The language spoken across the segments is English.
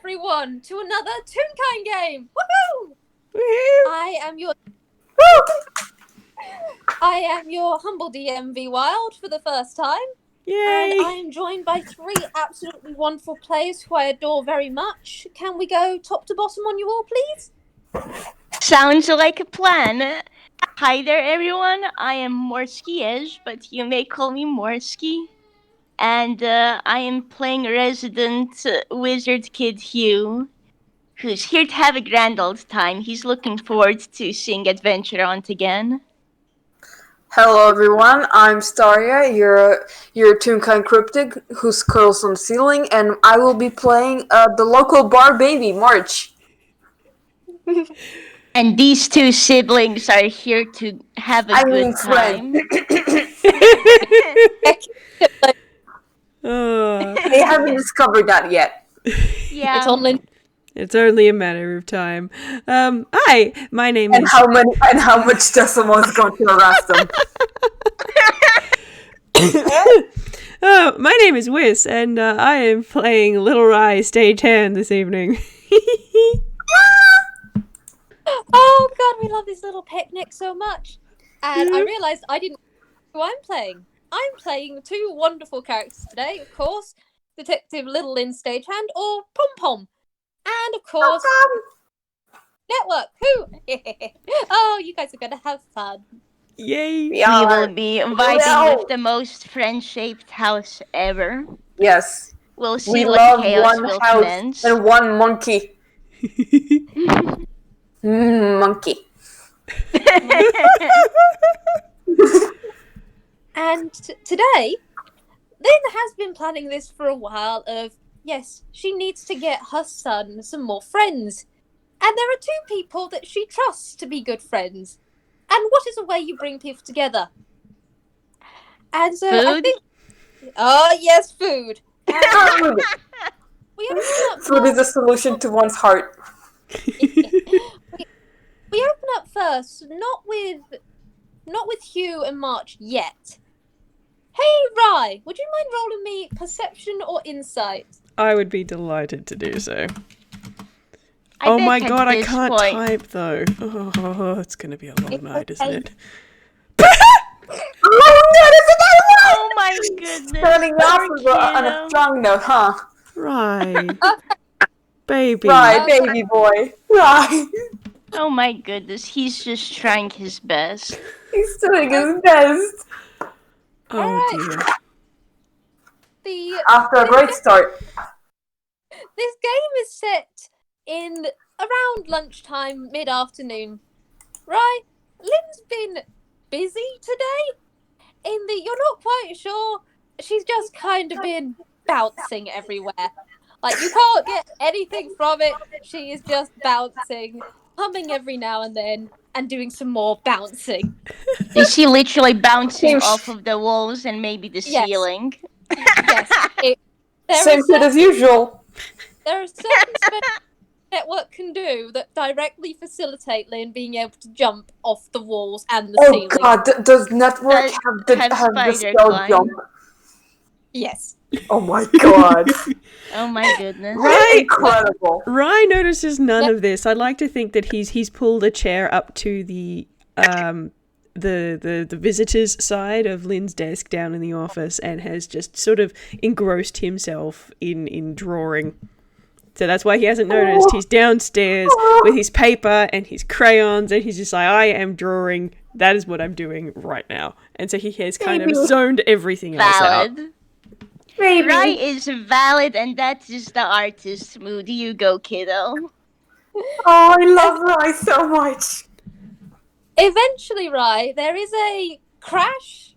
everyone to another Toonkind game. Woohoo! Woohoo! I am your humble DMV Wild for the first time. Yay! And I am joined by 3 absolutely wonderful players who I adore very much. Can we go top to bottom on you all, please? Sounds like a plan. Hi there, everyone. I am Morskiej, but you may call me Morsky. And I am playing resident wizard kid Hugh, who's here to have a grand old time. He's looking forward to seeing Adventure Hunt again. Hello everyone, I'm Staria, your Toonkind cryptic who's curls on the ceiling, and I will be playing the local bar baby, March. And these 2 siblings are here to have a good time. They haven't discovered that yet. Yeah. It's only a matter of time. Hi, my name is... And how much Decimo is going to harass them. My name is Whis, and I am playing Lil Lin Stagehand this evening. Oh god, we love this little picnic so much. And I realised I didn't know who I'm playing. I'm playing 2 wonderful characters today, of course. Detective Lil Lin Stagehand or Pom Pom. And of course, Network. Who? Oh, you guys are going to have fun. Yay! We will be vibing with the most friend-shaped house ever. Yes. We'll see We what love chaos one will house commence. and one monkey. Monkey. And today, Lynn has been planning this for a while of, yes, she needs to get her son some more friends. And there are 2 people that she trusts to be good friends. And what is a way you bring people together? And so Food? I think... Oh, yes, food. Food! Food is a solution to one's heart. We open up first, not with Hugh and March yet. Hey, Rye, would you mind rolling me perception or insight? I would be delighted to do so. I Oh bet my at god, I this can't point- type though. Oh, it's gonna be a long night, isn't it? Oh my goodness. Starting off Poor on a kiddo. strong note, huh? Right. Baby. Right, baby boy. Right. Oh my goodness, he's just trying his best. He's doing his best. Oh Alright. dear. After a great start. This game is set in around lunchtime, mid-afternoon. Right? Lynn's been busy today. In that you're not quite sure. She's just kind of been bouncing everywhere. Like, you can't get anything from it. She is just bouncing, humming every now and then, and doing some more bouncing. Is he literally bouncing off of the walls and maybe the Yes. ceiling? Yes. Same shit as usual. There are certain special Network can do that directly facilitate Lynn being able to jump off the walls and the Oh ceiling. god, does Network have the spider spell climb. jump? Yes. Oh my god. Oh my goodness. Right. Incredible. Rye notices none of this. I'd like to think that he's pulled a chair up to the visitors' side of Lynn's desk down in the office and has just sort of engrossed himself in drawing. So that's why he hasn't noticed. He's downstairs with his paper and his crayons, and he's just like, I am drawing. That is what I'm doing right now. And so he has kind of zoned everything else out. Valid. Baby. Right is valid, and that is the artist's mood. You go, kiddo. Oh, I love Rye so much. Eventually, right, there is a crash,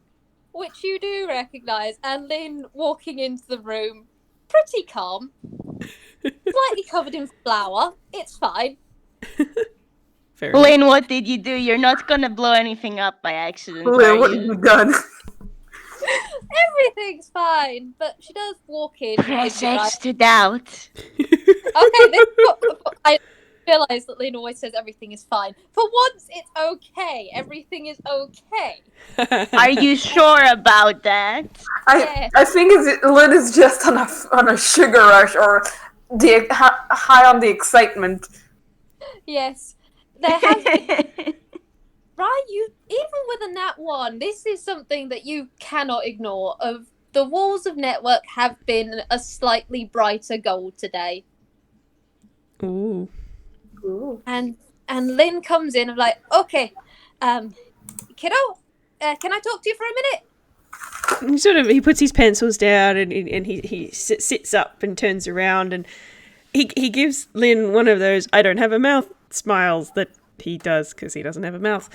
which you do recognise, and Lynn walking into the room, pretty calm, slightly covered in flour. It's fine. Fair enough. Lynn, what did you do? You're not gonna blow anything up by accident, Lynn, are what have you? you done? Everything's fine, but she does walk in. Press into, X to doubt. Okay, I realise that Lynn always says everything is fine. For once, it's okay. Everything is okay. Are you sure about that? I think Lynn is just on a sugar rush, or high on the excitement. Yes, there has been. Right, you even with a nat 1, this is something that you cannot ignore. Of the walls of network have been a slightly brighter gold today, Ooh. Ooh. and Lynn comes in of like, okay, kiddo, can I talk to you for a minute? He puts his pencils down and he sits up and turns around and he gives Lynn one of those I don't have a mouth smiles that he does because he doesn't have a mouth.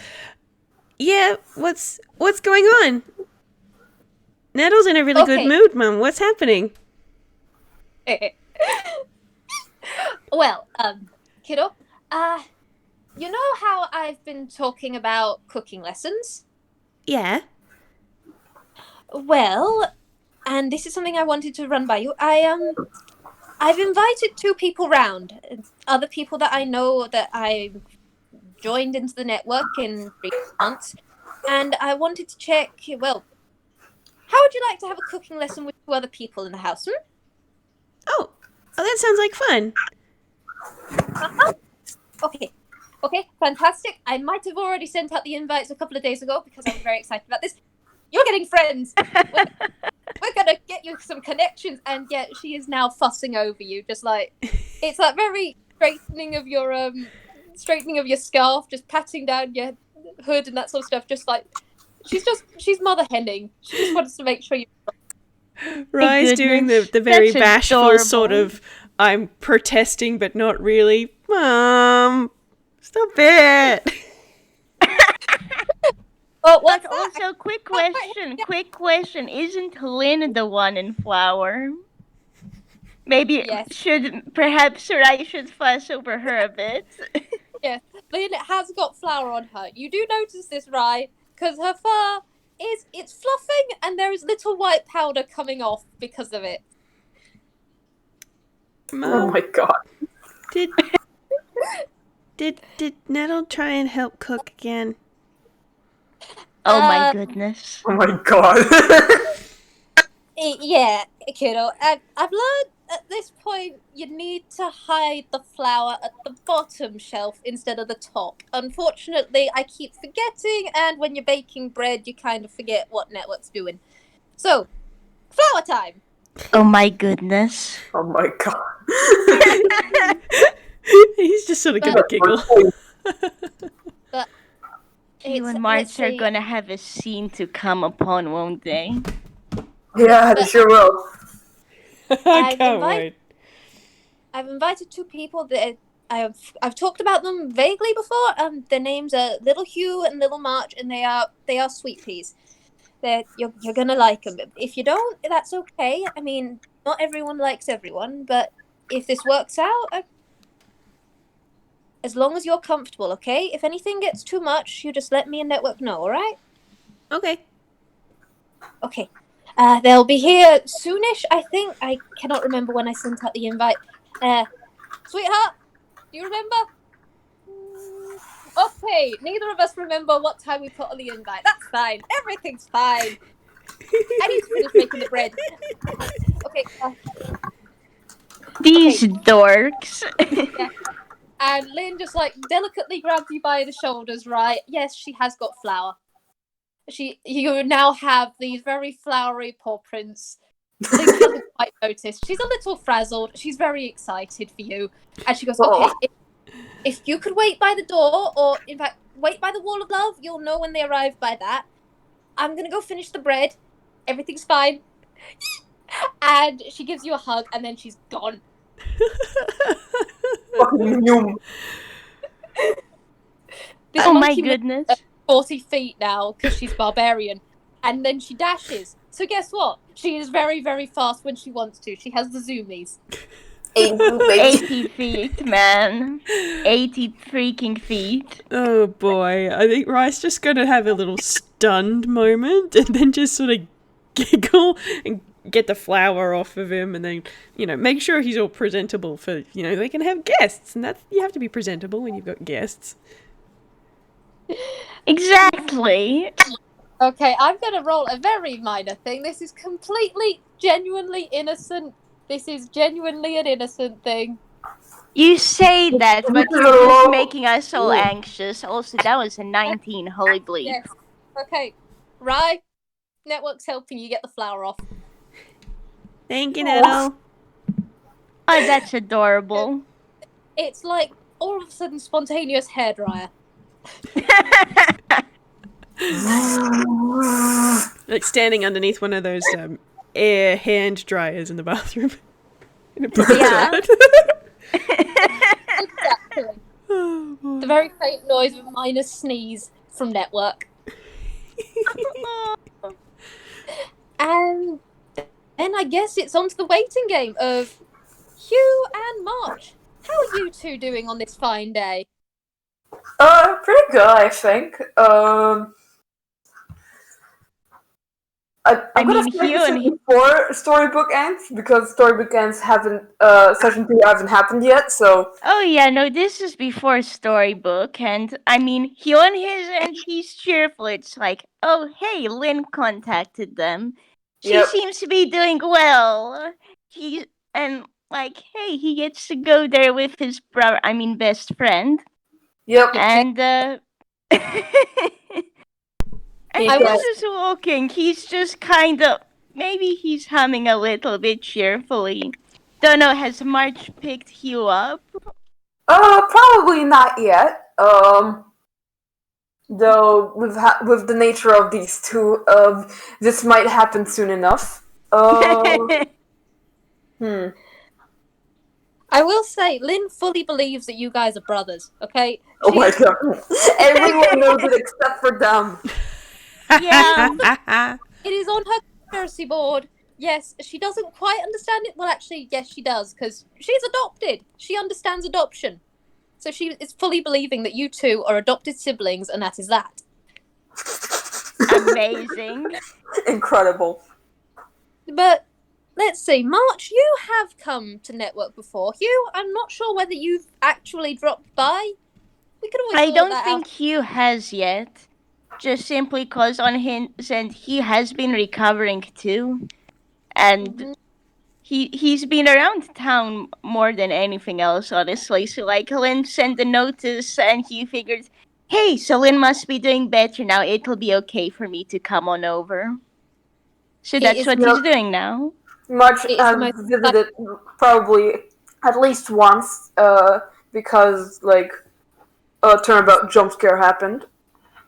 Yeah, what's going on? Nettle's in a really good Okay. mood, Mum. What's happening? Well, kiddo, you know how I've been talking about cooking lessons? Yeah. Well, and this is something I wanted to run by you. I've invited 2 people round, other people that I know that I joined into the network in recent months, and I wanted to check. Well, how would you like to have a cooking lesson with 2 other people in the house? Oh, that sounds like fun. Okay, fantastic. I might have already sent out the invites a couple of days ago because I was very excited about this. You're getting friends. We're gonna get you some connections, and yet she is now fussing over you, just like it's that very straightening of your scarf, just patting down your hood and that sort of stuff. Just like she's mother henning. She just wants to make sure you. Rye's doing the goodness, very that's bashful adorable. sort of I'm protesting but not really. Mom, stop it. Oh, what's But that? also, quick question. Isn't Lynn the one in flower? Maybe Yes. perhaps I should fuss over her a bit. Yes, Lynn has got flour on her. You do notice this, Rye, because her fur it's fluffing, and there is little white powder coming off because of it. Oh Mom, my god. did Nettle try and help cook again? Oh my goodness. Oh my god. Yeah, kiddo. I've learned at this point you need to hide the flour at the bottom shelf instead of the top. Unfortunately, I keep forgetting, and when you're baking bread, you kind of forget what network's doing. So, flour time. Oh my goodness. Oh my god. He's just sort of gonna giggle. But Hugh it's and March let's are see. gonna have a scene to come upon, won't they? Yeah, they sure will. I can't wait. I've invited 2 people that I've talked about them vaguely before. Their names are Little Hugh and Lil March, and they are sweet peas. You're gonna like them. If you don't, that's okay. I mean, not everyone likes everyone, but if this works out, as long as you're comfortable, okay? If anything gets too much, you just let me and network know, all right? Okay. Okay. They'll be here soonish, I think. I cannot remember when I sent out the invite. Sweetheart, do you remember? Okay, neither of us remember what time we put on the invite. That's fine. Everything's fine. I need to finish making the bread. Okay. These dorks. Yeah. And Lynn just like delicately grabs you by the shoulders, right? Yes, she has got flour. You now have these very flowery paw prints. Lynn hasn't quite noticed. She's a little frazzled. She's very excited for you. And she goes, okay, if you could wait by the door, or in fact, wait by the wall of love, you'll know when they arrive by that. I'm gonna go finish the bread. Everything's fine. And she gives you a hug, and then she's gone. Fucking Yum. This Oh my monkey goodness. 40 feet now because she's barbarian, and then she dashes. So guess what? She is very, very fast when she wants to. She has the zoomies. 80 feet, man. 80 freaking feet. Oh boy, I think Rice's just gonna have a little stunned moment and then just sort of giggle and get the flour off of him and then, make sure he's all presentable for, they can have guests, and you have to be presentable when you've got guests. Exactly. Okay, I'm gonna roll a very minor thing. This is completely, genuinely innocent. This is genuinely an innocent thing. You say that, This but is you're a just low- making us all Ooh. anxious. Also, that was a 19, holy bleep. Yes. Okay. Rye, Network's helping you get the flour off. Thank you, Nettle. Oh, that's adorable. It's like all of a sudden spontaneous hairdryer. Like standing underneath one of those air hand dryers in the bathroom. In a public Yeah. toilet. Exactly. Oh, boy. The very faint noise of a minor sneeze from Network. And then I guess it's on to the waiting game of Hugh and March. How are you two doing on this fine day? Pretty good, I think. I'm gonna mean, say Hugh this and is before Storybook ends, because Storybook ends haven't, Session 2 hasn't happened yet, so... Oh yeah, no, this is before Storybook, and I mean, he on his end, he's cheerful. It's like, oh hey, Lin contacted them. She Yep. seems to be doing well. He and like, hey, he gets to go there with his brother. I mean, best friend, Yep. and and He he's got- just walking. He's just kind of maybe he's humming a little bit cheerfully. Don't know. Has March picked Hugh up? Probably not yet. Though with the nature of these two, this might happen soon enough. I will say, Lynn fully believes that you guys are brothers, okay? Oh my god. Everyone knows it except for them. Yeah. It is on her conspiracy board. Yes, she doesn't quite understand it. Well, actually, yes, she does, because she's adopted. She understands adoption. So she is fully believing that you two are adopted siblings, and that is that. Amazing. Incredible. But let's see, March, you have come to Network before. Hugh, I'm not sure whether you've actually dropped by. We could always I sort don't that think out. Hugh has yet. Just simply because on his end he has been recovering too. And Mhm. he's been around town more than anything else, honestly. So like Lynn sent a notice and he figured, hey, so Lynn must be doing better now. It'll be okay for me to come on over. So It that's is what no- he's doing now. March It's the has most visited probably at least once, because, like, a turnabout jump scare happened.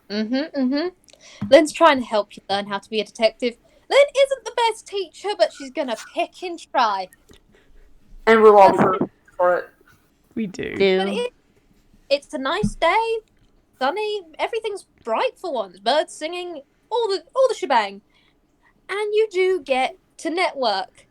Lynn's trying to help you learn how to be a detective. Lynn isn't the best teacher, but she's gonna pick and try. And we'll all prove for it. We do. But it's a nice day, sunny, everything's bright for once. Birds singing, all the shebang. And you do get to Network.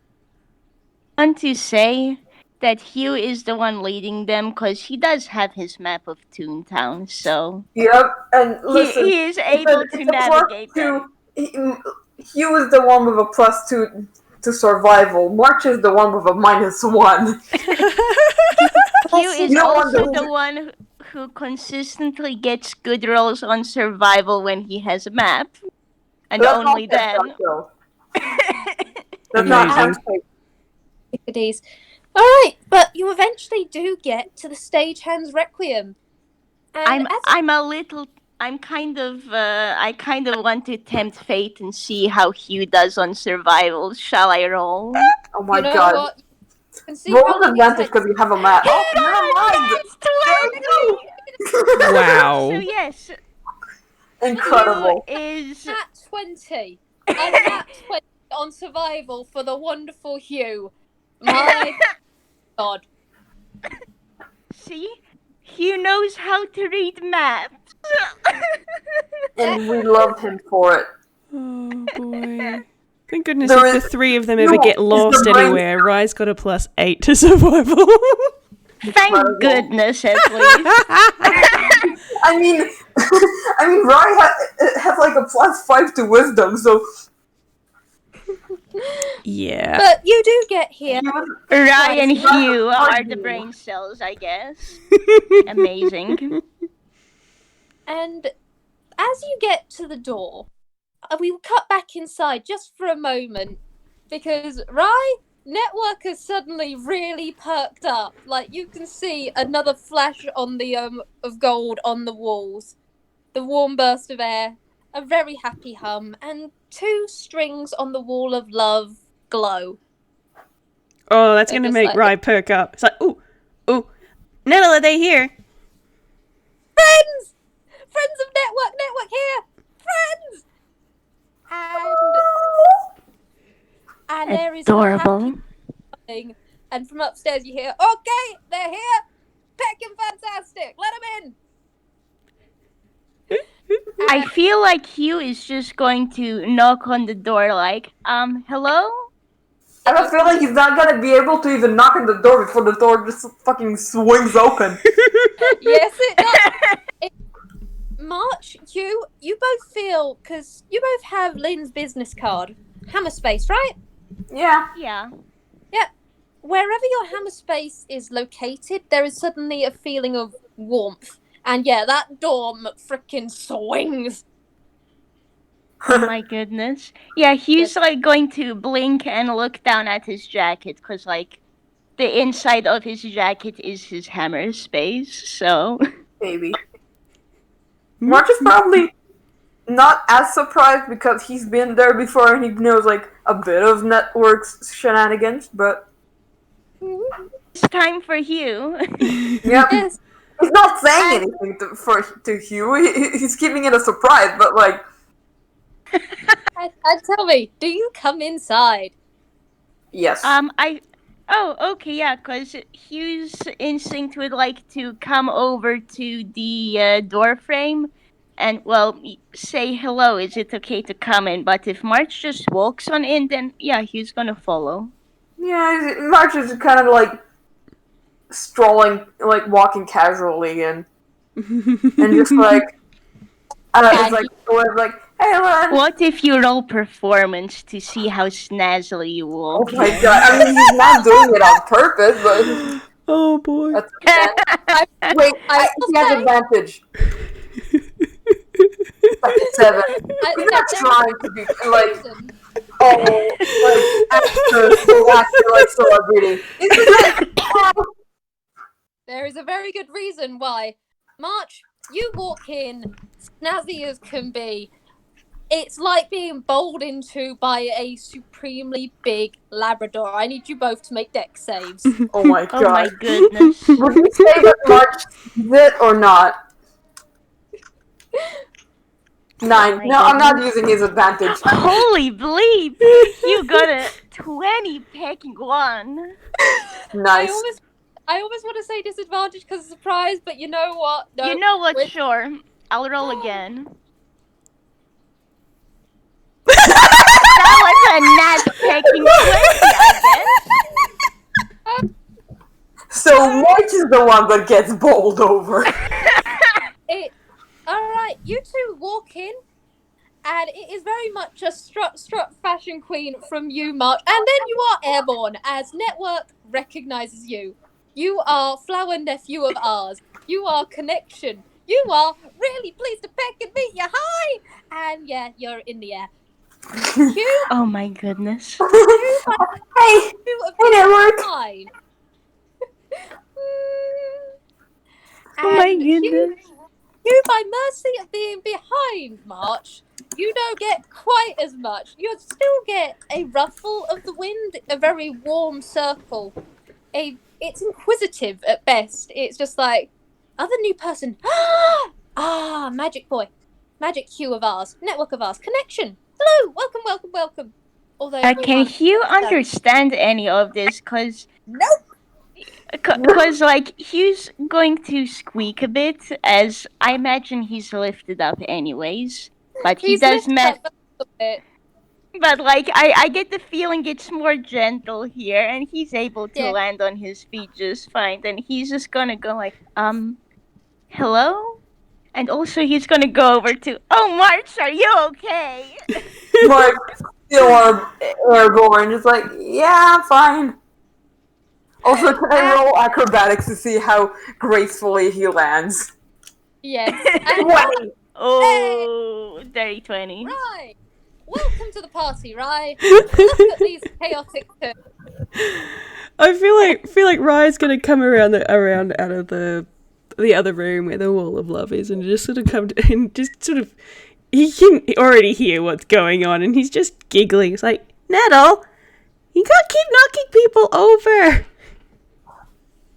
I want to say that Hugh is the one leading them because he does have his map of Toontown, so Yep, and listen, he is able to navigate them. Hugh is the one with a +2 to survival. March is the one with a -1. Hugh is You don't want also to- the one who consistently gets good rolls on survival when he has a map, and That's only not then. headshot, though. That's not Amazing. headshot. Pickadees. Alright, but you eventually do get to the Stagehand's Requiem. And I kind of want to tempt fate and see how Hugh does on survival. Shall I roll? Oh my you know god. what? You can see Roll how with long it advantage takes. because you have a map. Oh, never mind! That's 20! Wow. So yes, Incredible. Hugh is Nat 20. A nat 20 on survival for the wonderful Hugh. My god. see, Hugh knows how to read maps. And we love him for it. Oh boy. Thank goodness There if the is- three of them ever No, get it's lost the brain- anywhere, Rye's got a +8 to survival. Thank Incredible. goodness, at least. I mean, Rye has like a +5 to wisdom, so Yeah. But you do get here. he was Rye and Right, Hugh right, are the Hugh. brain cells, I guess. Amazing. And as you get to the door, we will cut back inside just for a moment because Rye, Network has suddenly really perked up. Like you can see another flash on the of gold on the walls, the warm burst of air, a very happy hum, and 2 strings on the wall of love glow. Oh, that's They're gonna just make like, Rye perk up. It's like, ooh, Nettle, are they here? friends, friends of network here, friends, and there is a Adorable. happy thing. And from upstairs you hear, okay, they're here, pecking fantastic, let them in. I feel like Hugh is just going to knock on the door like, hello? I don't feel like he's not gonna be able to even knock on the door before the door just fucking swings open. Yes, it does. March, you both feel, because you both have Lynn's business card. Hammer space, right? Yeah. Yeah. Wherever your hammer space is located, there is suddenly a feeling of warmth. And yeah, that door frickin' swings. Oh my goodness. Yeah, Hugh's like going to blink and look down at his jacket because like the inside of his jacket is his hammer space, so Maybe. March is probably not as surprised because he's been there before and he knows like a bit of network's shenanigans, but it's time for Hugh. yeah, Yes. he's not saying anything to Hugh. He's keeping it a surprise, but like, And tell me, do you come inside? yes. Okay, yeah, because Hugh's instinct would like to come over to the door frame and, well, say hello. Is it okay to come in? But if March just walks on in, then yeah, Hugh's gonna follow. Yeah, March is kind of like strolling, like walking casually and just like, it's like, hey, Lynn. What if you roll performance to see how snazzily you Oh walk? my god! I mean, he's not doing it on purpose, but Oh boy. that's wait, he has advantage. Like 7. He's not trying to be like, actor, like celebrity. It's just like, There is a very good reason why. March, you walk in, snazzy as can be. It's like being bowled into by a supremely big Labrador. I need you both to make dex saves. oh my god! Oh my goodness. Would you say that March sees it or not? 9. No, I'm not using his advantage. Holy bleep! You got a 20 pecking one. Nice. I almost want to say disadvantage because of surprise, but you know what? No, You know what? Sure. I'll roll again. That was a nat pecking 20, I guess. So March is the one that gets bowled over. Alright, you two walk in, and it is very much a strut fashion queen from you, March. And then you are airborne as Network recognizes you. You are flower nephew of ours. You are connection. You are really pleased to peck and meet you. Hi! And yeah, you're in the air. Hugh, Oh my goodness. Hey, Network. fine. Oh my And goodness. You, by mercy of being behind March, you don't get quite as much. You still get a ruffle of the wind, a very warm circle. It's inquisitive at best. It's just like, other new person. Magic boy. Magic Hugh of ours. Network of ours. Connection. Hello. Welcome. Although Can Hugh understand any of this? Cause Nope. Cause like Hugh's going to squeak a bit, as I imagine he's lifted up anyways. But he He's does lifted up a little bit. But like I get the feeling it's more gentle here, and he's able to Yeah. land on his feet just fine. Then he's just gonna go like, hello? And also he's gonna go over to, oh March, are you okay? March still airborne, just like, yeah, I'm fine. Also, can I roll acrobatics to see how gracefully he lands? Yes. And 20. Oh, dirty 20. right. Welcome to the party, right? Look at these chaotic turns. I feel like Ryan's gonna come around out of the other room where the wall of love is, and just sort of come to, and just sort of he can already hear what's going on, and he's just giggling. It's like, Nettle, you can't keep knocking people over.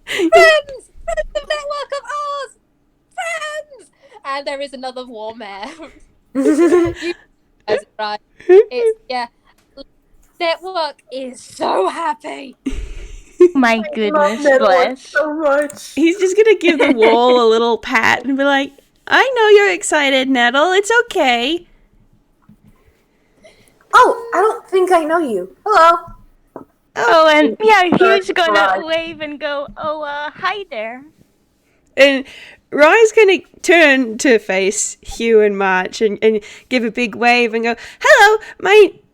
Friends! Friends of Network of Ours! Friends! And there is another warm air. You guys are right. It's, yeah. Network is so happy. My Love goodness, Network bless. so much. He's just gonna give the wall a little pat and be like, I know you're excited, Nettle. It's okay. Oh, I don't think I know you. Hello. Oh, and yeah, Hugh's gonna Right. wave and go, oh, hi there. And Ryan's gonna turn to face Hugh and March and give a big wave and go, hello, mate.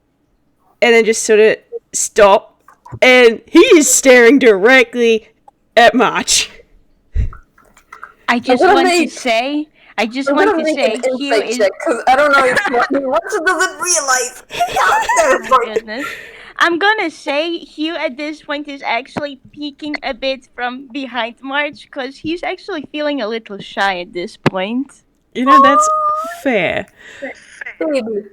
And then just sort of stop. And he is staring directly at March. I just gonna want to make- say, I'm gonna make an Hugh insight is... check because I don't know if March doesn't realize. Oh my goodness. I'm gonna say Hugh at this point is actually peeking a bit from behind March because he's actually feeling a little shy at this point. You know, that's fair. Baby.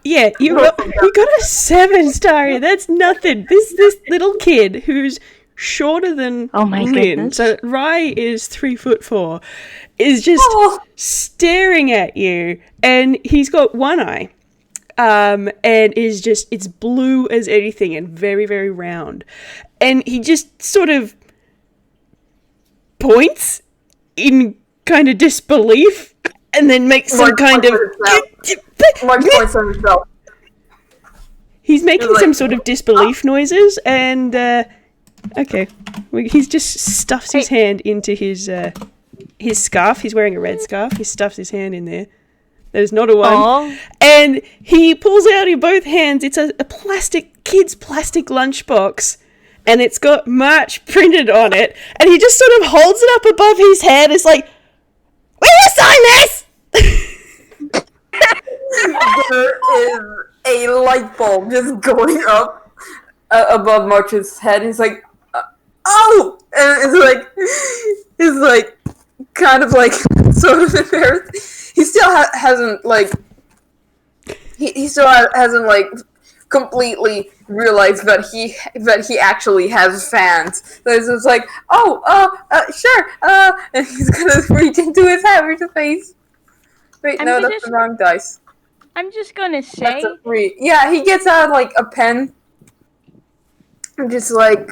Yeah, you got a 7 star. That's nothing. This little kid who's shorter than Oh my Lin, goodness. so Rye is 3'4", is just Oh. staring at you, and he's got one eye, and is just, it's blue as anything and very, very round, and he just sort of points in kind of disbelief, and then makes some March kind of. March points on himself. He's making Like- some sort of disbelief noises, and okay, he's just stuffs his hand into his scarf. He's wearing a red scarf. He stuffs his hand in there. There's not a one, Oh. and he pulls out in both hands. It's a kid's plastic lunchbox, and it's got March printed on it. And he just sort of holds it up above his head. It's like, will you sign this? There is a light bulb just going up above March's head. He's like, oh! And it's like, kind of like, sort of embarrassed. He still hasn't, like, he still hasn't, like, completely realized that he actually has fans. So it's just like, sure, and he's gonna reach into his hat, reach his face. Wait, I'm no, gonna that's the wrong dice. I'm just gonna say, That's a 3. Yeah, he gets out like a pen, and just like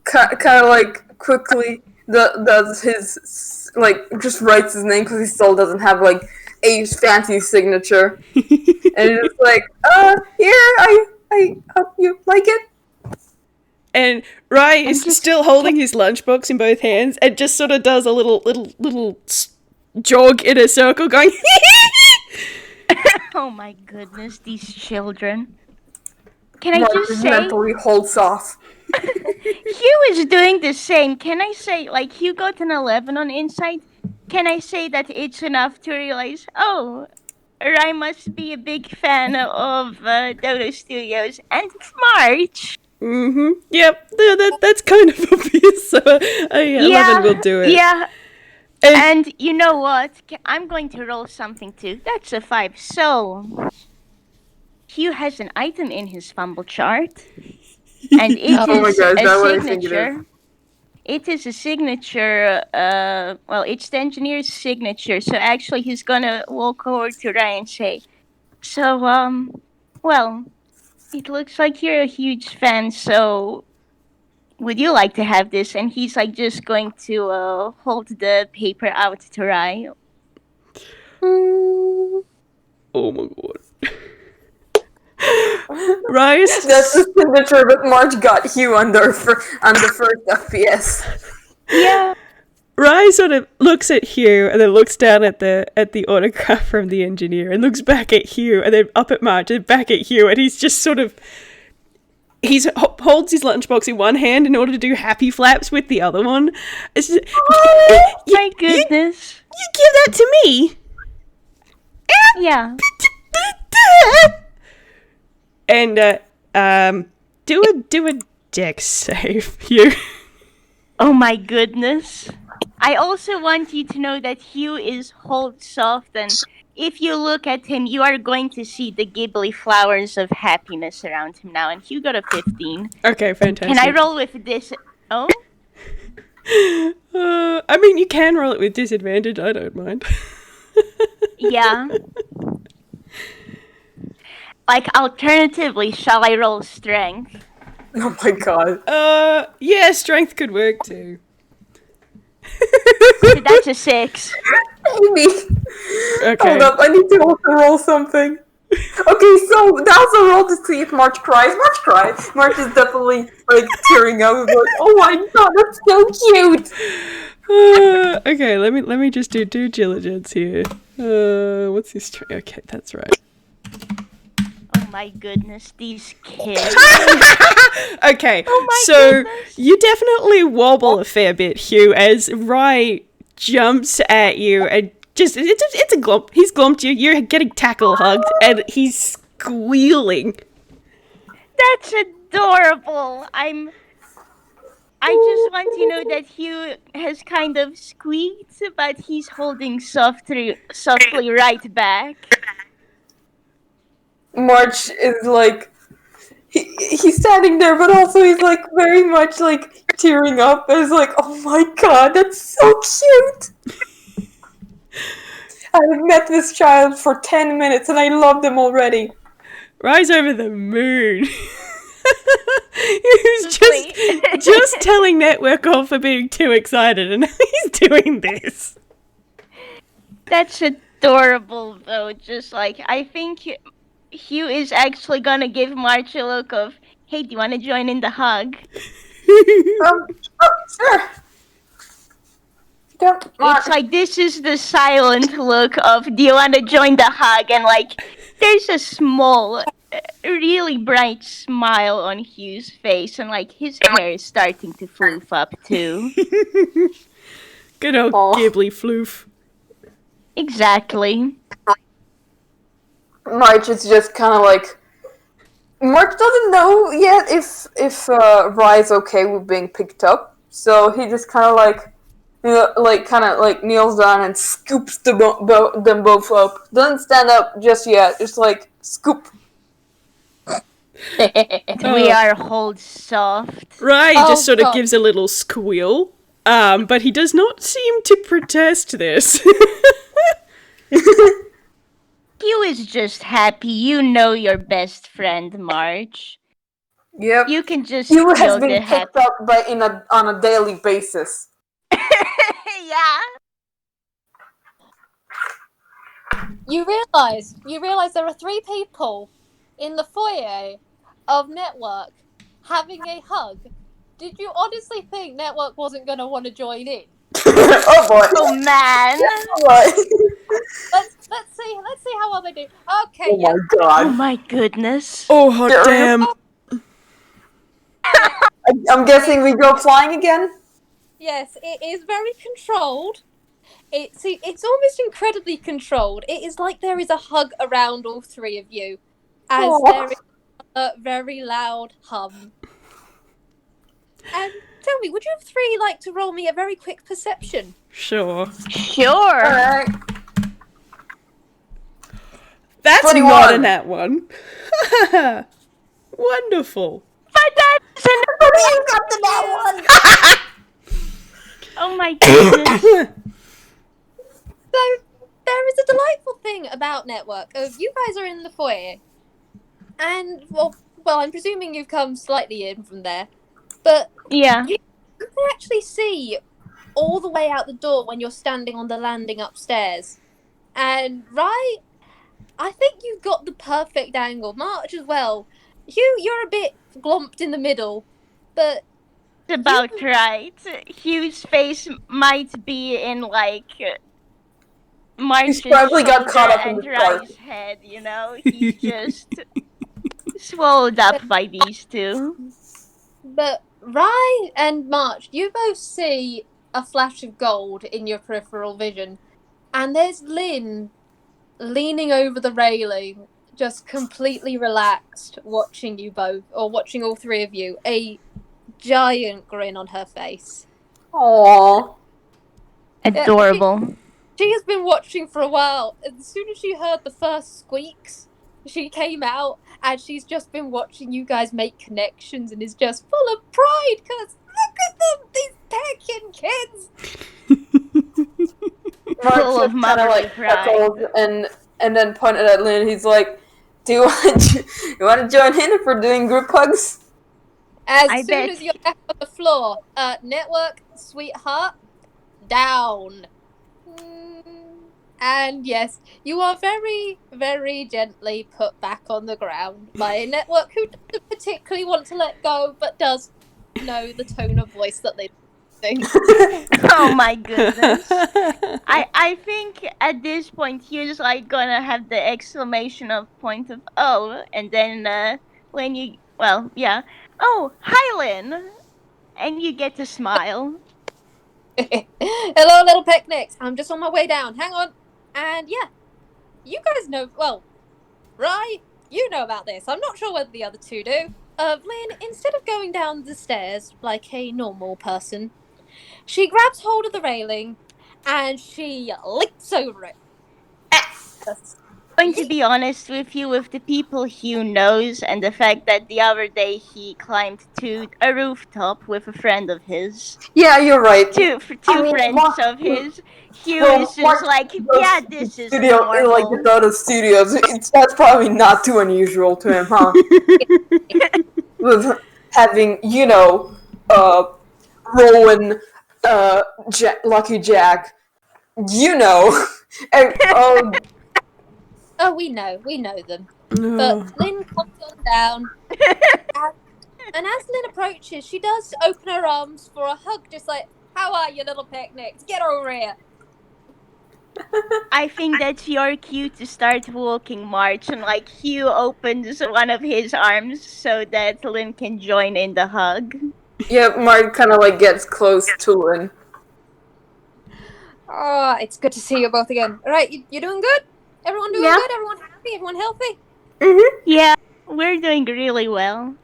kind of like quickly does his like just writes his name because he still doesn't have like a fancy signature, and it's like, here, I hope you like it. And Rye is just- still holding his lunchbox in both hands and just sort of does a little jog in a circle going, oh my goodness, these children. Can I Mark just say, mentally holds off. Hugh is doing the same. Can I say, like, Hugh got an 11 on Insight? Can I say that it's enough to realize, oh, I must be a big fan of Dodo Studios and March. mm-hmm, yep, that's kind of obvious, so 11 will do it. Yeah. And And you know what? I'm going to roll something too. That's a 5. So, Hugh has an item in his fumble chart. And it is Oh my God, is that what I a think it is? signature. It is a signature. Well, it's the engineer's signature. So actually, he's gonna walk over to Ryan and say, "So, well, it looks like you're a huge fan. So, would you like to have this?" And he's like just going to hold the paper out to Ryan. oh my god. Rye's That's the signature that March got Hugh on the first FPS. Yeah. Rye sort of looks at Hugh and then looks down at the autograph from the engineer and looks back at Hugh and then up at March and back at Hugh, and he's just sort of holds his lunchbox in one hand in order to do happy flaps with the other one. It's just, My goodness. You give that to me? Yeah. And do a Dex save, Hugh. Oh my goodness. I also want you to know that Hugh is hold soft, and if you look at him, you are going to see the gibbly flowers of happiness around him now. And Hugh got a 15. Okay, fantastic. Can I roll with this? Oh? I mean, you can roll it with disadvantage. I don't mind. Yeah. Like, alternatively, shall I roll strength? Oh my god. Yeah, strength could work too. So that's a 6. Amy. Okay. Hold up, I need to also roll something. Okay, so that's a roll to see if March cries. March cries. March is definitely like tearing up. Like, oh my god, that's so cute. Okay, let me just do due diligence here. What's his okay, that's right. Oh my goodness, these kids. Okay, my so goodness. you definitely wobble a fair bit, Hugh, as Rye jumps at you and just it's a glomp. He's glomped you. You're getting tackle hugged, and he's squealing. That's adorable. I just want to know that Hugh has kind of squeaked, but he's holding softly right back. March is like he's standing there, but also he's like very much like tearing up. It's like, oh my god, that's so cute. I've met this child for 10 minutes and I love them already. Rye's over the moon. He was just telling Network off for being too excited, and now he's doing this. That's adorable, though. Just like, I think Hugh is actually gonna give March a look of, hey, do you want to join in the hug? Sure. It's like, this is the silent look of, do you want to join the hug? And like, there's a small, really bright smile on Hugh's face, and like, his hair is starting to floof up too. Good old Ghibli floof. Exactly. March is just kind of like March doesn't know yet if Rye's okay with being picked up, so he just kind of like kneels down and scoops them both up. Doesn't stand up just yet. Just like scoop. We are hold soft. Rye just sort of gives a little squeal, but he does not seem to protest this. Hugh is just happy. You know your best friend, March. Yep. You can just Hugh has feel been the picked up on a daily basis. Yeah. You realize there are 3 people in the foyer of Network having a hug. Did you honestly think Network wasn't going to want to join in? Oh boy. Oh man. Let's see how well they do. Okay, Oh my god. Oh my goodness. Oh, hot damn. I'm guessing we go flying again? Yes, it is very controlled. It's almost incredibly controlled. It is like there is a hug around all 3 of you, as there is a very loud hum. And tell me, would you 3 like to roll me a very quick perception? Sure. Sure. Alright. That's 21. not a nat one. Wonderful. But that's an You got the nat one! Oh my goodness. So there is a delightful thing about Network of you guys are in the foyer, and well, I'm presuming you've come slightly in from there, but Yeah. you can actually see all the way out the door when you're standing on the landing upstairs. And right, I think you've got the perfect angle. March as well. Hugh, you're a bit glomped in the middle, but It's about right. Hugh's face might be in like March's probably got caught up in and the dark. Rye's head, you know? He's just swallowed up by these 2. But Rye and March, you both see a flash of gold in your peripheral vision, and there's Lin leaning over the railing, just completely relaxed, watching you both, or watching all 3 of you. A giant grin on her face. Aww. Adorable. She has been watching for a while. As soon as she heard the first squeaks, she came out and she's just been watching you guys make connections and is just full of pride because look at them, these pecking kids. Mark Full of just kind of motherly like pride. chuckles and then pointed at Lynn. He's like, "Do you want to join in if we're doing group hugs?" As I soon bet. as you're back on the floor, network, sweetheart, down. And yes, you are very, very gently put back on the ground by a network who doesn't particularly want to let go, but does know the tone of voice that they sing. Oh my goodness. I think at this point he's like gonna have the exclamation of point of oh, and then when you oh, hi Lynn, and you get to smile. Hello, little picnics. I'm just on my way down. Hang on. And yeah, you guys know, well, right? You know about this. I'm not sure whether the other two do. Lynn, instead of going down the stairs like a normal person, she grabs hold of the railing and she leaps over it. Going to be honest with you, with the people Hugh knows and the fact that the other day he climbed to a rooftop with a friend of his. Yeah, you're right. Two friends Mark- of his. Hugh well, is just Mark like, does yeah, the this is studio, normal. like the thought of studios. That's probably not too unusual to him, huh? With having, Rowan, Lucky Jack, and, Oh, we know them. But Lynn comes on down, and as Lynn approaches, she does open her arms for a hug, just like, how are you, little picnics? Get over here. I think that's your cue to start walking, March, and like Hugh opens one of his arms so that Lynn can join in the hug. yeah, Mark kind of like gets close to Lynn. Oh, it's good to see you both again. All right, you doing good? Everyone doing Yeah. good? Everyone happy? Everyone healthy? Mm-hmm. Yeah, we're doing really well.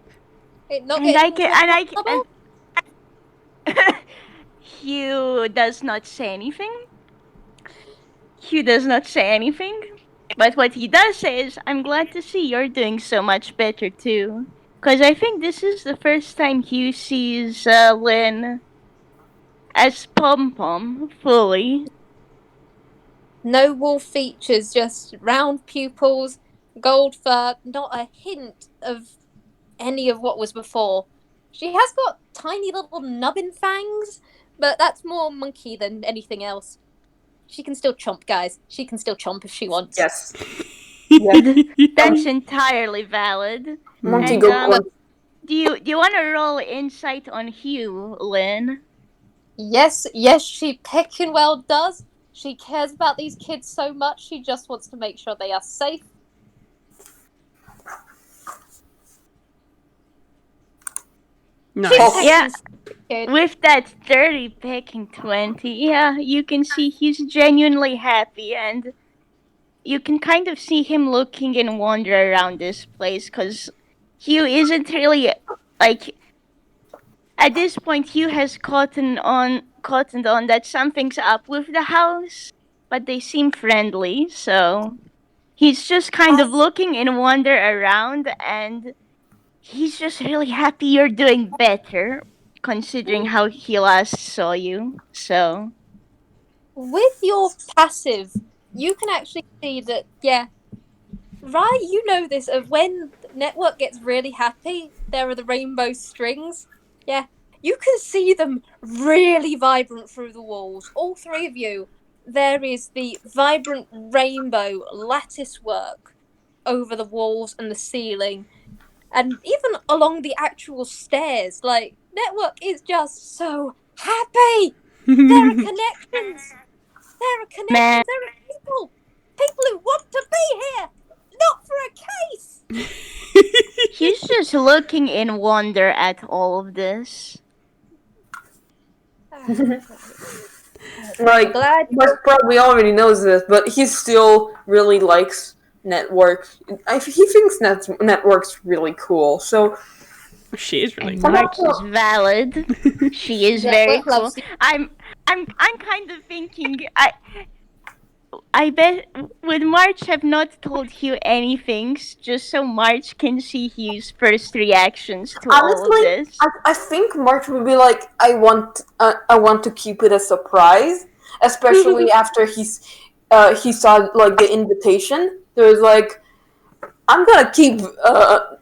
Not And getting Hugh does not say anything. Hugh does not say anything. But what he does say is, I'm glad to see you're doing so much better too. Because I think this is the first time Hugh sees Lynn as Pom Pom fully. No wolf features, just round pupils, gold fur, not a hint of any of what was before. She has got tiny little nubbin fangs, but that's more monkey than anything else. She can still chomp, guys. She can still chomp if she wants. Yes. Yes. That's entirely valid. Monkey And, go crunch. Do you want to roll insight on Hugh, Lynn? Yes, she peckin' well does. She cares about these kids so much, she just wants to make sure they are safe. Nice. Yeah. Kid. With that 30 picking 20, yeah, you can see he's genuinely happy, and you can kind of see him looking in wonder around this place, because Hugh isn't really, like, at this point, Hugh has cottoned on that something's up with the house, but they seem friendly, so he's just kind of looking in wonder around, and he's just really happy you're doing better, considering how he last saw you, so... With your passive, you can actually see that, yeah, right, you know this, of when Network gets really happy, there are the rainbow strings. Yeah, you can see them really vibrant through the walls. All three of you, there is the vibrant rainbow lattice work over the walls and the ceiling, and even along the actual stairs. Like, Network is just so happy. There are connections. Man. There are people who want to be here, not for a case. He's just looking in wonder at all of this. Like, Glad Mark probably already knows this, but he still really likes Network. He thinks Network's really cool. So She is really And cool. March is valid. She is Yeah, very well, cool. loves you. I'm kind of thinking. I bet would March have not told Hugh anything just so March can see Hugh's first reactions to all of Honestly, this? I think March would be like, I want to keep it a surprise, especially after he saw like the invitation. There was like, I'm gonna keep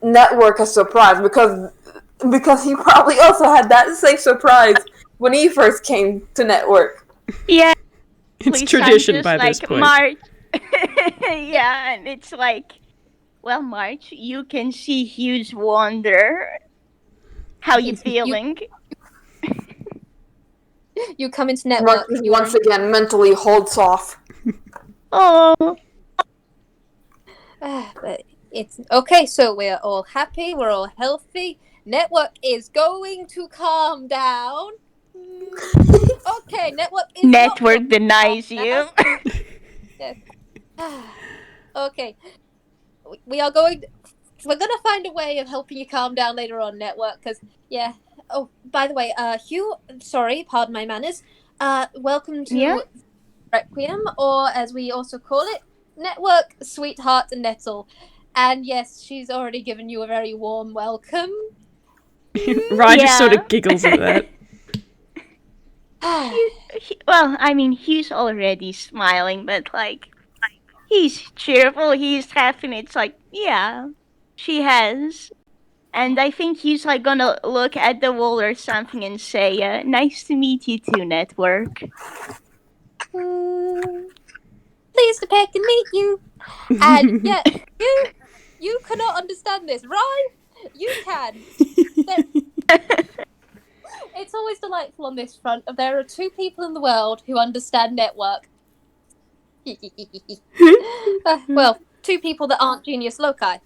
Network a surprise because he probably also had that same surprise when he first came to Network. Yeah, It's please, tradition I'm just by this like point. March. Yeah, and it's like, well, March, you can see Hugh's wonder. How you feeling? You come into March Network. is You are once again mentally holds off. Oh, but it's okay. So we're all happy. We're all healthy. Network is going to calm down. Okay, Network is not Network going to calm denies you. down. Yes. Okay, we are going. We're gonna find a way of helping you calm down later on, Network. Because yeah. Oh, by the way, Hugh. Sorry, pardon my manners. Welcome Yeah? to Requiem, or as we also call it, Network Sweetheart Nettle. And yes, she's already given you a very warm welcome. Rye just sort Yeah. of giggles at that. Well, I mean, he's already smiling, but like, he's cheerful, he's happy. It's like, yeah, she has. And I think he's like gonna look at the wall or something and say, nice to meet you too, Network. Pleased to peck and meet you. And yeah, you cannot understand this, right? You can. It's always delightful on this front. There are two people in the world who understand Network. Well, two people that aren't genius loci.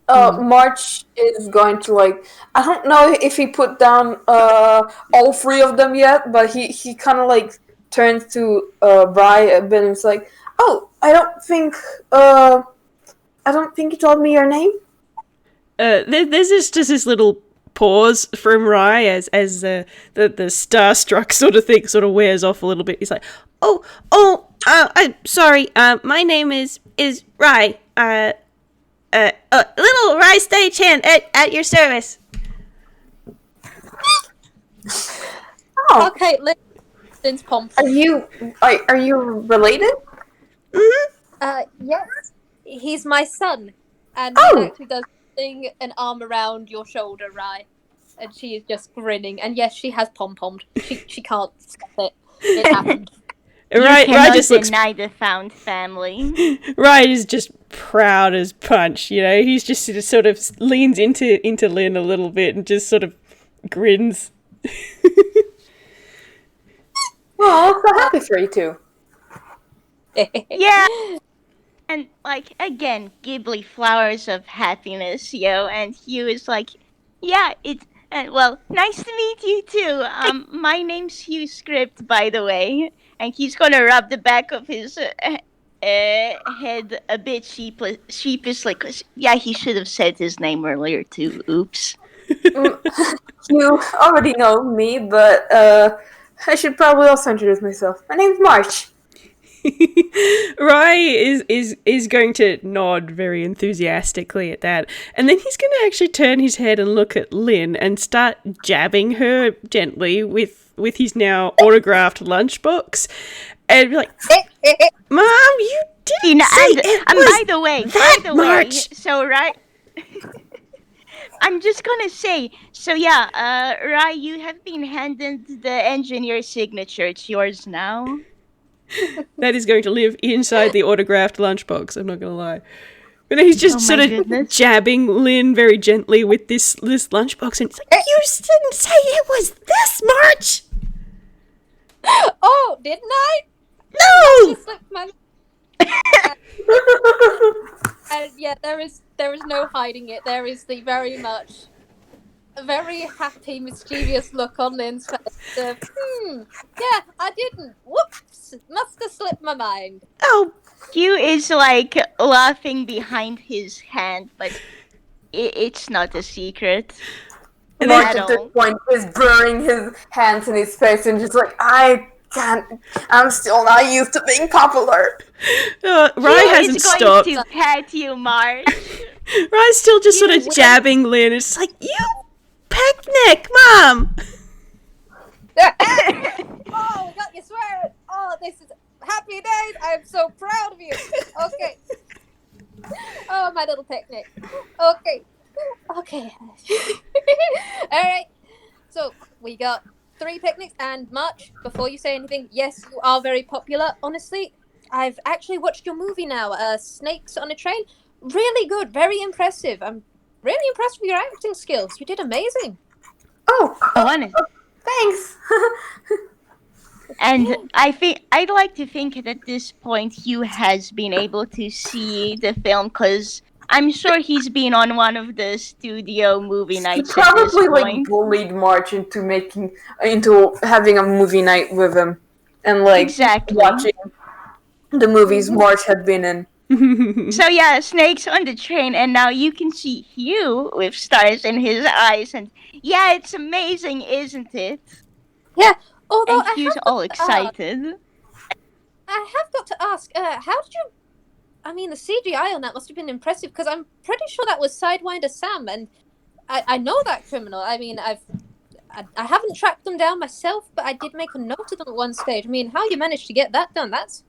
March is going to like, I don't know if he put down all three of them yet, but he kind of like turns to Bri a bit and is like, oh, I don't think you told me your name. There's just this little pause from Rye as the starstruck sort of thing sort of wears off a little bit. He's like, I'm sorry. My name is Rye. Little Rye Stagehand at your service. Oh, Okay, Lynn's pomp. are you related? Yes, he's my son, and Oh. he actually does thing an arm around your shoulder, Rye, and she is just grinning. And yes, she has pom-pommed. She can't stop it. It happened. Rye cannot just looks. deny the found family. Rye is just proud as punch. You know, he's just sort of leans into Lynn a little bit and just sort of grins. Oh, I'm so happy for you two. Yeah. And like again, Ghibli flowers of happiness, yo. And Hugh is like, yeah, well, nice to meet you too. My name's Hugh Script, by the way. And he's gonna rub the back of his head a bit sheepishly, cause yeah, he should have said his name earlier too. Oops. You already know me, but I should probably also introduce myself. My name's March. Rye is going to nod very enthusiastically at that, and then he's going to actually turn his head and look at Lynn and start jabbing her gently with his now autographed lunchbox, and be like, "Mom, you didn't say it and was by the way, March." so right. I'm just gonna say, so yeah, Rai, you have been handed the engineer signature. It's yours now. That is going to live inside the autographed lunchbox. I'm not going to lie. But he's just sort of jabbing Lynn very gently with this lunchbox, and it's like, you didn't say it was this March. Oh, didn't I? No. Just slipped my. And yeah, there is no hiding it. There is the very happy, mischievous look on Lynn's face. Yeah, I didn't. Whoops, must have slipped my mind. Oh, Hugh is like laughing behind his hand, but It's not a secret. And March At at this all. point is burying his hands in his face and just like, I can't. I'm still not used to being popular. Rye Hugh hasn't is going stopped. to pet you, March. Rye's still just sort You of will. jabbing Lynn. It's like, you picnic, Mom! Oh, we got you swearing. Oh, this is happy days. I'm so proud of you. Okay. Oh, my little picnic. Okay. Okay. All right. So we got 3 picnics, and March, before you say anything, yes, you are very popular. Honestly, I've actually watched your movie now, Snakes on a Train. Really good, very impressive. I'm really impressed with your acting skills. You did amazing. Oh, Honest. thanks. And I'd like to think that at this point Hugh has been able to see the film because I'm sure he's been on one of the studio movie nights at this Probably like point. bullied March into having a movie night with him and like Exactly. watching the movies March had been in. So yeah, snakes on the train, and now you can see Hugh with stars in his eyes, and yeah, it's amazing, isn't it? Yeah. Although And Hugh's all excited. I have got to ask, how did you? I mean, the CGI on that must have been impressive because I'm pretty sure that was Sidewinder Sam, and I know that criminal. I mean, I haven't tracked them down myself, but I did make a note of them at one stage. I mean, how you managed to get that done? That's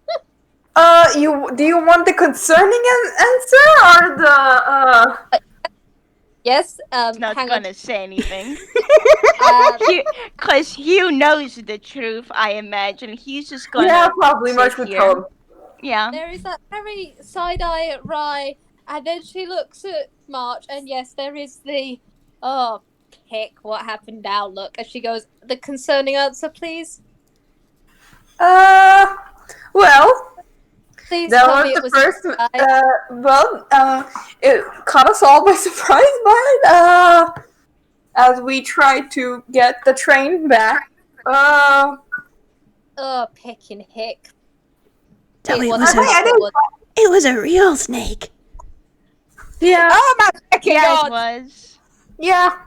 Do you want the concerning answer or the yes. Not Hang gonna on. say anything. Um, Because Hugh knows the truth, I imagine. He's just gonna. Yeah, probably sit March would here. tell him. Yeah. there is that very side eye at Rye, and then she looks at March, and yes, there is the pick what happened now look as she goes. The concerning answer, please. Well, Please that tell me was it the was first. Rye. It caught us all by surprise, but as we tried to get the train back, Pick and hick. So It it wasn't was what it was. It was a real snake. yeah, Oh my fucking Yeah, god! it was. yeah.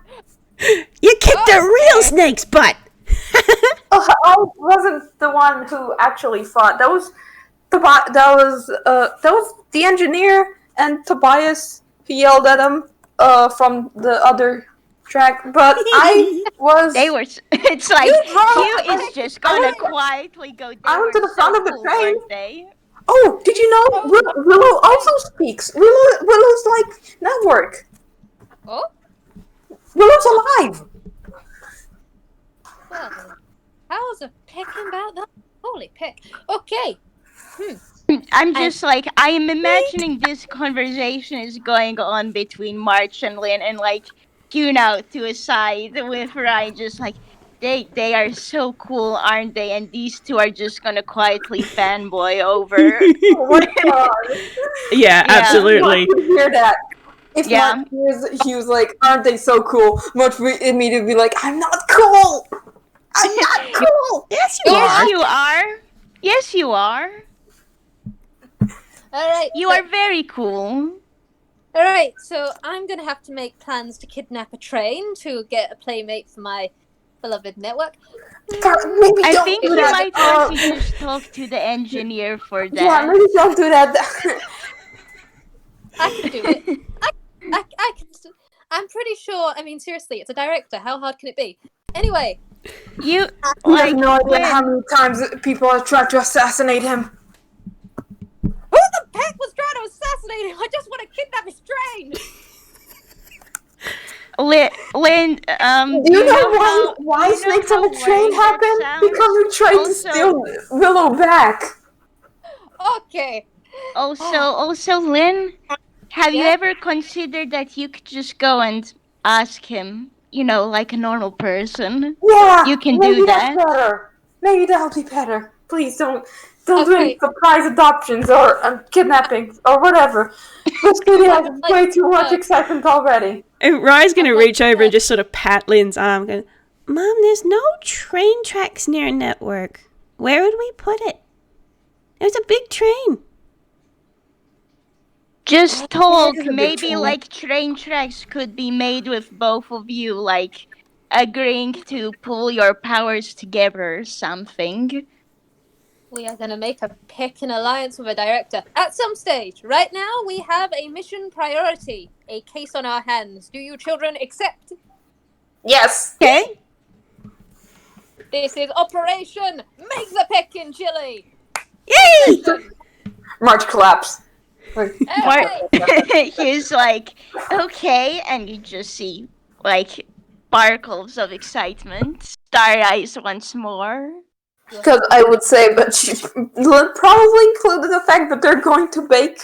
You kicked a real snake's butt! I wasn't the one who actually fought. That was that was the engineer and Tobias who yelled at him from the other track. But I was. They were. It's like Hugh is just gonna went- quietly go. They I went were to the so front of the cool, train. weren't they? Oh, did you know Willow also speaks? Willow's like network. Oh, Willow's alive. well, how's a picking about that? Holy pick. Okay. I'm just like I am imagining this conversation is going on between March and Lynn, and like Hugh now to a side with Ryan, just like they are so cool, aren't they? And these two are just gonna quietly fanboy over. Oh my god. Yeah, absolutely. Mark would hear that. If Yeah. Mark hears, he was like, "Aren't they so cool?" Mark would immediately be like, "I'm not cool. I'm not cool." Yes, you Yes, are. you are. Yes, you are. All right. You are very cool. All right. So I'm gonna have to make plans to kidnap a train to get a playmate for my beloved network. Maybe I don't think do you that. might want to just talk to the engineer for Yeah, that. maybe don't do that. I can do it. I can. I'm pretty sure. I mean, seriously, it's a director. How hard can it be? Anyway, You You have like no idea when- how many times people have tried to assassinate him. who the heck was trying to assassinate him? I just want to kidnap his train. Lynn, Do you know how- why you know snakes how on the train worrying that happened? sounds? Because we tried to Also- steal Willow back. Okay. Also, Lynn, have you Yeah? ever considered that you could just go and ask him, like a normal person? Yeah, You can maybe do that's that. better. Maybe that'll be better. Please don't do any Okay. surprise adoptions or kidnappings or whatever. This video has Like, way too much excitement already. And Rye's gonna I'm reach like, over and just sort of pat Lynn's arm, going, Mom, there's no train tracks near a network. Where would we put it? There's a big train. Just talk. It's a bit Maybe too- like train tracks could be made with both of you, like agreeing to pull your powers together or something. We are going to make a pick an alliance with a director at some stage. Right now, we have a mission priority, a case on our hands. Do you children accept? Yes. Okay. This is Operation Make the Pick in Chilli. Yay! March claps. Like, He's like, okay, and you just see like sparkles of excitement. Star eyes once more. because I would say, but she probably included the fact that they're going to bake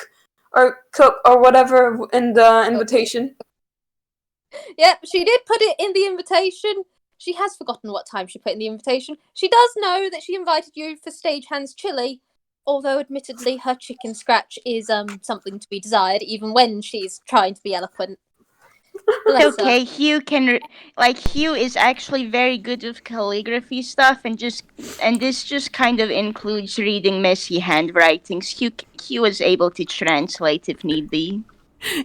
or cook or whatever in the invitation. Yep, she did put it in the invitation. She has forgotten what time she put in the invitation. She does know that she invited you for Stagehand's Chilli, although admittedly her chicken scratch is something to be desired, even when she's trying to be eloquent. Bless her. Okay, Hugh is actually very good with calligraphy stuff, and this just kind of includes reading messy handwritings. Hugh is able to translate if need be.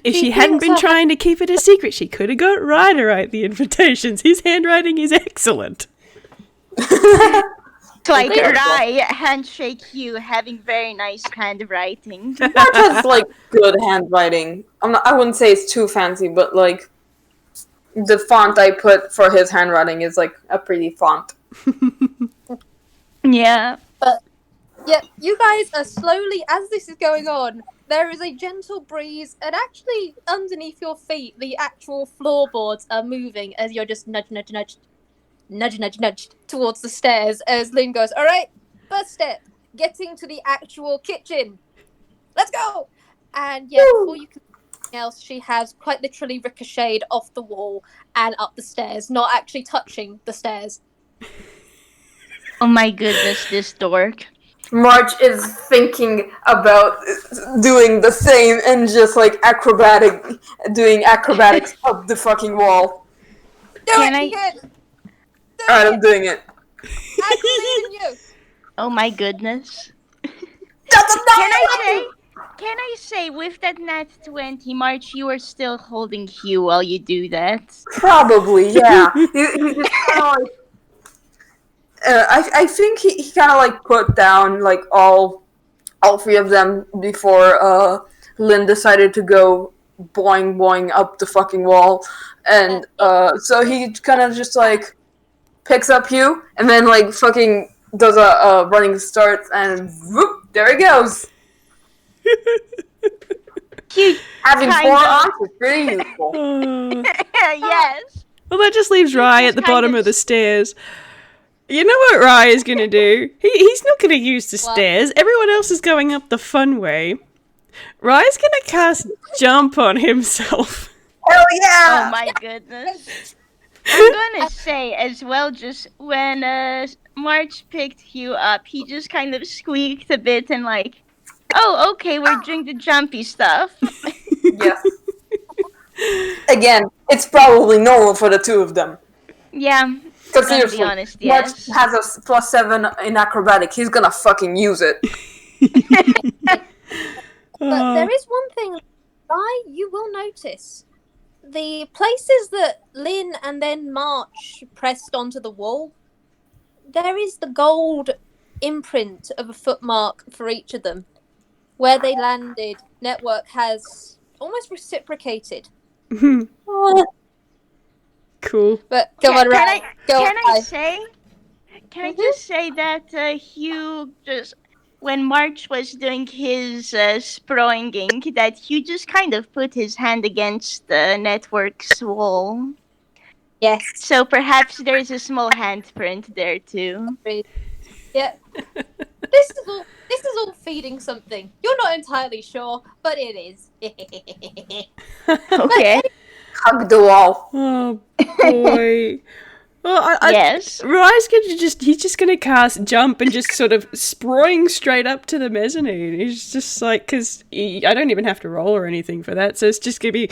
If She she hadn't thinks been her- trying to keep it a secret, she could have got Rye to write the invitations. His handwriting is excellent. It's like Wonderful. Rai, handshake Hugh, having very nice handwriting. March has like good handwriting. I wouldn't say it's too fancy, but like the font I put for his handwriting is like a pretty font. Yeah. Yep, you guys are slowly, as this is going on, there is a gentle breeze, and actually underneath your feet, the actual floorboards are moving as you're just nudge towards the stairs as Lynn goes, all right, first step, getting to the actual kitchen. Let's go! And yeah, before you can do anything else, she has quite literally ricocheted off the wall and up the stairs, not actually touching the stairs. Oh my goodness, this dork. March is thinking about doing the same and just like doing acrobatics up the fucking wall. Do Can it, I- kid! Do Alright, I'm it! doing it. I believe in you! Oh my goodness. That's a Can I say with that nat 20, March, you are still holding Hugh while you do that? Probably, yeah. He just kind of like. I think he kind of like put down like all three of them before Lynn decided to go boing up the fucking wall, and so he kind of just like picks up Hugh and then like fucking does a running start and whoop, there he goes. Hugh, Having Kind four of. arms is pretty useful. yes. Well, that just leaves Rye at the just kind bottom of- of the stairs. You know what Rye is going to do? He's not going to use the What? stairs. Everyone else is going up the fun way. Rye's going to cast Jump on himself. Hell yeah! Oh my goodness. I'm gonna say as well, just when March picked Hugh up, he just kind of squeaked a bit and like, oh, okay, we're doing the jumpy stuff. Yes. Again, it's probably normal for the two of them. Yeah, Because gonna be seriously, honest, March yes. has a +7 in acrobatic. He's gonna fucking use it. But there is one thing, you will notice. The places that Lynn and then March pressed onto the wall, there is the gold imprint of a footmark for each of them. Where they landed, Network has almost reciprocated. Cool. But go on, Ryan. Go Can on, I Ryan. say? Can I Mhm. just say that Hugh just when March was doing his sproinging, that Hugh just kind of put his hand against the network's wall. Yes. So perhaps there is a small handprint there too. Yeah. This is all feeding something. You're not entirely sure, but it is. Okay. Hug the wall. Oh, boy. Well, Yes. Rye's he's just gonna cast Jump and just sort of spring straight up to the mezzanine. He's just like, because I don't even have to roll or anything for that, so it's just gonna be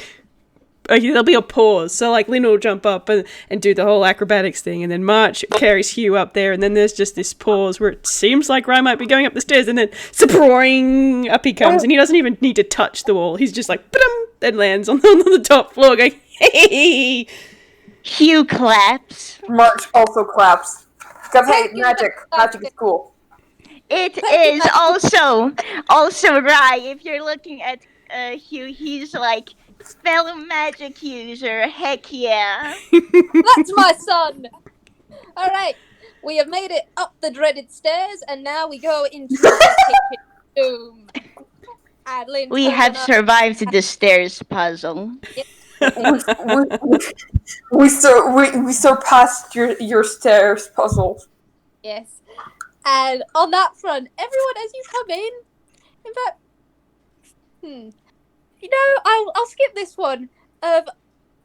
there'll be a pause. So like Lynn will jump up and do the whole acrobatics thing, and then March carries Hugh up there, and then there's just this pause where it seems like Rye might be going up the stairs, and then sproing up he comes, and he doesn't even need to touch the wall. He's just like ba-dum, and lands on the top floor, going hey. Hugh claps. March also claps. Because hey, Thank you, magic is cool. It is also Rye. If you're looking at Hugh, he's like spell magic user. Heck yeah! That's my son. All right, we have made it up the dreaded stairs, and now we go into the kitchen room. And Lynn's We have survived the stairs puzzle. we surpassed your stairs puzzle. Yes. And on that front, everyone, as you come in fact, I'll skip this one. As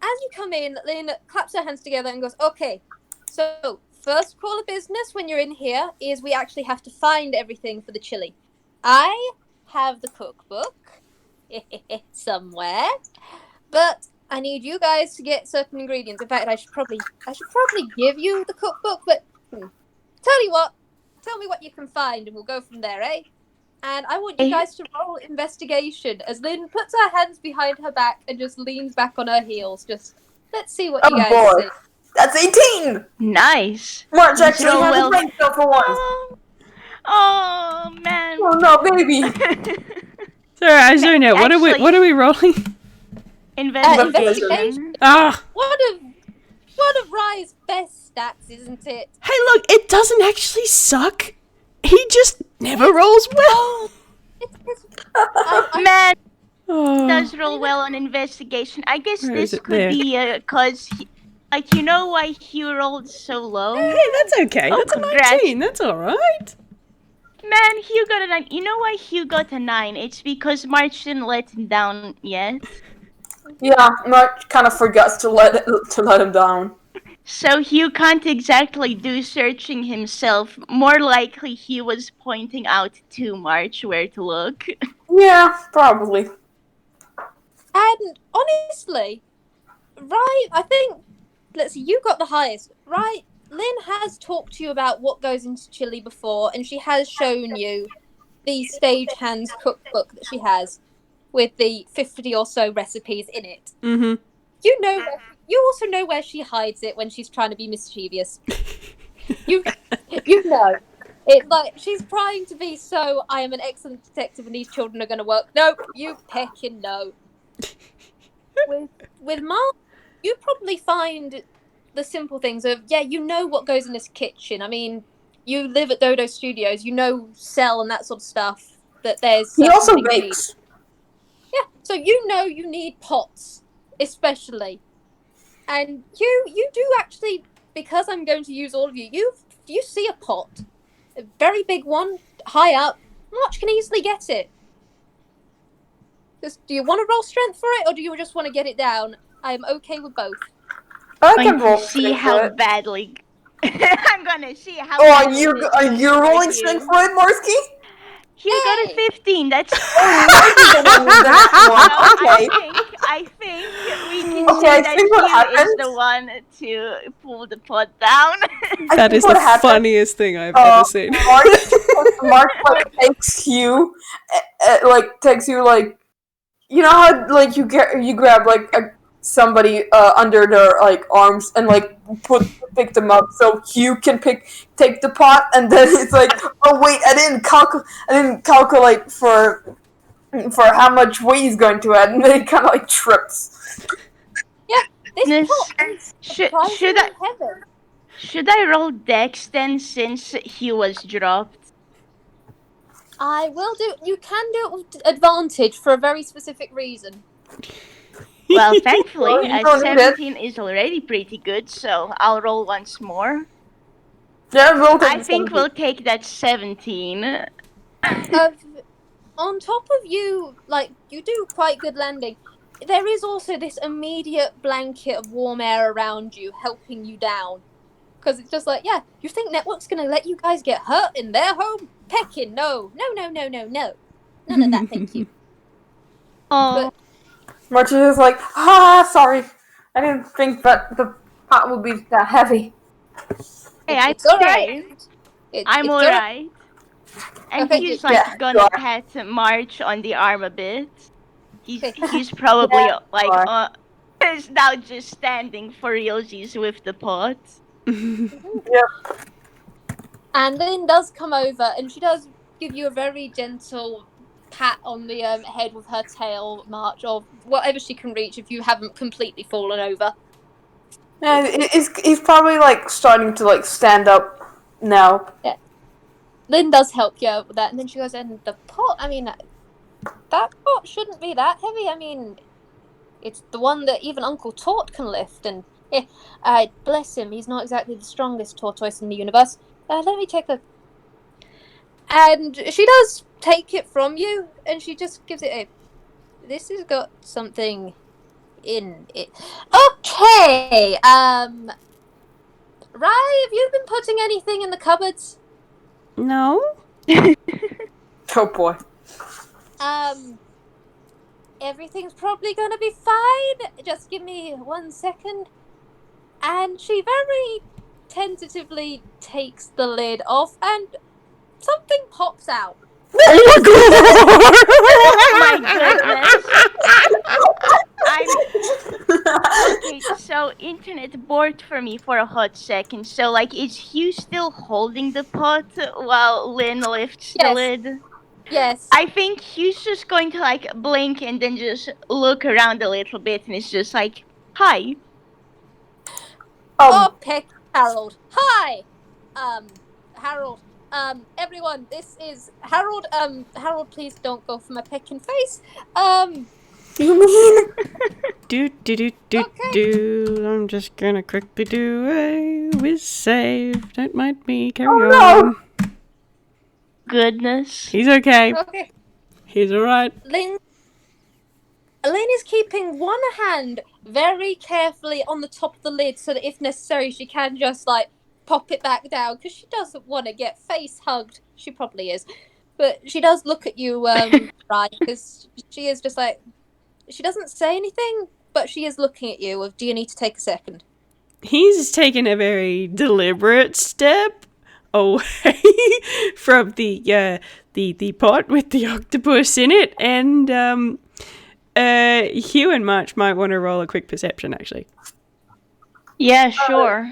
you come in, Lynn claps her hands together and goes, okay, so first call of business when you're in here is we actually have to find everything for the chili. I have the cookbook somewhere, but I need you guys to get certain ingredients. In fact, I should probably give you the cookbook, but tell you what, tell me what you can find and we'll go from there, eh? And I want you guys to roll investigation as Lynn puts her hands behind her back and just leans back on her heels. Just, let's see what you guys see. That's 18! Nice. March actually has a brain cell for once. Oh man. Oh no, baby. Sorry, I zone out. What are we rolling? Investigation. Ah. One of Rye's best stats, isn't it? Hey, look, it doesn't actually suck. He just never rolls well. Man does roll well on investigation. I guess this could be because, you know why Hugh rolled so low? Hey, that's okay. That's a 19. That's all right. Man, Hugh got a 9. You know why Hugh got a 9? It's because March didn't let him down yet. Yeah, March kind of forgets to let him down. So Hugh can't exactly do searching himself. More likely, he was pointing out to March where to look. Yeah, probably. And honestly, Rye, I think, let's see, you got the highest. Rye, Lynn has talked to you about what goes into chili before, and she has shown you the Stagehand's cookbook that she has with the 50 or so recipes in it. Mm-hmm. You also know where she hides it when she's trying to be mischievous. You know. It's like she's trying to be so, I am an excellent detective and these children are going to work. Nope, you pecking no. With Mark, you probably find the simple things of, you know what goes in this kitchen. I mean, you live at Dodo Studios, you know Cell and that sort of stuff. That there's. He also bakes. Yeah, so you know you need pots, especially. And you do actually, because I'm going to use all of you, you see a pot. A very big one, high up. March can easily get it. Do you want to roll strength for it, or do you just want to get it down? I'm okay with both. I can roll see how badly. I'm gonna see how. Oh, are you rolling strength for it, Morsky? You got a 15. That's. Okay. I think we can say that Hugh is the one to pull the pot down. That is the funniest thing I've ever seen. Mark takes you, you know how you grab somebody under their arms and pick them up so Hugh can take the pot, and then it's like, oh wait, I didn't calculate for how much weight he's going to add, and then he kind of trips. Yeah, this pot is surprisingly heavy. Should I roll Dex then, since he was dropped? I will do. You can do it with advantage for a very specific reason. Well, thankfully, 17 is already pretty good, so I'll roll once more. Yeah, roll. I think we'll take that 17. On top of you, you do quite good landing. There is also this immediate blanket of warm air around you, helping you down. Because it's just you think Network's going to let you guys get hurt in their home? Pecking, no. None of that, thank you. Oh. March is just like, sorry. I didn't think that the pot would be that heavy. Hey, I'm It's all right. okay. I'm It's all right. alright. And Okay, he's yeah, like you gonna are. pat March on the arm a bit. Okay. He's probably Yeah, like you are. is now just standing for realsies with the pot. Yep. And Lynn does come over, and she does give you a very gentle pat on the head with her tail, March, or whatever she can reach if you haven't completely fallen over. Yeah, he's probably like starting to like stand up now. Yeah. Lynn does help you with that, and then she goes, and the pot, I mean, that pot shouldn't be that heavy. I mean, it's the one that even Uncle Tort can lift, and bless him, he's not exactly the strongest tortoise in the universe. Let me take a... And she does take it from you, and she just gives it a... This has got something in it. Okay, Rye, have you been putting anything in the cupboards? No? Oh boy. Everything's probably gonna be fine. Just give me 1 second. And she very tentatively takes the lid off, and something pops out. Oh my goodness. Okay, so internet bored for me for a hot second. So like is Hugh still holding the pot while Lynn lifts the Yes. lid? Yes. I think Hugh's just going to like blink and then just look around a little bit and it's just like, hi. Oh, Peck Harold. Hi. Harold. Everyone, this is Harold. Harold, please don't go for my pecking face. You mean? Do. I'm just gonna quickly do a whiz save. Don't mind me. Carry on. no. Goodness. He's okay. Okay. He's alright. Lynn is keeping one hand very carefully on the top of the lid so that if necessary she can just like pop it back down because she doesn't want to get face hugged. She probably is. But she does look at you, right, because she is just like, she doesn't say anything, but she is looking at you of, do you need to take a second? He's taken a very deliberate step away from the pot with the octopus in it, and Hugh and March might want to roll a quick perception, actually. Yeah, sure.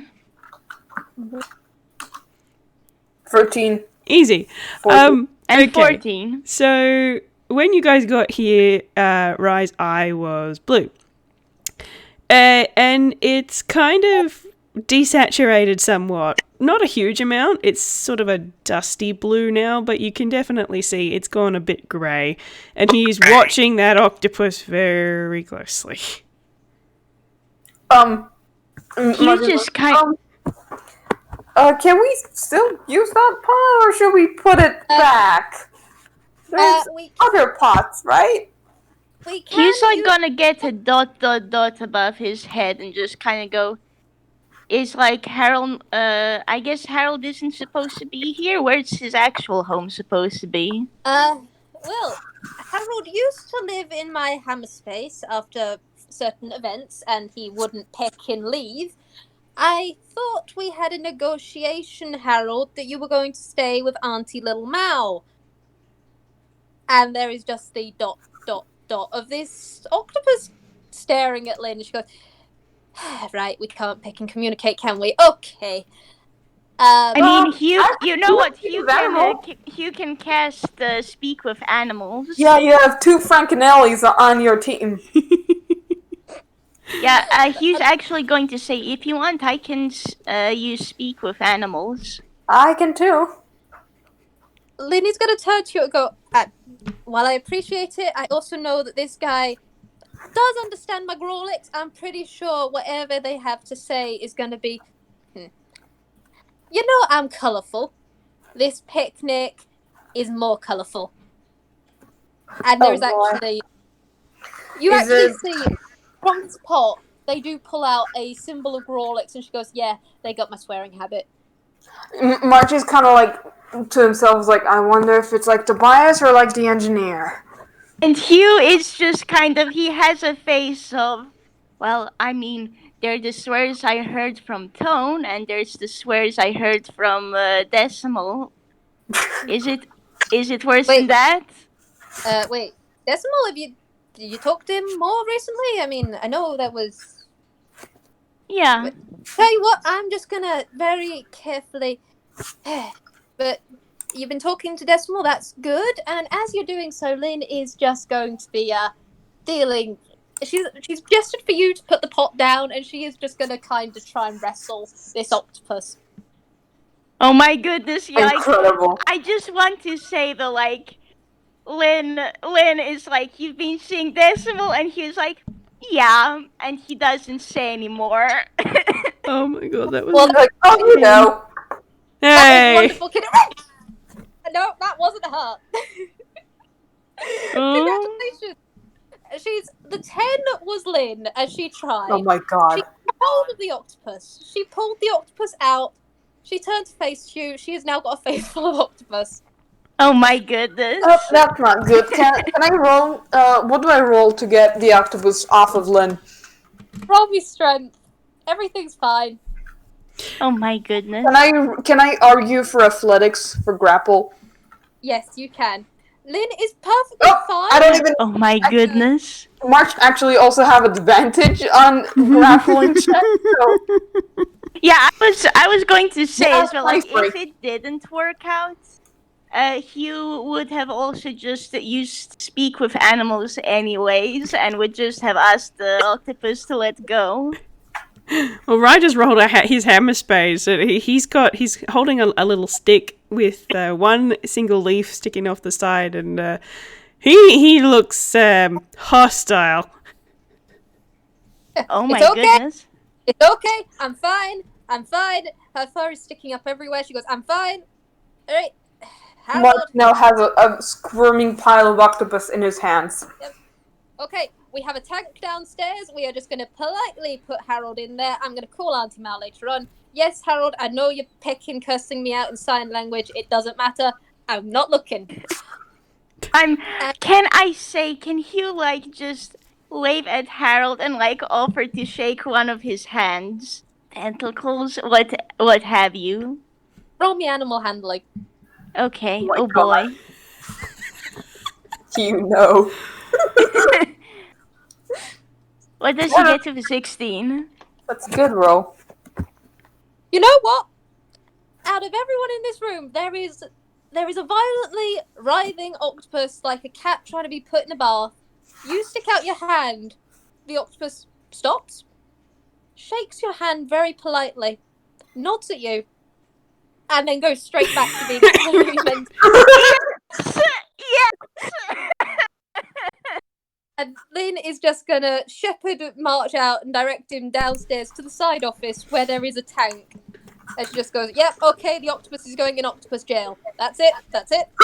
13. Easy. 14. And Okay. 14. So when you guys got here, Rye's eye was blue. And it's kind of desaturated somewhat. Not a huge amount. It's sort of a dusty blue now, but you can definitely see it's gone a bit grey. And he's watching that octopus very closely. Hugh just kind Can we still use that pot, or should we put it back? There's other pots, right? We can He's like use... gonna get a ... above his head and just kind of go. Is like Harold. I guess Harold isn't supposed to be here. Where's his actual home supposed to be? Well, Harold used to live in my hammer space after certain events, and he wouldn't peck and leave. I thought we had a negotiation, Harold, that you were going to stay with Auntie Little Mao. And there is just the ... of this octopus staring at Lynn. And she goes, right, we can't pick and communicate, can we? Okay. I mean, Hugh. You know what? speak with animals. Hugh can cast speak with animals. Yeah, you have 2 Frankenellis on your team. Yeah, Hugh's actually going to say, if you want, I can use speak with animals. I can too. Linny's going to turn to you and go, while I appreciate it, I also know that this guy does understand my Grolix. I'm pretty sure whatever they have to say is going to be, you know, I'm colourful. This picnic is more colourful. And there's actually... You actually see, from this pot, they do pull out a symbol of Grolix, and she goes, yeah, they got my swearing habit. March is kind of like, to himself, like, I wonder if it's like Tobias or like the engineer. And Hugh is just kind of, he has a face of, well, I mean, there are the swears I heard from Tone, and there's the swears I heard from Decimal. Is it worse than Wait. that? Wait, Decimal, did you talk to him more recently? I mean, I know that was. Yeah. Tell you what, I'm just gonna very carefully. But you've been talking to Decimal, that's good. And as you're doing so, Lynn is just going to be dealing. She's suggested for you to put the pot down, and she is just gonna kind of try and wrestle this octopus. Oh my goodness! Yeah, Incredible. I just want to say that, like, Lynn is like, you've been seeing Decimal, and he's like, yeah, and he doesn't say anymore. Oh my god, that was. Well, Like, oh, you know. that is Hey! wonderful, kid. No, that wasn't her. Oh. Congratulations. The 10 was Lynn as she tried. Oh my god. She got hold of the octopus. She pulled the octopus out. She turned to face Hugh. She has now got a face full of octopus. Oh my goodness! Oh, that's not good. Can I roll? What do I roll to get the octopus off of Lynn? Roll me strength. Everything's fine. Oh my goodness! Can I argue for athletics for grapple? Yes, you can. Lynn is perfectly Oh, fine. I don't even. Oh my goodness! March actually also have advantage on grappling check. So Yeah, I was going to say Yeah, as well, like, nice break. if it didn't work out, Hugh would have also just used speak with animals anyways, and would just have asked the octopus to let go. Well, Ryan just rolled his hammer spade, so he's holding a little stick with one single leaf sticking off the side, and he looks hostile. Oh my It's okay. goodness! It's okay. I'm fine. I'm fine. Her fur is sticking up everywhere. She goes, I'm fine. All right. March Harold. now has a squirming pile of octopus in his hands. Okay, we have a tank downstairs. We are just going to politely put Harold in there. I'm going to call Auntie Mal later on. Yes, Harold, I know you're pecking, cursing me out in sign language. It doesn't matter. I'm not looking. Can Hugh, like, just wave at Harold and, like, offer to shake one of his hands, tentacles, what have you? Roll me animal handling. Okay. Oh my Oh God. boy. You know. What does he get with 16? That's a good roll. You know what? Out of everyone in this room, there is a violently writhing octopus like a cat trying to be put in a bath. You stick out your hand. The octopus stops, shakes your hand very politely, nods at you, and then goes straight back to being absolutely mental. Yes! And Lynn is just gonna shepherd March out and direct him downstairs to the side office where there is a tank. And she just goes, yep, okay, the octopus is going in octopus jail. That's it.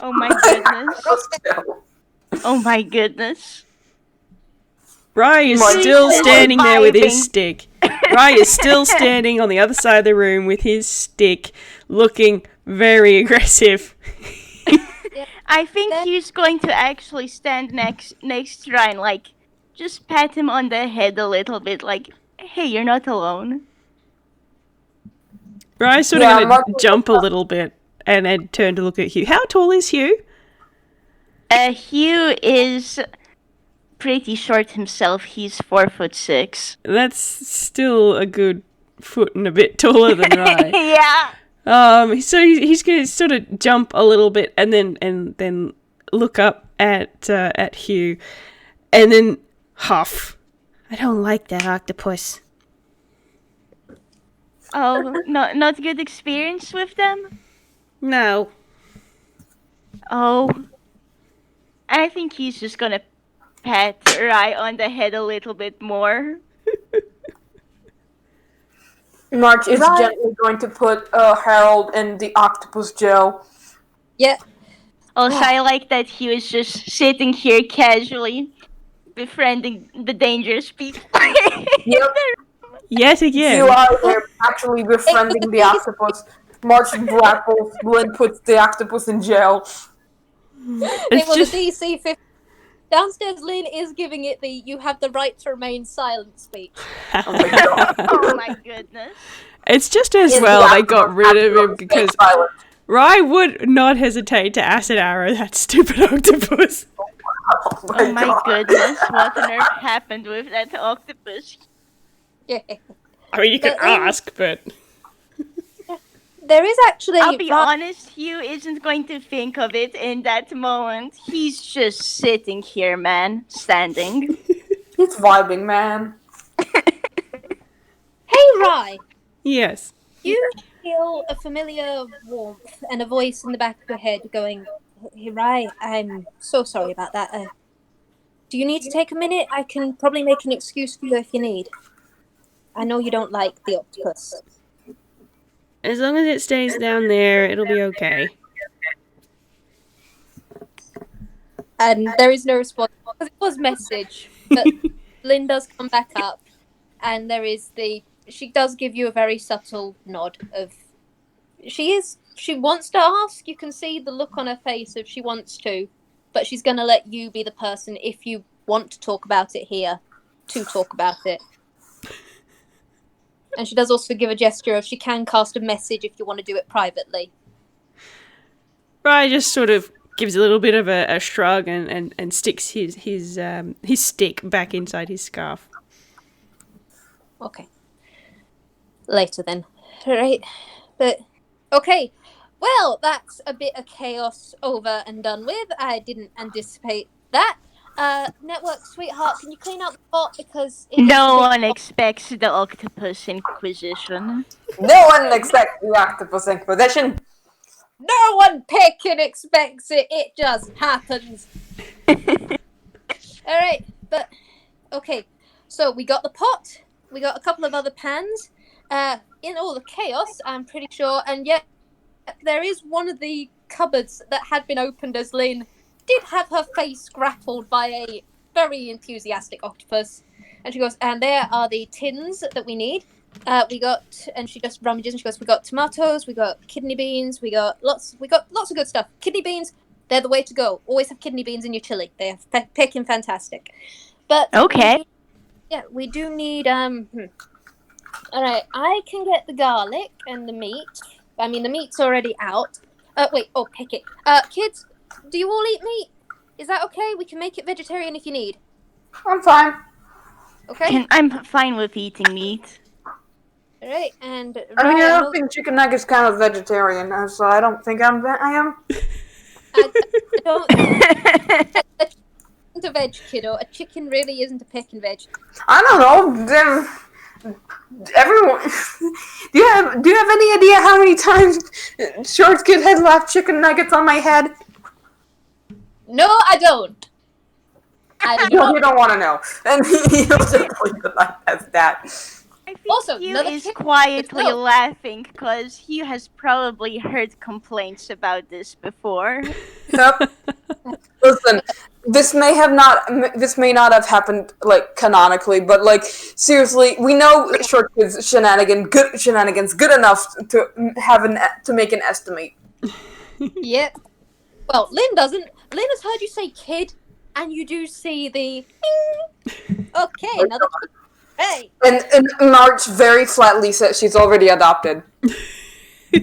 Oh my goodness. Oh my goodness. Rye is March still is standing there with his vibing. stick. Rye is still standing on the other side of the room with his stick, looking very aggressive. I think he's going to actually stand next to Ryan, like, just pat him on the head a little bit, like, hey, you're not alone. Rye's sort Yeah, of going Mark- to jump a little bit and then turn to look at Hugh. How tall is Hugh? Hugh is pretty short himself. He's 4'6". That's still a good foot and a bit taller than Rye. Yeah. So he's going to sort of jump a little bit and then look up at Hugh, and then huff. I don't like that octopus. Oh, not good experience with them? No. Oh. And I think he's just gonna pat Rai on the head a little bit more. March is Right. gently going to put Harold in the octopus jail. Yeah. Also, I like that he was just sitting here casually, befriending the dangerous people. Yep. Yet again. You are there actually befriending the octopus. March grapples, Lynn puts the octopus in jail. It It's was just- a DC 15. Downstairs, Lynn is giving it the "you have the right to remain silent" speech. Oh my god. Oh my goodness. It's just as Is well the they got rid of him because silent. Rye would not hesitate to acid arrow that stupid octopus. Oh my goodness, what on earth happened with that octopus? Yeah. I mean, you can But, ask, but There is actually. I'll be honest, Hugh isn't going to think of it in that moment. He's just sitting here, man, standing. He's vibing, man. Hey, Rye. yes. You feel a familiar warmth and a voice in the back of your head going, "Hey, Rye, I'm so sorry about that. Do you need to take a minute? I can probably make an excuse for you if you need. I know you don't like the octopus." As long as it stays down there, it'll be okay. And there is no response because it was message. But Lynn does come back up, and there is she does give you a very subtle nod of she wants to ask. You can see the look on her face if she wants to, but she's going to let you be the person, if you want to talk about it here, to talk about it. And she does also give a gesture of she can cast a message if you want to do it privately. Rye just sort of gives a little bit of a shrug and sticks his stick back inside his scarf. Okay. Later then. Alright. But, okay. Well, that's a bit of chaos over and done with. I didn't anticipate that. Network sweetheart, can you clean out the pot? Because No one expects the Octopus Inquisition. No one expects the octopus inquisition. No one picking expects it. It just happens. Alright, but okay. So we got the pot. We got a couple of other pans. In all the chaos, I'm pretty sure, and yet there is one of the cupboards that had been opened as Lynn did have her face grappled by a very enthusiastic octopus. And she goes, and there are the tins that we need. We got, and she just rummages and she goes, we got tomatoes, we got kidney beans, we got lots of good stuff. Kidney beans, they're the way to go. Always have kidney beans in your chili. They are picking fantastic. But Okay. we do need Alright, I can get the garlic and the meat. I mean, the meat's already out. Pick it. Kids, do you all eat meat? Is that okay? We can make it vegetarian if you need. I'm fine. Okay? I'm fine with eating meat. Alright, and... I mean, I Ryan, don't think chicken nuggets count as vegetarian, so I don't think I am. I don't... a veg, kiddo. A chicken really isn't a picking veg. I don't know. Everyone, do you have any idea how many times Short Kid has left chicken nuggets on my head? No, I don't. No, you don't want to know, and he'll just leave it like that. I think Also, Hugh another is kid- quietly no. laughing because Hugh has probably heard complaints about this before. Yep. Listen, this may not have happened like canonically, but like seriously, we know Short Kid's shenanigans good enough to make an estimate. Yep. Well, Lynn doesn't. Lynn has heard you say kid, and you do see the... Okay, another kid. Hey! And March very flatly says she's already adopted.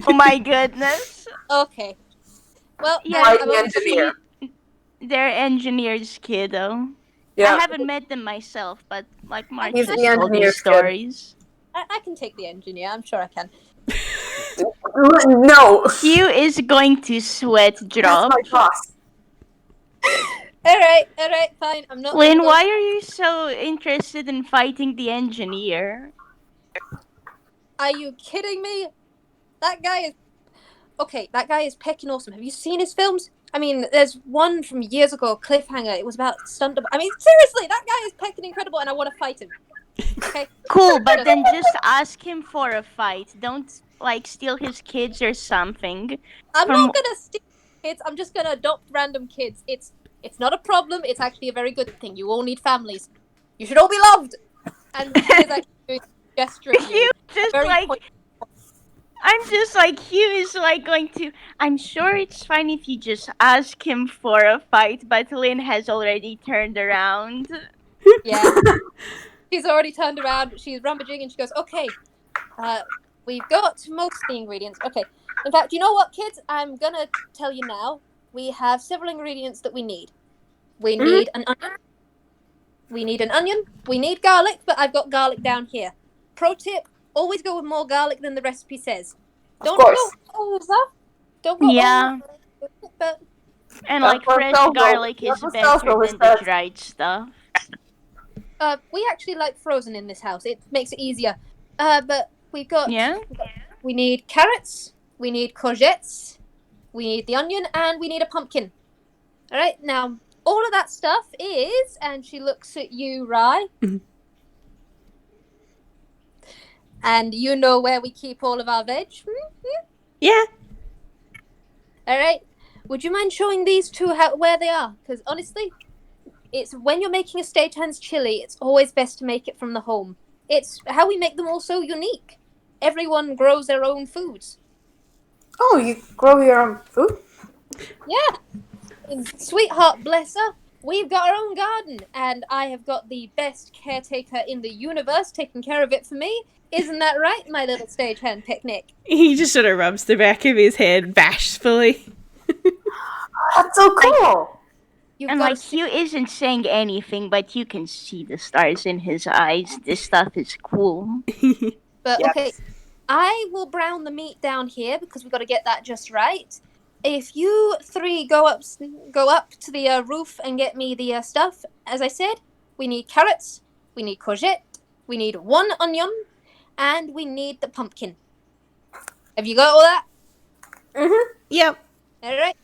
Oh my goodness. Okay. Well, Yeah, Like I'm the on- engineer. They're engineers, kiddo. Yeah. I haven't met them myself, but like Mark He's has the told me engineer's kid. stories. I can take the engineer. I'm sure I can. No, Hugh is going to sweat that's drop. my boss. Alright, fine. I'm not... Lynn, gonna go- why are you so interested in fighting the engineer? Are you kidding me? That guy is... Okay, that guy is pecking awesome. Have you seen his films? I mean, there's one from years ago, Cliffhanger. It was about stunt... I mean, seriously, that guy is pecking incredible and I want to fight him. Okay? Cool, but then just ask him for a fight. Don't, like, steal his kids or something. I'm From- not gonna steal kids. I'm just gonna adopt random kids. It's not a problem. It's actually a very good thing. You all need families. You should all be loved. And he is actually doing a gesture at you. You just, Very like, point- I'm just like, Hugh is like going to. I'm sure it's fine if you just ask him for a fight, but Lynn has already turned around. Yeah. She's already turned around. She's rummaging and she goes, okay, we've got most of the ingredients. Okay. In fact, you know what, kids? I'm going to tell you now. We have several ingredients that we need. We need an onion. We need an onion. We need garlic, but I've got garlic down here. Pro tip, always go with more garlic than the recipe says. Of Don't course. go over. Don't go Yeah. over. But And That's like what fresh Salvo- garlic that's is what better Salvo than the says. dried stuff. we actually like frozen in this house. It makes it easier. But we've got... Yeah? We need carrots. We need courgettes. We need the onion. And we need a pumpkin. All right, now... All of that stuff is, and she looks at you, Rye. And you know where we keep all of our veg? Yeah. All right. Would you mind showing these two where they are? Because honestly, it's when you're making a stagehand's chili, it's always best to make it from the home. It's how we make them all so unique. Everyone grows their own foods. Oh, you grow your own food? Yeah. And sweetheart, bless her. We've got our own garden, and I have got the best caretaker in the universe taking care of it for me. Isn't that right, my little stagehand picnic? He just sort of rubs the back of his head bashfully. That's so cool. You've And got like, Hugh isn't saying anything, but you can see the stars in his eyes. This stuff is cool. But Yes. okay, I will brown the meat down here because we've got to get that just right. If you three go up to the roof and get me the stuff, as I said, we need carrots, we need courgette, we need one onion, and we need the pumpkin. Have you got all that? Yep. All right.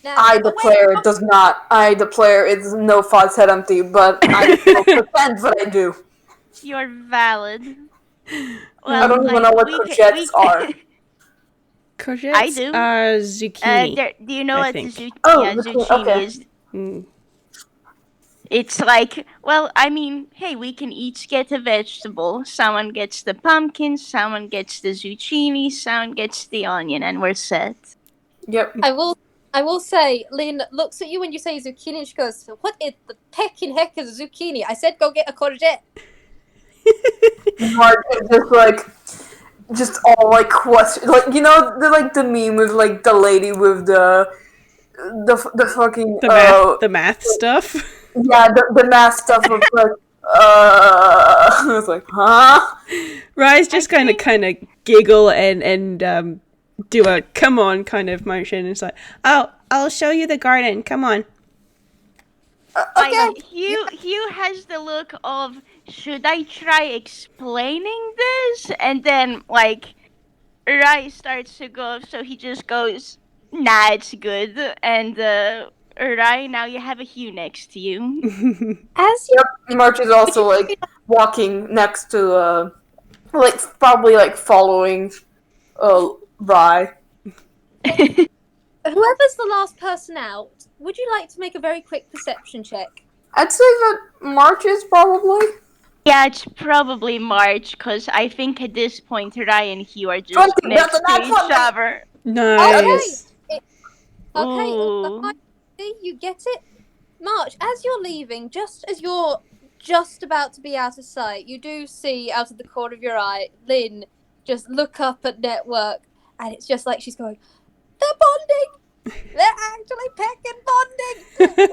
Now, I declare it does not. I declare it's no thoughts head empty, but I don't pretend that I do. You're valid. I don't even know what courgettes are. Courgettes I do. are zucchini. Do you know I what think. zucchini okay. is? Mm. It's like, well, I mean, hey, we can each get a vegetable. Someone gets the pumpkin, someone gets the zucchini, someone gets the onion, and we're set. Yep. I will say, Lynn looks at you when you say zucchini and she goes, what is the pecking heck is a zucchini? I said go get a courgette. Mark is just all like question, like you know the meme with like the lady with the fucking The math stuff. yeah the math stuff of like I was like huh. Rye's just kind of giggle and do a come on kind of motion. It's like, oh, I'll show you the garden. Come on. Like, Hugh has the look of, should I try explaining this? And then, like, Rai starts to go, so he just goes, nah, it's good. And, Rai, now you have a Hugh next to you. As you Yep. March is also like walking next to like probably like following Rye. whoever's the last person out, would you like to make a very quick perception check? I'd say that March is probably. Yeah, it's probably March, because I think at this point, Rai and Hugh are just 20, next that's to an each excellent- other. Nice. Okay, Ooh. you get it? March, as you're leaving, just as you're just about to be out of sight, you do see out of the corner of your eye, Lynn just look up at Network, and it's just like she's going, they're bonding! They're actually pecking bonding!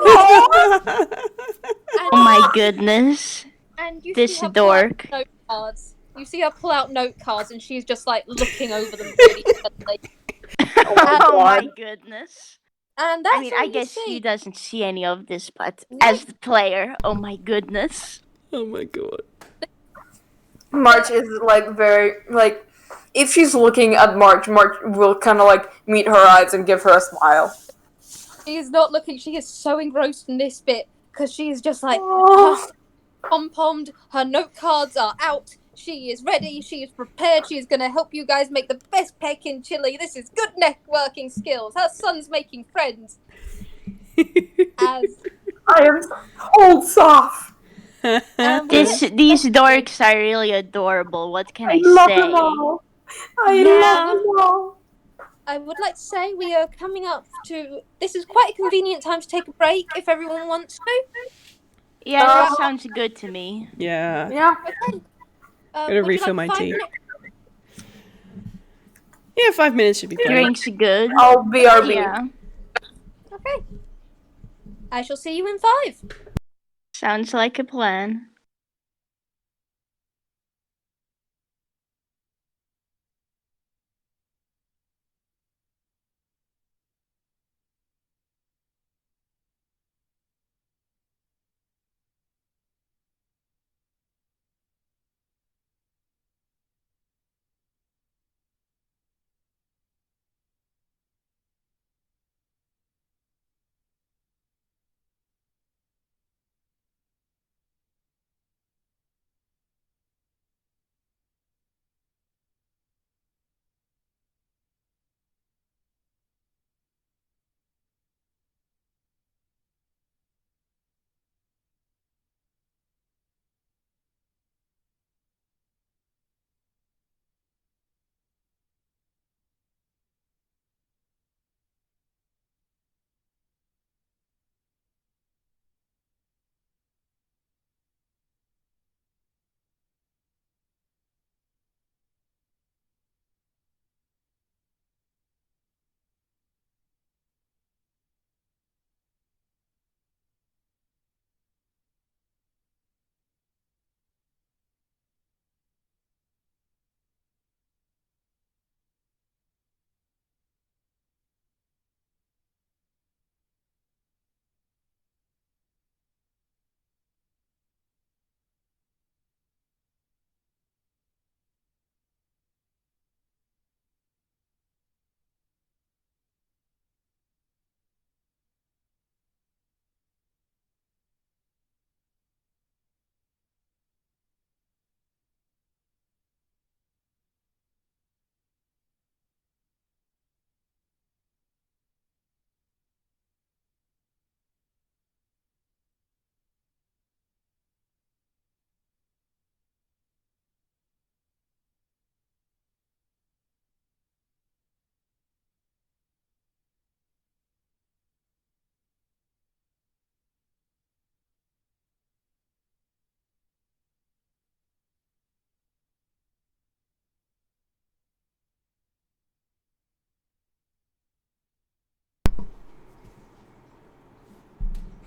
Oh my goodness. And you This see her pull out dork. note cards. You see her pull out note cards, and she's just like looking over them really intently. Oh my goodness. And that's I mean, all I you guess see. he doesn't see any of this, but No. as the player, oh my goodness. Oh my god. March is like very like if she's looking at March, March will kind of like meet her eyes and give her a smile. She is not looking. She is so engrossed in this bit because she is just like Oh. pom-pommed. Her note cards are out. She is ready. She is prepared. She is going to help you guys make the best peck in Chilli. This is good networking skills. Her son's making friends. As I am old soft. These dorks are really adorable. What can I love say? them all. I Yeah. love it all. I would like to say we are coming up to. This is quite a convenient time to take a break if everyone wants to. Yeah, We're that at. sounds good to me. Yeah. Yeah. Okay. Gotta Would you refill like my 5 tea. minutes? Yeah, 5 minutes should be fine. Drinks good. I'll BRB. Yeah, Okay. I shall see you in 5. sounds like a plan.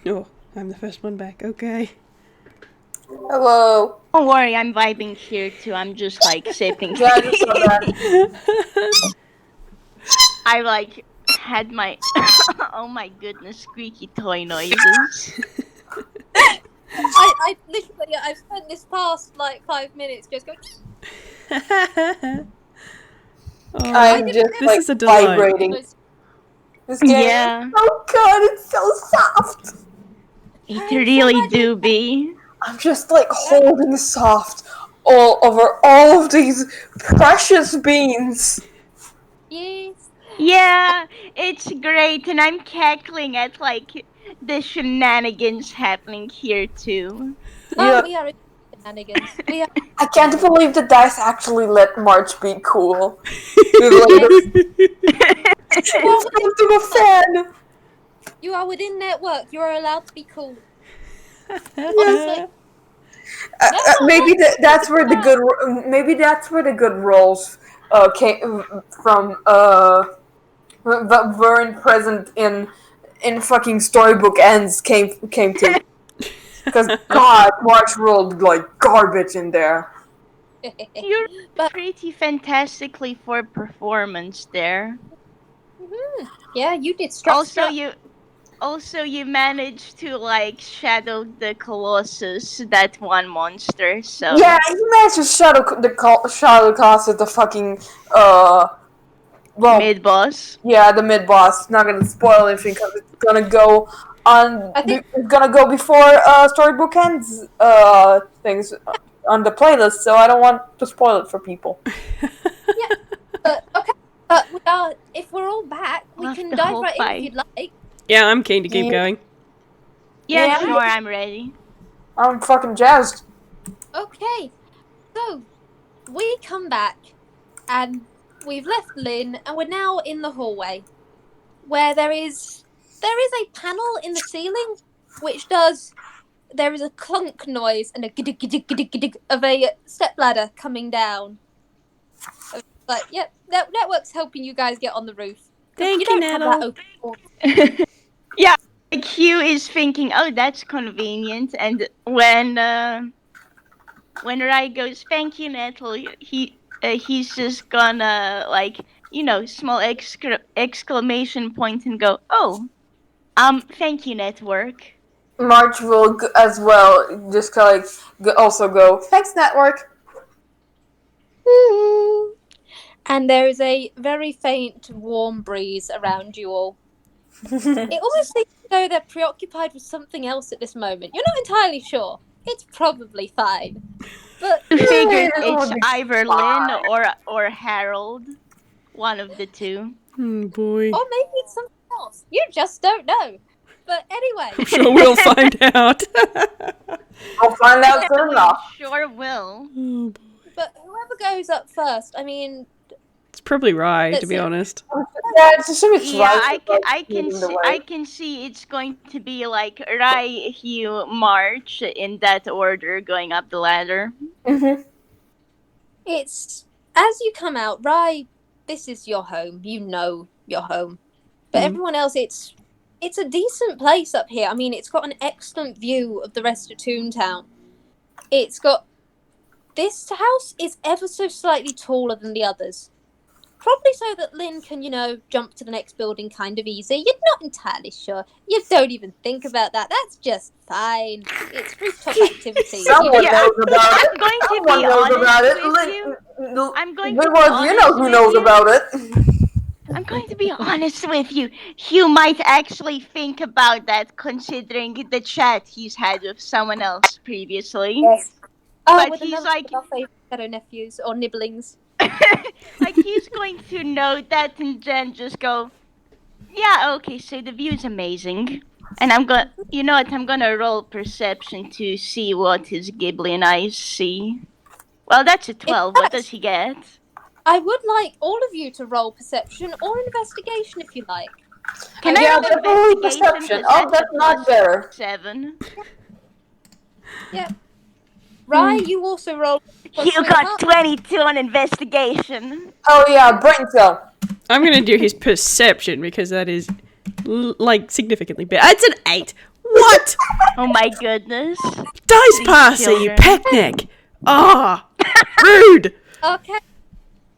Oh, I'm the first one back. Okay. Hello. Don't worry, I'm vibing here too. I'm just like sipping. Yeah, I just saw that. I like had my oh my goodness, squeaky toy noises. I literally, I've spent this past like 5 minutes just going. Oh, I'm just this like is a delight. vibrating. This game Yeah. is so good. It's so soft. It I'm really so do be. I'm just like holding soft all over all of these precious beans. Yes. Yeah, it's great, and I'm cackling at like the shenanigans happening here too. Oh, Yeah, we are in shenanigans. We are. I can't believe the dice actually let March be cool. With, like, Well, I'm a fan. you are within network. You are allowed to be cool. Yeah. Maybe that's where the good. Maybe that's where the good rolls came from. That weren't present in fucking storybook ends came to. Because God, March rolled like garbage in there. You're But pretty fantastically for performance there. yeah, you did Also, struck. you managed to like shadow the Colossus, that one monster. So Yeah, you managed to shadow cast at the fucking well, mid boss. yeah, the mid boss. Not gonna spoil anything because it's gonna go on. I think. It's gonna go before storybook ends things on the playlist, so I don't want to spoil it for people. Okay. But we are. If we're all back, we Love can the dive whole right in if fight. you'd like. Yeah, I'm keen to keep Yeah. going. Yeah, Yeah. sure, I'm ready. I'm fucking jazzed. Okay. So we come back And we've left Lynn, and we're now in the hallway, where there is a panel in the ceiling, which does. There is a clunk noise and a giddig giddig giddig giddig of a stepladder coming down. But yep, network's helping you guys get on the roof. Thank you don't you, have Nettle. that open. Yeah, like Hugh is thinking, oh, that's convenient. And when Rai goes, thank you, Nettle, he's just gonna like, small exclamation point and go, oh, thank you, network. March will as well just kind of like also go, thanks, network. And there is a very faint, warm breeze around you all. It almost seems as though they're preoccupied with something else at this moment. You're not entirely sure. It's probably fine. But You figured it'll it's be either fine. Lynn or Harold. One of the two. Oh boy. or maybe it's something else. You just don't know. But anyway, I'm sure we'll find out. I'll find out soon We enough. sure will. Oh, boy. but whoever goes up first, I mean, It's probably Rye, to Let's be see. honest. Yeah, it's assume it's Yeah, right. I can see it's going to be like Rai, Hugh, March in that order going up the ladder. Mm-hmm. it's as you come out, Rye, this is your home. You know your home. But everyone else, it's a decent place up here. I mean, it's got an excellent view of the rest of Toontown. It's got this house is ever so slightly taller than the others. Probably so that Lynn can, jump to the next building kind of easy. You're not entirely sure. You don't even think about that. That's just fine. It's rooftop activity. Someone Yeah, knows about I'm it. going to Someone be knows about honest it. with you. I'm going to be Well, you know honest who with knows you. about it. I'm going to be honest with you. Hugh might actually think about that considering the chat he's had with someone else previously. Yes. But with he's another like- of our favourite shadow nephews or nibblings. Like he's going to note that and then just go, yeah, okay, so the view's amazing. And I'm going, you know what, I'm gonna roll perception to see what his Ghiblian eyes see. Well, that's a 12. What does he get? I would like all of you to roll perception or investigation if you like. Can I Yeah, roll definitely investigation? perception. 'Cause Oh, that's not a better. +7. Yep. Rye, you also roll. You got 22 on investigation. Oh yeah, brain cell. I'm going to do his perception because that is, significantly better. It's an 8. What? Oh my goodness. Dice passer, you children. peckneck. Ah, rude. Okay.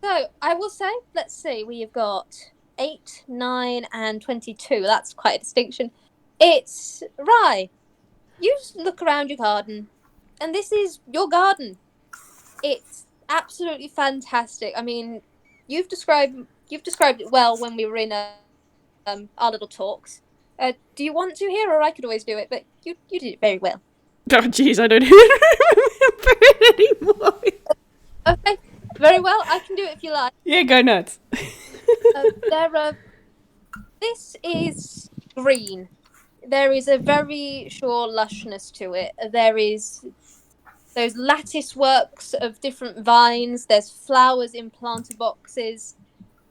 So I will say, let's see, we have got 8, 9, and 22. That's quite a distinction. It's Rye. You look around your garden, and this is your garden. It's absolutely fantastic. I mean, you've described it well when we were in our little talks. Do you want to hear, or I could always do it? But you did it very well. Oh, jeez, I don't even remember it anymore. Okay, very well. I can do it if you like. Yeah, go nuts. This is green. There is a very sure lushness to it. There is those lattice works of different vines. There's flowers in planter boxes,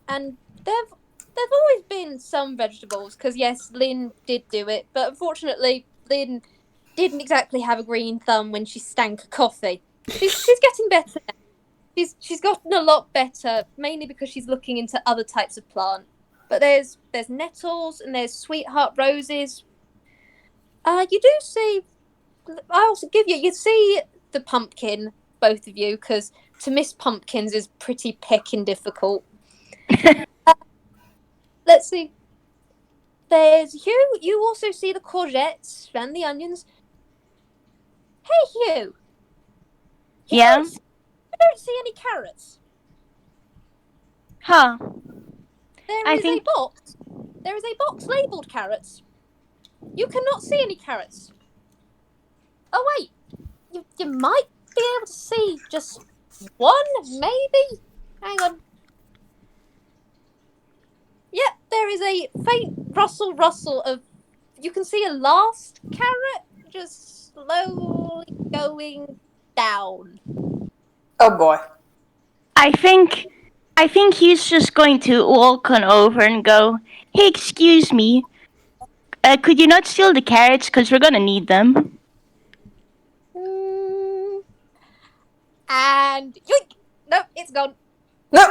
and there've always been some vegetables. Because yes, Lynn did do it, but unfortunately, Lynn didn't exactly have a green thumb when she stank a coffee. She's getting better now. She's gotten a lot better, mainly because she's looking into other types of plant. But there's nettles and there's sweetheart roses. You do see. I also give you see the pumpkin, both of you, because to miss pumpkins is pretty peckin' difficult. Let's see. There's Hugh. You also see the courgettes and the onions. Hey, Hugh. Yeah? You don't see any carrots. Huh. There is a box labelled carrots. You cannot see any carrots. Oh wait, you might be able to see just one, maybe? Hang on. Yep, there is a faint rustle of... You can see a last carrot just slowly going down. Oh boy. I think I think he's just going to walk on over and go, "Hey, excuse me, could you not steal the carrots? Because we're gonna need them." And yoink! Nope, it's gone. No.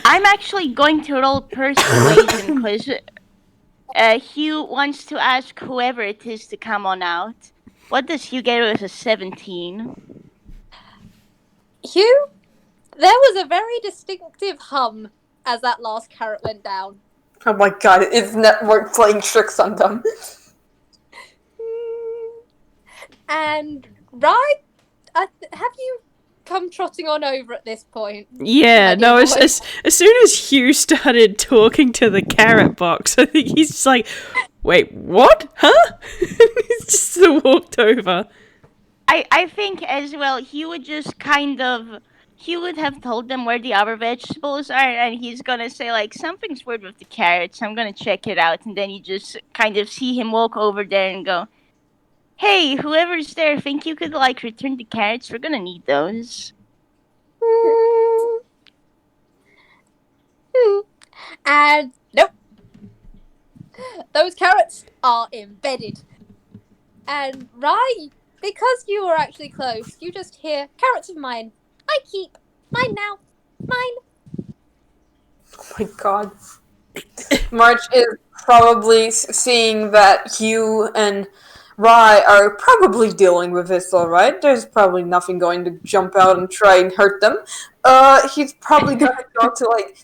I'm actually going to roll persuasion because Hugh wants to ask whoever it is to come on out. What does Hugh get with a 17? Hugh, there was a very distinctive hum as that last carrot went down. Oh my god, it's network playing tricks on them. And right, have you come trotting on over at this point? Yeah, no, as soon as Hugh started talking to the carrot box, I think he's just like, wait, what? Huh? He's just sort of walked over. I think as well, he would just he would have told them where the other vegetables are, and he's gonna say, like, something's weird with the carrots, I'm gonna check it out, and then you just kind of see him walk over there and go, "Hey, whoever's there, think you could, like, return the carrots? We're gonna need those." And nope. Those carrots are embedded. And Rye, because you were actually close, you just hear, "Carrots of mine. I keep. Mine now. Mine." Oh my god. March is probably seeing that Hugh and Rye are probably dealing with this alright. There's probably nothing going to jump out and try and hurt them. He's probably gonna go to, like,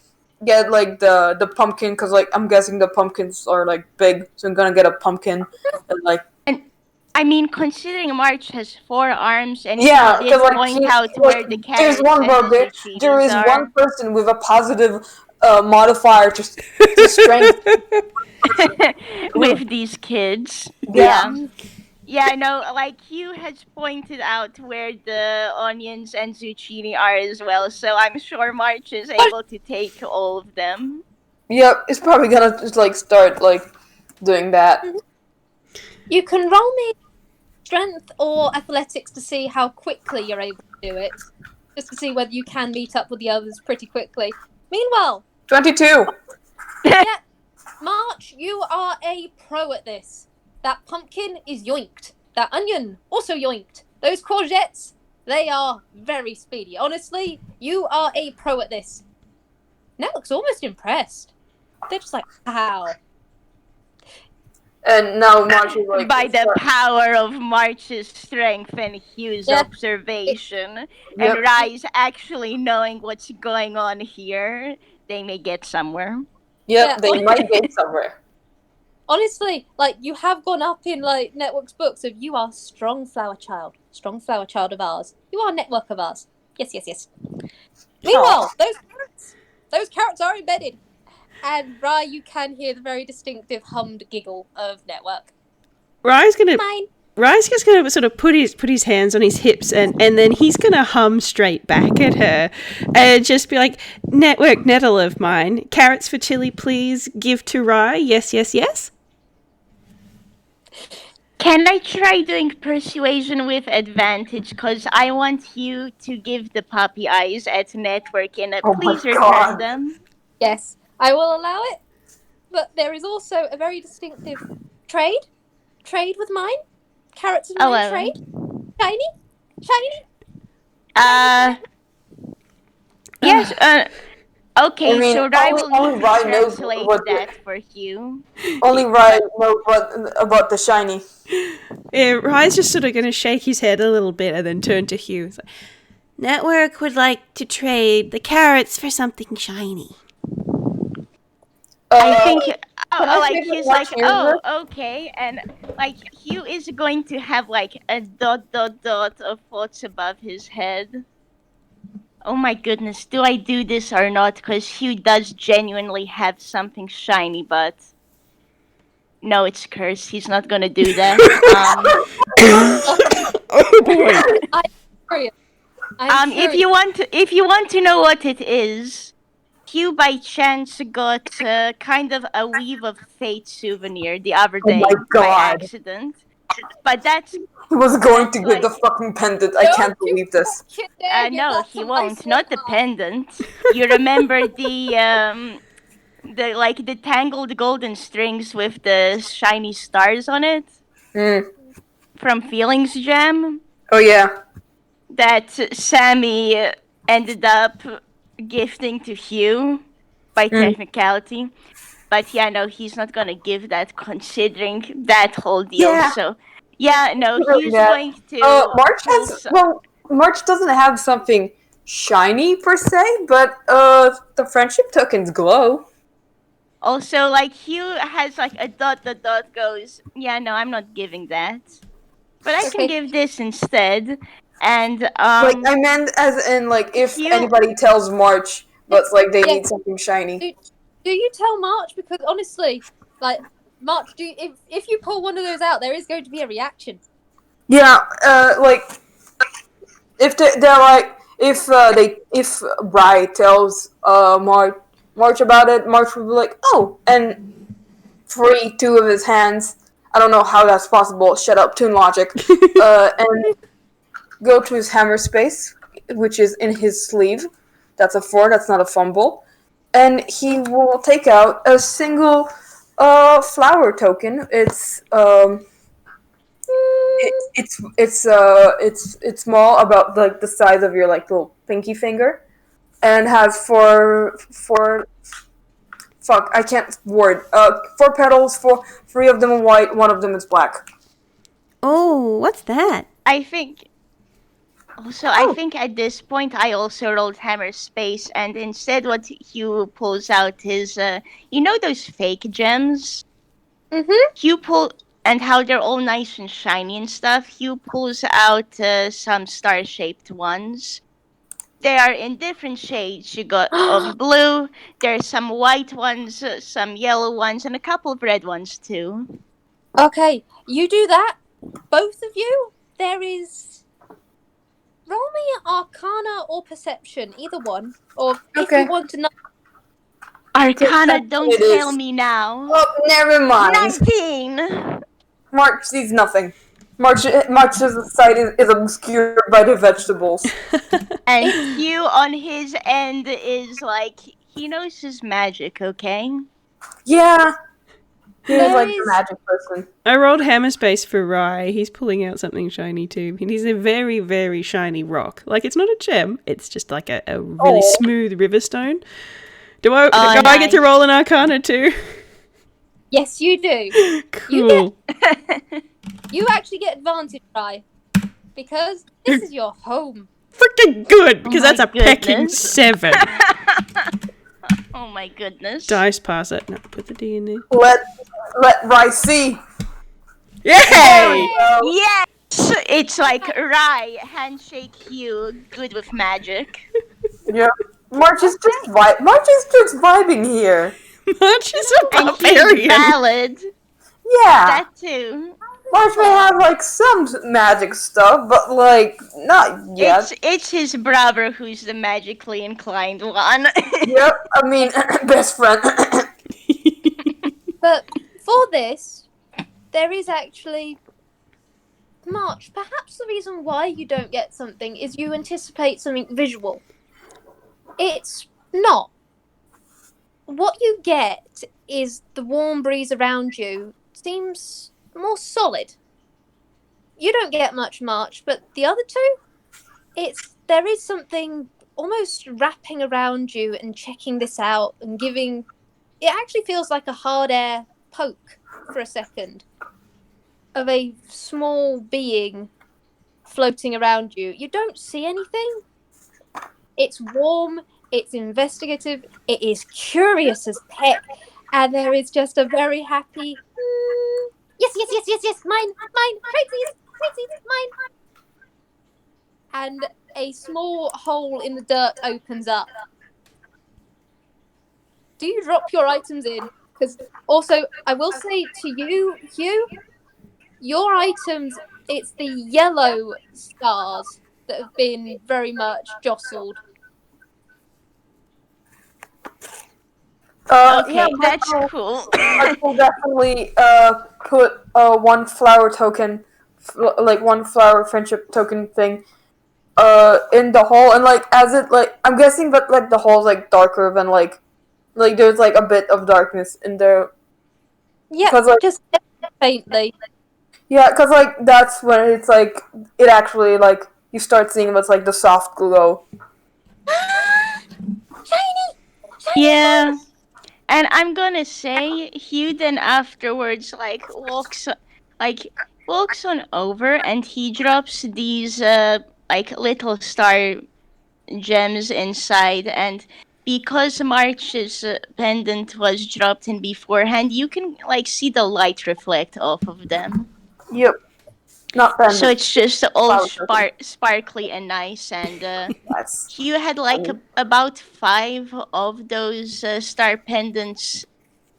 get, like, the pumpkin, because, like, I'm guessing the pumpkins are, like, big, so I'm gonna get a pumpkin and, like... I mean, considering March has 4 arms and Yeah, he did because, like, point out where the carrots there's one, bro, and the there is zucchinis are. one person with a positive modifier to strength. With these kids. Yeah. Yeah, no, like, Hugh has pointed out where the onions and zucchini are as well, so I'm sure March is able to take all of them. Yep, it's probably gonna just, like, start, like, doing that. You can roll me strength or athletics to see how quickly you're able to do it. Just to see whether you can meet up with the others pretty quickly. Meanwhile, 22. yeah, March, you are a pro at this. That pumpkin is yoinked. That onion, also yoinked. Those courgettes, they are very speedy. Honestly, you are a pro at this. Network's almost impressed. They're just like, wow. And now March is like... By the power of March's strength and Hugh's observation, and Rye's actually knowing what's going on here, they may get somewhere. Yep, they might get somewhere. Honestly, like, you have gone up in, like, Network's books of you are strong flower child of ours. You are network of ours. Yes. Meanwhile, those carrots are embedded. And Rye, you can hear the very distinctive hummed giggle of Network. Rye's just gonna sort of put his hands on his hips and then he's gonna hum straight back at her and just be like, "Network nettle of mine, carrots for Chilli, please. Give to Rye. Yes." Can I try doing persuasion with advantage? Because I want you to give the puppy eyes at Network and please return them. Yes, I will allow it. But there is also a very distinctive trade. Trade with mine. Carrots of mine trade. Shiny. Yes, okay, I mean, so Rye will only need to Rye knows translate what that for Hugh. Only Rye knows about the shiny. Yeah, Rye's just sort of going to shake his head a little bit and then turn to Hugh. It's like, "Network would like to trade the carrots for something shiny." I think, Hugh's like, here? okay, and, like, Hugh is going to have, like, a ... of thoughts above his head. Oh my goodness, do I do this or not? Because Hugh does genuinely have something shiny, but... No, it's cursed. He's not gonna do that. Oh boy. I'm curious. If you want to know what it is, Hugh by chance got kind of a Weave of Fate souvenir the other day by accident. But that's was going to That's give the like- fucking pendant. I can't Don't you believe this. fucking dare give No, that he to my won't. Not the sweetheart. pendant. You remember the tangled golden strings with the shiny stars on it from Feelings Jam Oh yeah. that Sammy ended up gifting to Hugh by technicality. But yeah, no, he's not gonna give that considering that whole deal. Yeah. So yeah, no, Really Hugh's bad. going to March pull has March doesn't have something shiny per se, but the friendship tokens glow. Also, like Hugh has like a dot. The dot goes. Yeah, no, I'm not giving that, but I can Okay. give this instead. And Like I meant as in like if Hugh. anybody tells March, but like they Yeah. need something shiny. Do you tell March? Because honestly, like March, if you pull one of those out, there is going to be a reaction. Yeah, like if they're like if Rye tells March about it, March will be like, oh, and free two of his hands. I don't know how that's possible. Shut up, Toon Logic. And go to his hammer space, which is in his sleeve. That's a 4. That's not a fumble. And he will take out a single flower token. It's small, about like the size of your like little pinky finger, and has four. Fuck, I can't word. 4 petals. 3 of them are white. 1 of them is black. Oh, what's that? I think. Also, I think at this point I also rolled hammer space, and instead what Hugh pulls out is, you know those fake gems? Mm-hmm. Hugh pull and how they're all nice and shiny and stuff. Hugh pulls out some star-shaped ones. They are in different shades. You got of blue. There's some white ones, some yellow ones, and a couple of red ones too. Okay, you do that. Both of you. There is. Roll me Arcana or Perception, either one. Or if Okay. you want to know. Arcana, don't It tell is. me now. Oh, never mind. 19! March sees nothing. March's sight is obscured by the vegetables. And Hugh on his end is like, he knows his magic, okay? Yeah. He is There like is- the magic person. I rolled hammer space for Rye. He's pulling out something shiny too. And he's a very, very shiny rock. Like, it's not a gem. It's just like a really Oh. smooth river stone. Do I Oh, get to nice. roll an Arcana too? Yes, you do. Cool. You actually get advantage, Rye. Because this is your home. Freaking good, because my that's a pecking goodness. 7. Oh my goodness. Dice pass it. No, put the D in there. Let Rice see. Yay! Yes! It's like Rye, handshake Hugh, good with magic. Yeah. March is just vibing here. March is a And he's barbarian. valid. Yeah. That too. March may have like some magic stuff, but like not yet. It's his brother who's the magically inclined one. Yep. I mean, best friend. But for this, there is actually. March, perhaps the reason why you don't get something is you anticipate something visual. It's not. What you get is the warm breeze around you seems more solid. You don't get much March, but the other two, there is something almost wrapping around you and checking this out and giving. It actually feels like a hard air poke for a second of a small being floating around you. You don't see anything. It's warm, it's investigative, it is curious as heck, and there is just a very happy yes, mine, Tracy's, mine. And a small hole in the dirt opens up. Do you drop your items in? Because also, I will say to you, Hugh, your items, it's the yellow stars that have been very much jostled. Okay, Yeah, that's cool. I will definitely put 1 flower token like one flower friendship token thing in the hole, and like as it like I'm guessing that like the hole's like darker than like there's like a bit of darkness in there. Yeah, Cause, like, just faintly. yeah, because like that's when it's like it actually like you start seeing what's like the soft glow. Shiny! Yeah. And I'm gonna say Hugh then afterwards walks on over and he drops these like little star gems inside, and because March's pendant was dropped in beforehand, you can like see the light reflect off of them. Yep. Not So pendant. it's just all Flower token. sparkly and nice, and Yes. Hugh had like about 5 of those star pendants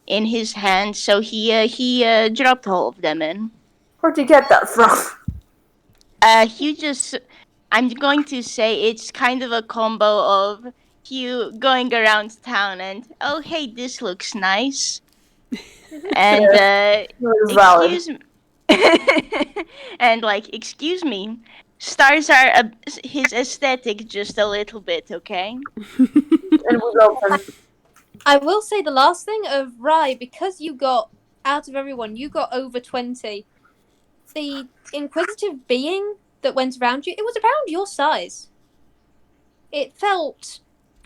in his hand, so he dropped all of them in. Where'd you get that from? Hugh just, I'm going to say it's kind of a combo of Hugh going around town and, oh hey, this looks nice, and It's valid. excuse me, and like excuse me, stars are his aesthetic just a little bit, okay? And we open. I will say the last thing of Rye, because you got, out of everyone, you got over 20. The inquisitive being that went around you, it was around your size. It felt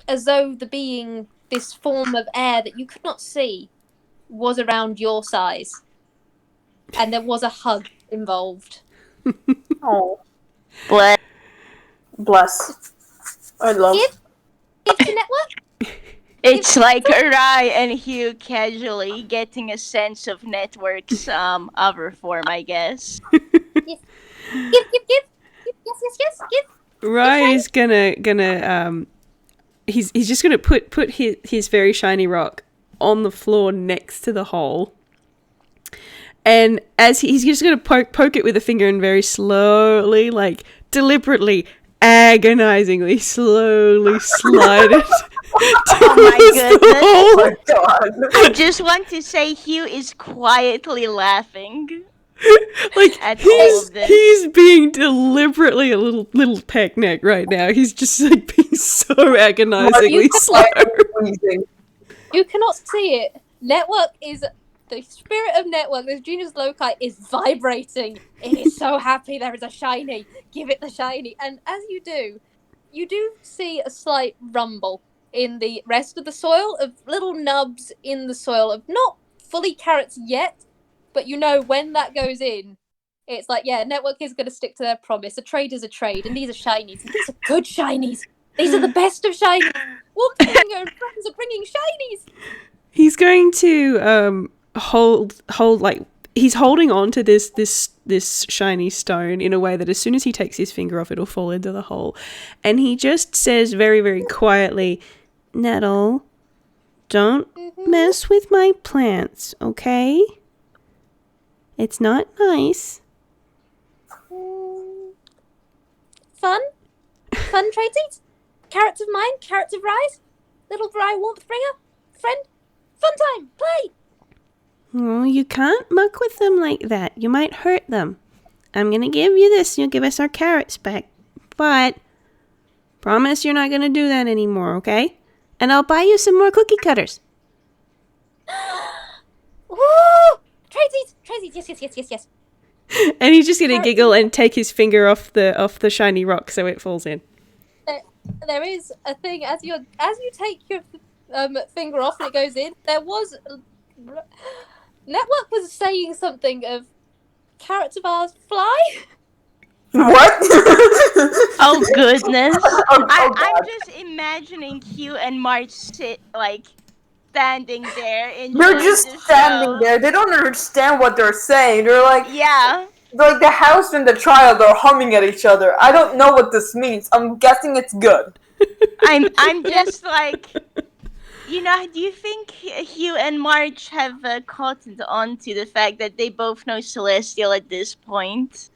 as though the being, this form of air that you could not see, was around your size. And there was a hug involved. Oh, But bless. I love. Give to network? it's like Rai and Hugh casually getting a sense of network's other form, I guess. Give. Yes, give. Rai is gonna he's just gonna put his very shiny rock on the floor next to the hole. And as he's just going to poke it with a finger and very slowly, like deliberately, agonizingly, slowly slide it. Oh my goodness. Oh my god. I just want to say Hugh is quietly laughing. Like At all of this. he's being deliberately a little peck neck right now. He's just like being so agonizingly slow. You cannot see it. Network is... The spirit of network, this genius loci, is vibrating. It is so happy there is a shiny. Give it the shiny. And as you do see a slight rumble in the rest of the soil, of little nubs in the soil, of not fully carrots yet, but you know when that goes in, it's like, yeah, network is going to stick to their promise. A trade is a trade, and these are shinies. And these are good shinies. These are the best of shinies. Wolf Finger and friends are bringing shinies. He's going to hold like he's holding on to this shiny stone in a way that as soon as he takes his finger off, it'll fall into the hole. And he just says very, very quietly, Nettle, don't mess with my plants, okay? It's not nice. Fun tradesies? Carrots of mine, carrots of Rise, little Rye warmth bringer, friend, fun time, play! Oh, you can't muck with them like that. You might hurt them. I'm gonna give you this. You'll give us our carrots back. But promise you're not gonna do that anymore, okay? And I'll buy you some more cookie cutters. Woo! Tradesies, yes. And he's just gonna giggle and take his finger off the shiny rock so it falls in. There is a thing, as you take your finger off and it goes in, there was... Network was saying something of carrots of ours fly. What? Oh goodness. God. I'm just imagining Hugh and March standing there. They're just standing there. They don't understand what they're saying. They're like, Yeah. like the house and the child are humming at each other. I don't know what this means. I'm guessing it's good. I'm just like, you know, do you think Hugh and March have cottoned on to the fact that they both know Celestial at this point?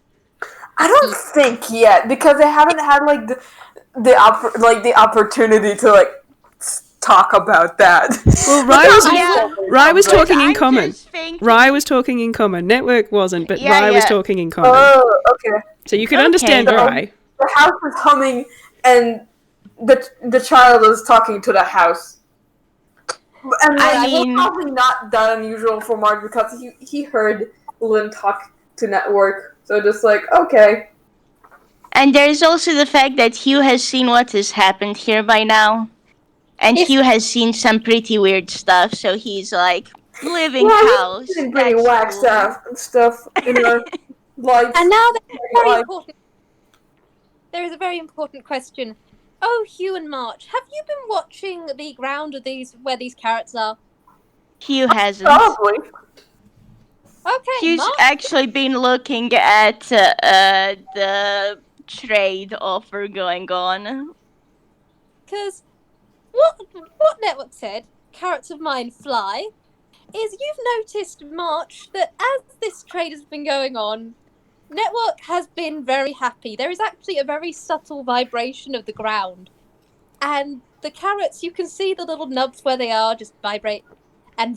I don't think yet because they haven't had like the opportunity to like talk about that. Well, Rye was talking in common. Rye was talking in common. Network wasn't, but Rye was talking in common. Oh, okay. So you could understand So, Rye. the house is humming, and the child is talking to the house. And it's probably not that unusual for Mark because he heard Lin talk to Network. So just like, okay. And there's also the fact that Hugh has seen what has happened here by now. And Hugh has seen some pretty weird stuff, so he's like, living cows. He's seen pretty whack stuff in our life. And now there is a very important question. Oh, Hugh and March, have you been watching the ground of where these carrots are? Hugh hasn't. Probably. Okay, Hugh's March? actually been looking at the trade offer going on. Because what Network said, carrots of mine fly, is you've noticed, March, that as this trade has been going on, Network has been very happy. There is actually a very subtle vibration of the ground. And the carrots, you can see the little nubs where they are just vibrate and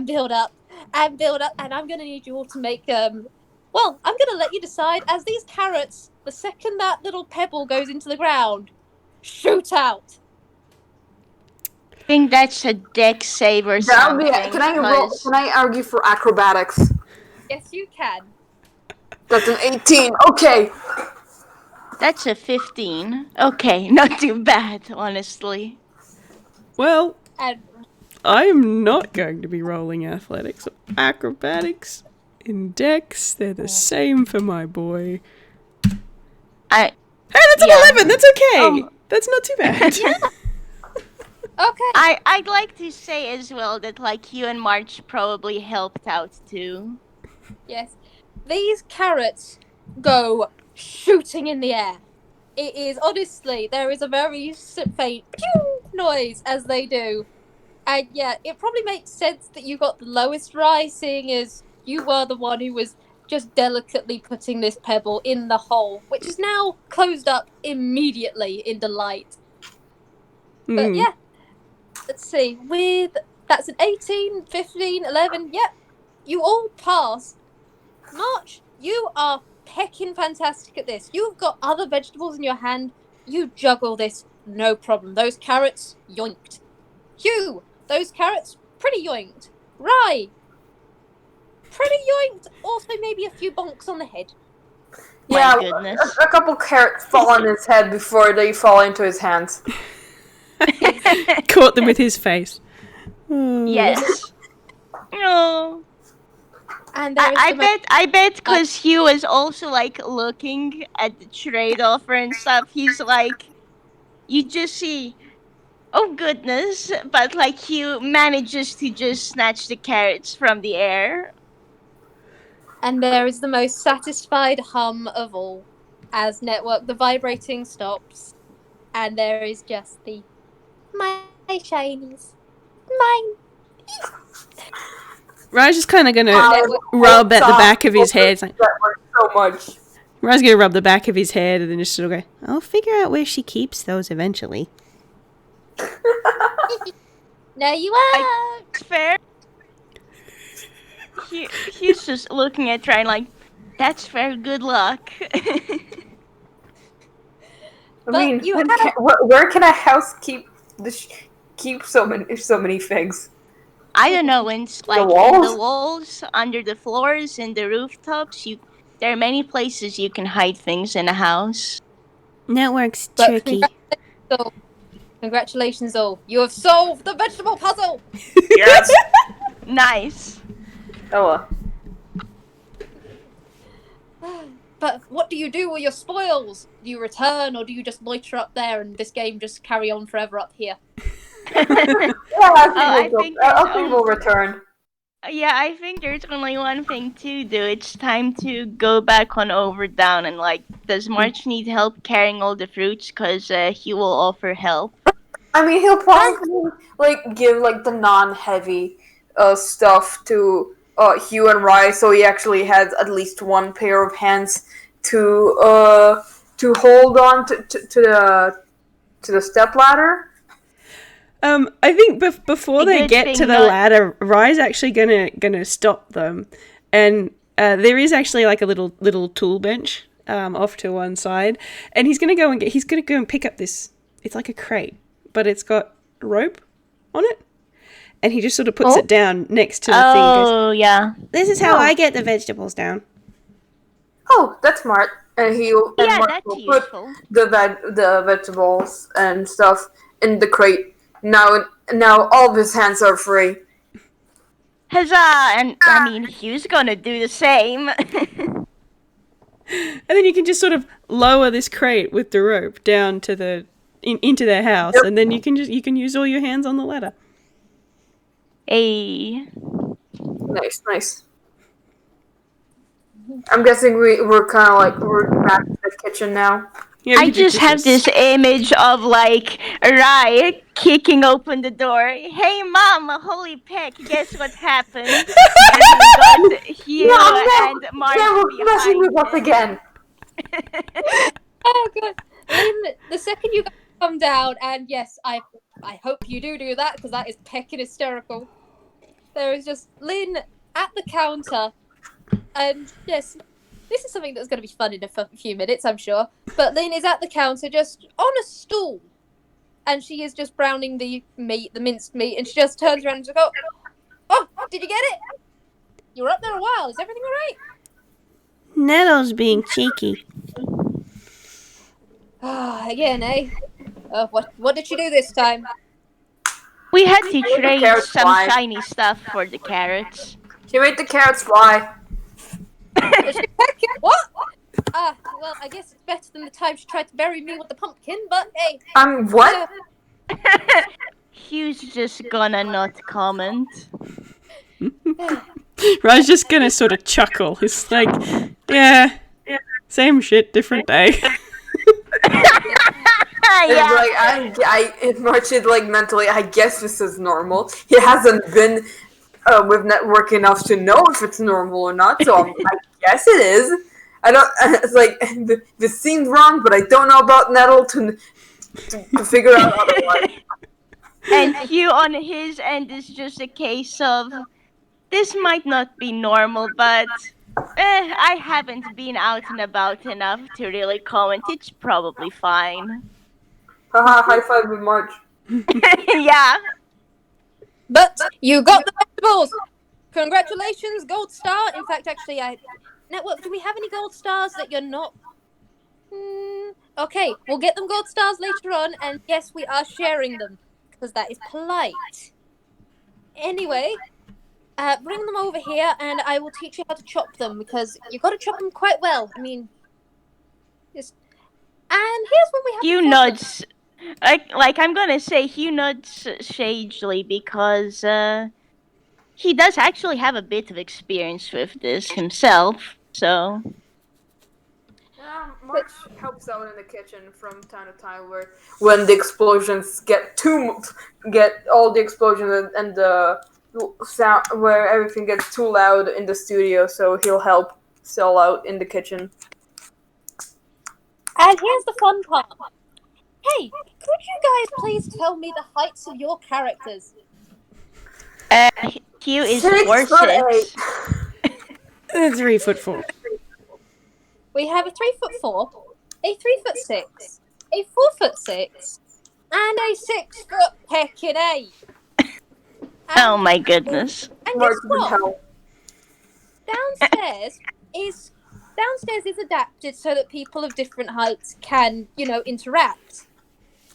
build up and build up. And I'm going to need you all to make, I'm going to let you decide as these carrots, the second that little pebble goes into the ground, shoot out. I think that's a deck save or something. Can I argue for acrobatics? Yes, you can. That's an 18. Okay. That's a 15. Okay, not too bad, honestly. Well, And I'm not going to be rolling athletics or acrobatics in decks. They're the same for my boy. Hey, that's an 11. That's okay. That's not too bad. okay. I'd like to say as well that like Hugh and March probably helped out too. Yes. These carrots go shooting in the air. It is, honestly, there is a very faint pew noise as they do. And yeah, it probably makes sense that you got the lowest rise, seeing as you were the one who was just delicately putting this pebble in the hole, which is now closed up immediately in delight. But yeah, let's see, that's an 18, 15, 11, yep, you all pass. March, you are pecking fantastic at this. You've got other vegetables in your hand. You juggle this, no problem. Those carrots, yoinked. Hugh, those carrots, pretty yoinked. Rye, pretty yoinked. Also, maybe a few bonks on the head. Yeah, my goodness. A couple carrots fall on his head before they fall into his hands. Caught them with his face. Yes. No. And I bet because Hugh is also like looking at the trade offer and stuff, he's like, you just see, oh goodness, but like Hugh manages to just snatch the carrots from the air. And there is the most satisfied hum of all as the vibrating stops, and there is just the my shinies, mine. Raj's just kind of going to rub at the back of his head. Like, that works so much. Raj's going to rub the back of his head and then just sort of go, I'll figure out where she keeps those eventually. No, you are. Fair. He's just looking at Ryan like, that's fair, good luck. I mean, where can a house keep so many things? I don't know, in like in the walls, under the floors, in the rooftops. There are many places you can hide things in a house. Network's tricky. Congratulations all. You have solved the vegetable puzzle. Yes. Nice. Oh well. But what do you do with your spoils? Do you return, or do you just loiter up there and this game just carry on forever up here? I think we'll return. Yeah, I think there's only one thing to do. It's time to go back on over down and like, does March need help carrying all the fruits? Because he will offer help. I mean, he'll probably like give like the non-heavy stuff to Hugh and Rye, so he actually has at least one pair of hands to hold on to the step ladder. I think before A they good get thing to the not- ladder, Rye's actually gonna stop them, and there is actually like a little tool bench off to one side, and he's gonna go and pick up this. It's like a crate, but it's got rope on it, and he just sort of puts it down next to the thing. Oh, yeah. This is how I get the vegetables down. Oh, that's smart. And Yeah, Mark that's will useful. put the vegetables and stuff in the crate. Now all of his hands are free. Huzzah! And I mean, Hugh's gonna do the same. And then you can just sort of lower this crate with the rope down to into their house, and then you can use all your hands on the ladder. Hey. Nice. I'm guessing we're kind of like we're back to the kitchen now. Yeah, I just have this image of like Rye kicking open the door. Hey, Mom! Holy peck! Guess what happened? And we got Hugh and March We're messing with us behind again. Oh god, Lynn, the second you come down, and yes, I hope you do that because that is pecking hysterical. There is just Lynn at the counter, and yes, this is something that's going to be fun in a few minutes, I'm sure. But Lynn is at the counter, just on a stool, and she is just browning the meat, the minced meat, and she just turns around and just goes, "Oh, did you get it? You were up there a while. Is everything all right?" Nettle's being cheeky. Again, eh? What did she do this time? We had to the trade carrots some fly. shiny stuff for the carrots. She made the carrots fly. What? Well, I guess it's better than the time she tried to bury me with the pumpkin, but hey. What? Hugh's just gonna not comment. Rye's just gonna sort of chuckle. It's like, yeah, same shit, different day. It's like it marches like mentally. I guess this is normal. He hasn't been with network enough to know if it's normal or not. So I guess it is. I don't. It's like this seems wrong, but I don't know about Nettle to figure out otherwise. And Hugh on his end is just a case of this might not be normal, but I haven't been out and about enough to really comment. It's probably fine. Haha! High five with March. Yeah. But you got the vegetables! Congratulations, gold star! In fact, actually, Network, do we have any gold stars that you're not? Okay, we'll get them gold stars later on, and yes, we are sharing them, because that is polite. Anyway, bring them over here, and I will teach you how to chop them, because you got to chop them quite well. I mean, just... And here's what we have. Hugh nods. Like I'm gonna say Hugh nods sagely because he does actually have a bit of experience with this himself. So March helps out in the kitchen from time to time, when the explosions get all the explosions and the sound where everything gets too loud in the studio. So he'll help sell out in the kitchen. And here's the fun part. Hey, could you guys please tell me the heights of your characters? Hugh is 6'8". 3'4". We have a 3'4", a 3'6", a 4'6", and a 6-foot pecking ape. Oh my goodness. And March guess would what? help. Downstairs is adapted so that people of different heights can, interact.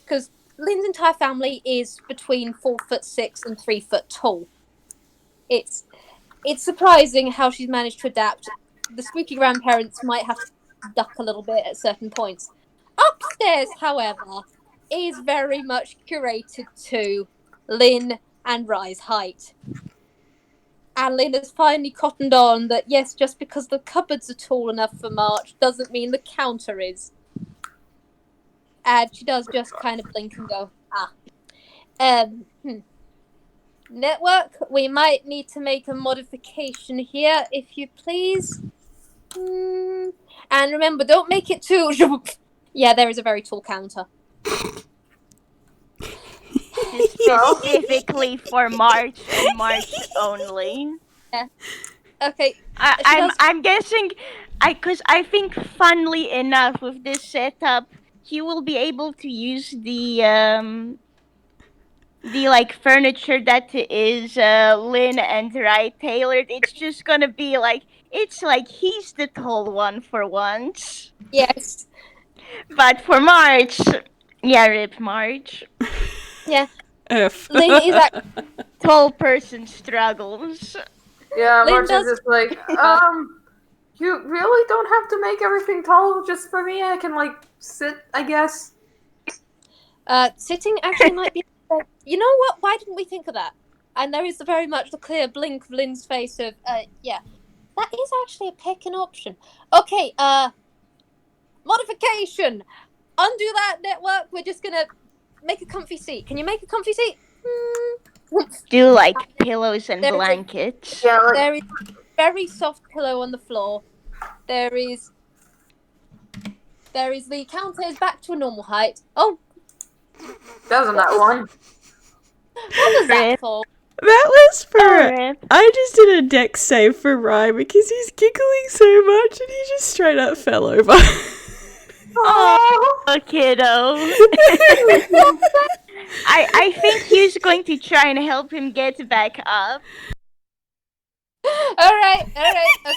Because Lynn's entire family is between 4'6" and 3 foot tall. It's surprising how she's managed to adapt. The spooky grandparents might have to duck a little bit at certain points. Upstairs, however, is very much curated to Lynn and Rye's height. And Lynn has finally cottoned on that, yes, just because the cupboards are tall enough for March doesn't mean the counter is. And she does just kind of blink and go, Network, we might need to make a modification here, if you please. And remember, don't make it too... Yeah, there is a very tall counter. is specifically for March and March only. Okay. I'm guessing, because I think, funnily enough, with this setup, he will be able to use the like furniture that is Lynn and Rai tailored. It's just gonna be like, it's like he's the tall one for once. Yes. But for March, yeah, rip March. Yeah. F. Lynn is actually Tall person struggles. Yeah, Lynn March is does- just like, you really don't have to make everything tall just for me. I can, like, sit, I guess. Sitting actually might be. You know what? Why didn't we think of that? And there is very much the clear blink of Lynn's face of, yeah, that is actually a picking option. Okay, modification. Undo that network. We're just gonna make a comfy seat. Can you make a comfy seat? Do like pillows and There's a- blankets. Yeah, like, There is a very soft pillow on the floor. There is the counter is back to a normal height. Oh, that wasn't that one. what was that Rip. for? That was for. Oh, rip. I just did a deck save for Ryan because he's giggling so much and he just straight up fell over. Oh, kiddo. I think he's going to try and help him get back up. All right,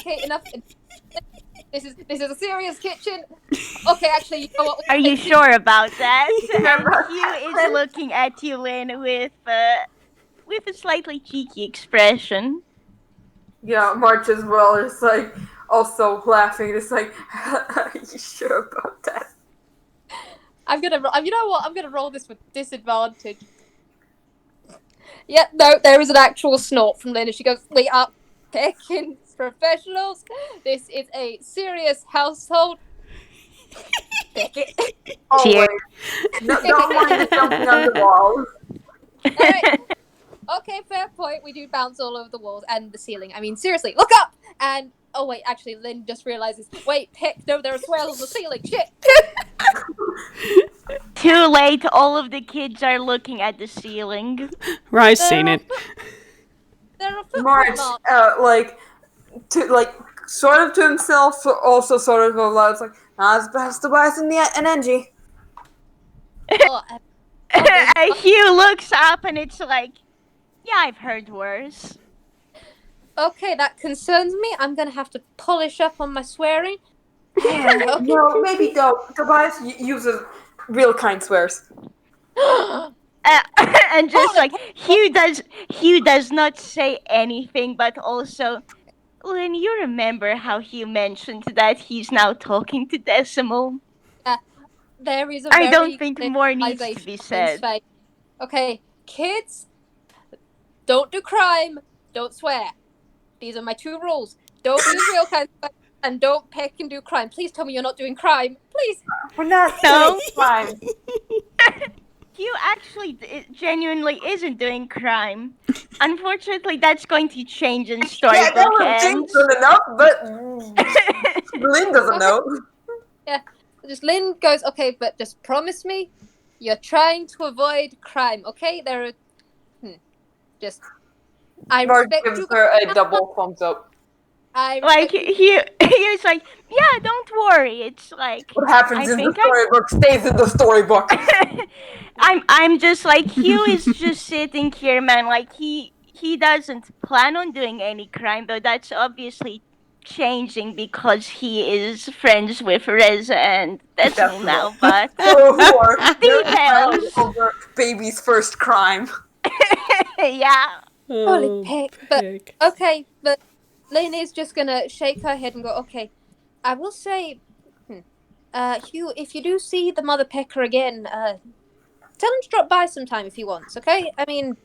okay, enough. This is a serious kitchen. Okay, actually, you know what? Are you sure about that? And Hugh is looking at you, Lynn, with a slightly cheeky expression. Yeah, March as well is, like, also laughing. It's like, are you sure about that? You know what? I'm gonna roll this with disadvantage. Yeah, no, there is an actual snort from Lynn. She goes, "We are picking professionals. This is a serious household. Pick it." Always. No, don't mind the jumping on the walls. Alright. Okay, fair point. We do bounce all over the walls and the ceiling. I mean, seriously, look up! And oh wait, actually, Lynn just realizes. Wait, pick. No, there are swirls on the ceiling. Shit. Too late, all of the kids are looking at the ceiling. Ryan's seen it. There are footprint March, marks. sort of to himself, also sort of aloud. It's like, it's best to buy an NG. Oh, okay. Hugh looks up and it's like, yeah, I've heard worse. Okay, that concerns me. I'm gonna have to polish up on my swearing. Yeah, Okay. no, maybe don't. Tobias uses real kind swears. And just like Hugh does not say anything, but also, Lynn, you remember how Hugh mentioned that he's now talking to Decimal? There is a I very don't think clear more needs to realization be in his said. face. Okay, kids, don't do crime, don't swear. These are my 2 rules. Don't use real kind of and don't pick and do crime. Please tell me you're not doing crime. Please. We're not No. doing crime. Hugh actually genuinely isn't doing crime. Unfortunately, that's going to change in Yeah, storybook that was ends. James enough, but Lynn doesn't know. Just Lynn goes, okay, but just promise me you're trying to avoid crime, okay? There are just I Mark respect gives you. her a double thumbs up. I Like respect he was like, yeah, don't worry. It's like What happens I in the think storybook stays in the storybook. I'm just like, Hugh is just sitting here, man. Like he doesn't plan on doing any crime, though that's obviously changing because he is friends with Reza and Decimal now. But Who are Details. over baby's first crime. yeah. Holy pick, but pick. okay, but Lynn is just gonna shake her head and go, okay. I will say, Hugh, if you do see the mother pecker again, tell him to drop by sometime if he wants, okay? I mean,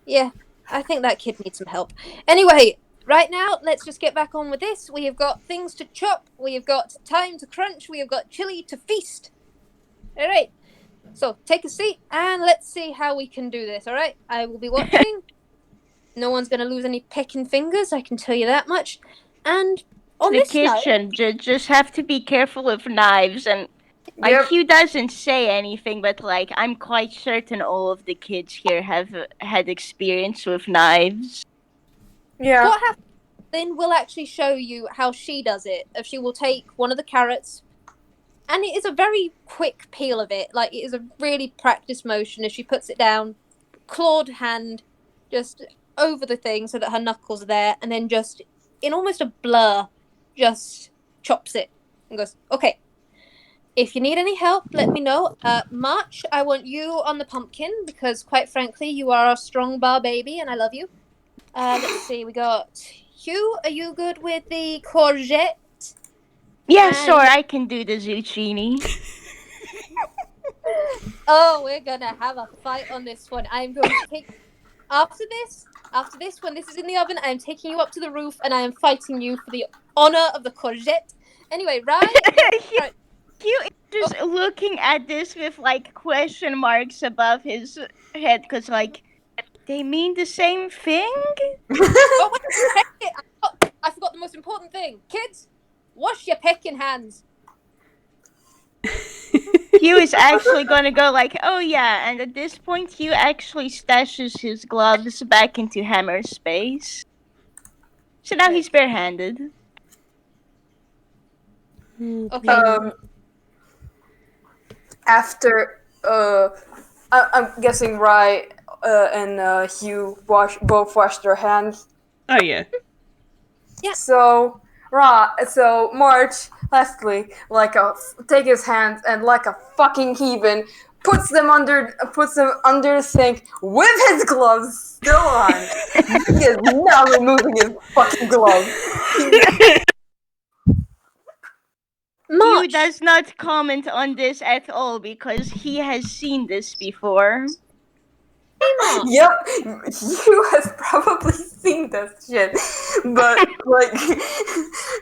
yeah, I think that kid needs some help. Anyway, right now, let's just get back on with this. We have got things to chop, we have got time to crunch, we have got Chilli to feast. All right, so take a seat and let's see how we can do this, all right? I will be watching. No one's going to lose any pecking fingers, I can tell you that much. And on The this note, kitchen just have to be careful with knives and Like, Yep. Hugh doesn't say anything, but, like, I'm quite certain all of the kids here have had experience with knives. Yeah. What happens? Lynn will actually show you how she does it. If she will take one of the carrots, and it is a very quick peel of it. Like, it is a really practiced motion as she puts it down, clawed hand, just over the thing so that her knuckles are there, and then just in almost a blur, just chops it and goes, "Okay. If you need any help, let me know. March, I want you on the pumpkin because, quite frankly, you are a strong bar baby, and I love you. Let's see. We got Hugh. Are you good with the courgette? Yeah, And- sure, I can do the zucchini. Oh, we're gonna have a fight on this one. I'm going to take after this, when this is in the oven, I am taking you up to the roof and I am fighting you for the honor of the courgette. Anyway, Rye, Hugh, Hugh is just looking at this with, like, question marks above his head, because, like, they mean the same thing? oh wait, check it. I forgot the most important thing. Kids, wash your pecking hands. Hugh is actually gonna go like, oh yeah, and at this point Hugh actually stashes his gloves back into hammer space. So now he's barehanded. Okay. After I'm guessing Rye and Hugh both wash their hands. Oh yeah. Yeah. So March, lastly, take his hands and like a fucking heathen, puts them under the sink with his gloves still on. He is not removing his fucking gloves. Hugh March, does not comment on this at all because he has seen this before. March. Yep, you has probably seen this shit, but like,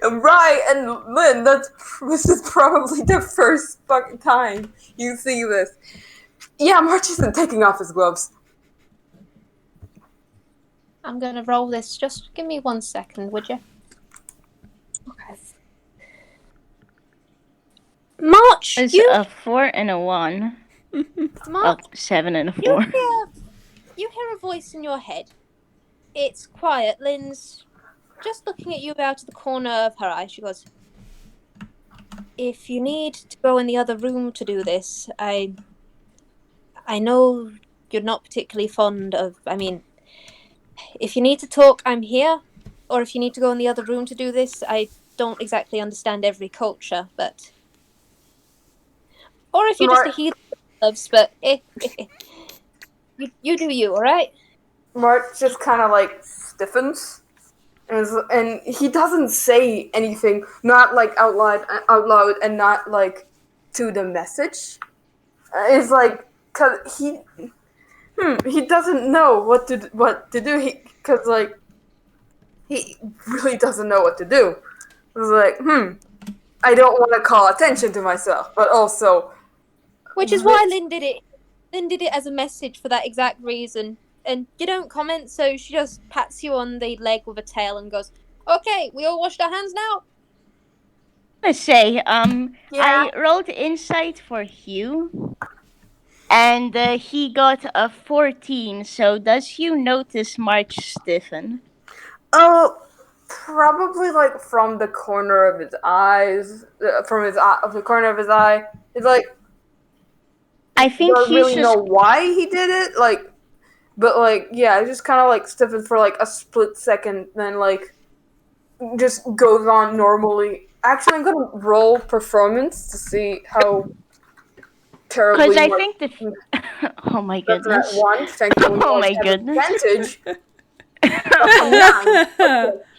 Rye and Lynn, this is probably the first fucking time you see this. Yeah, March isn't taking off his gloves. I'm gonna roll this. Just give me 1 second, would you? Okay. March, It's you, a 4 and a 1. March, 7 and a you 4. hear a voice in your head. It's quiet. Lynn's just looking at you out of the corner of her eye. She goes, "If you need to go in the other room to do this, I know you're not particularly fond of. I mean, if you need to talk, I'm here. Or if you need to go in the other room to do this, I don't exactly understand every culture, but. Or if you're just a heathen loves, but you do you, all right?" March just kind of like stiffens, and he doesn't say anything, not like out loud, and not like to the message. It's like cause he doesn't know what to do. Cause like he really doesn't know what to do. It's like I don't want to call attention to myself, but also. Which is why Lynn did it. Lynn did it as a message for that exact reason. And you don't comment, so she just pats you on the leg with a tail and goes, "Okay, we all washed our hands now." Let's say, Yeah. I rolled insight for Hugh, and he got a 14. So does Hugh notice March stiffen? Oh, probably like from the corner of his eyes, of the corner of his eye. It's like I think don't he's really just know why he did it. Like, but like yeah, it just kind of like stiffens for like a split second, then like just goes on normally. Actually, I'm gonna roll performance to see how terribly. because I think oh my that's goodness. that one. Thankfully, Oh March my has goodness. advantage.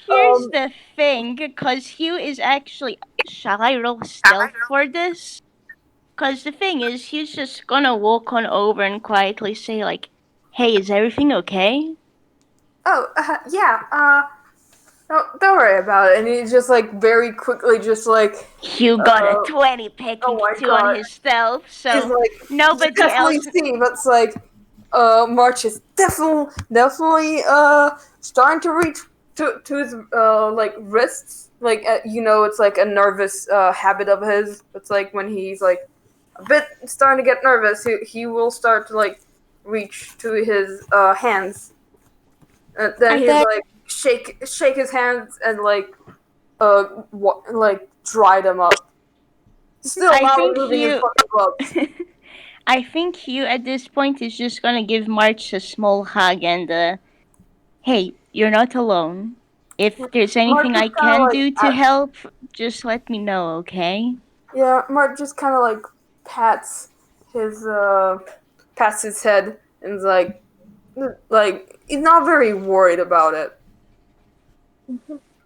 Here's the thing, because Hugh is actually. Shall I roll stealth for this? Because the thing is, Hugh's just gonna walk on over and quietly say, like, hey, is everything okay? Oh, yeah. Don't worry about it. And he just like very quickly, just like Hugh got a 20 picking oh my 2 God. on his stealth, so he's like nobody definitely else. see. But it's like March is definitely starting to reach to his like wrists. Like it's like a nervous habit of his. It's like when he's like a bit starting to get nervous, he will start to like reach to his hands. And then he's like shake his hands and like dry them up. Still I not think removing his you- fucking gloves. I think Hugh at this point is just gonna give March a small hug and hey, you're not alone. If there's anything March I is kinda can like, do to help, just let me know, okay? Yeah, Mark just kind of like pats his head and is like he's not very worried about it.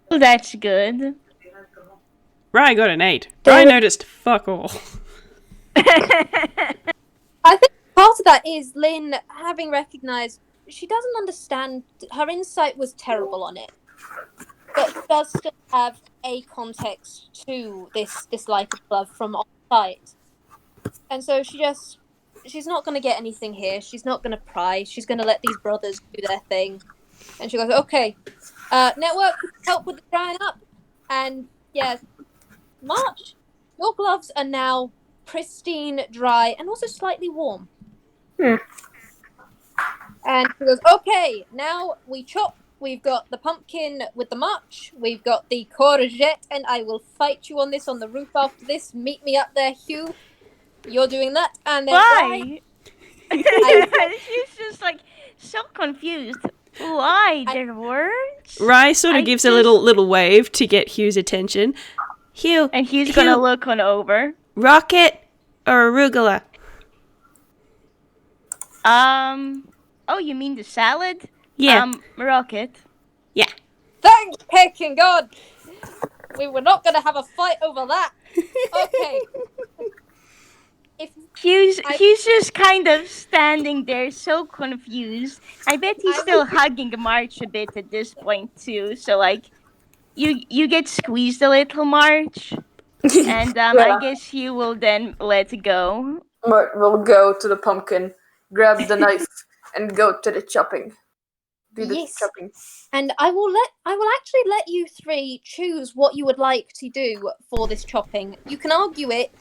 Well, that's good. Rye got an 8. Rye noticed fuck all. I think part of that is Lynn having recognised she doesn't understand. Her insight was terrible on it, but does still have a context to this dislike of love from on site, and so she's not going to get anything here. She's not going to pry. She's going to let these brothers do their thing, and she goes, "Okay, network, help with the drying up," and yeah, March, your gloves are now pristine, dry, and also slightly warm. And she goes, okay, now we chop. We've got the pumpkin with the march. We've got the courgette, and I will fight you on this on the roof after this. Meet me up there, Hugh. You're doing that. And then Why? I- She's just like so confused. Why? Their words? Rye sort of gives a little wave to get Hugh's attention. Hugh, And he's gonna look on over. rocket or arugula? Oh, you mean the salad? Yeah. Rocket. Yeah. thank pecking God. We were not going to have a fight over that. Okay. Hugh's just kind of standing there so confused. I bet he's still hugging March a bit at this point too. So like you get squeezed a little, March. And I guess Hugh will then let go. Mark will go to the pumpkin, grab the knife, and go to the chopping. Do the chopping. And I will actually let you three choose what you would like to do for this chopping. You can argue it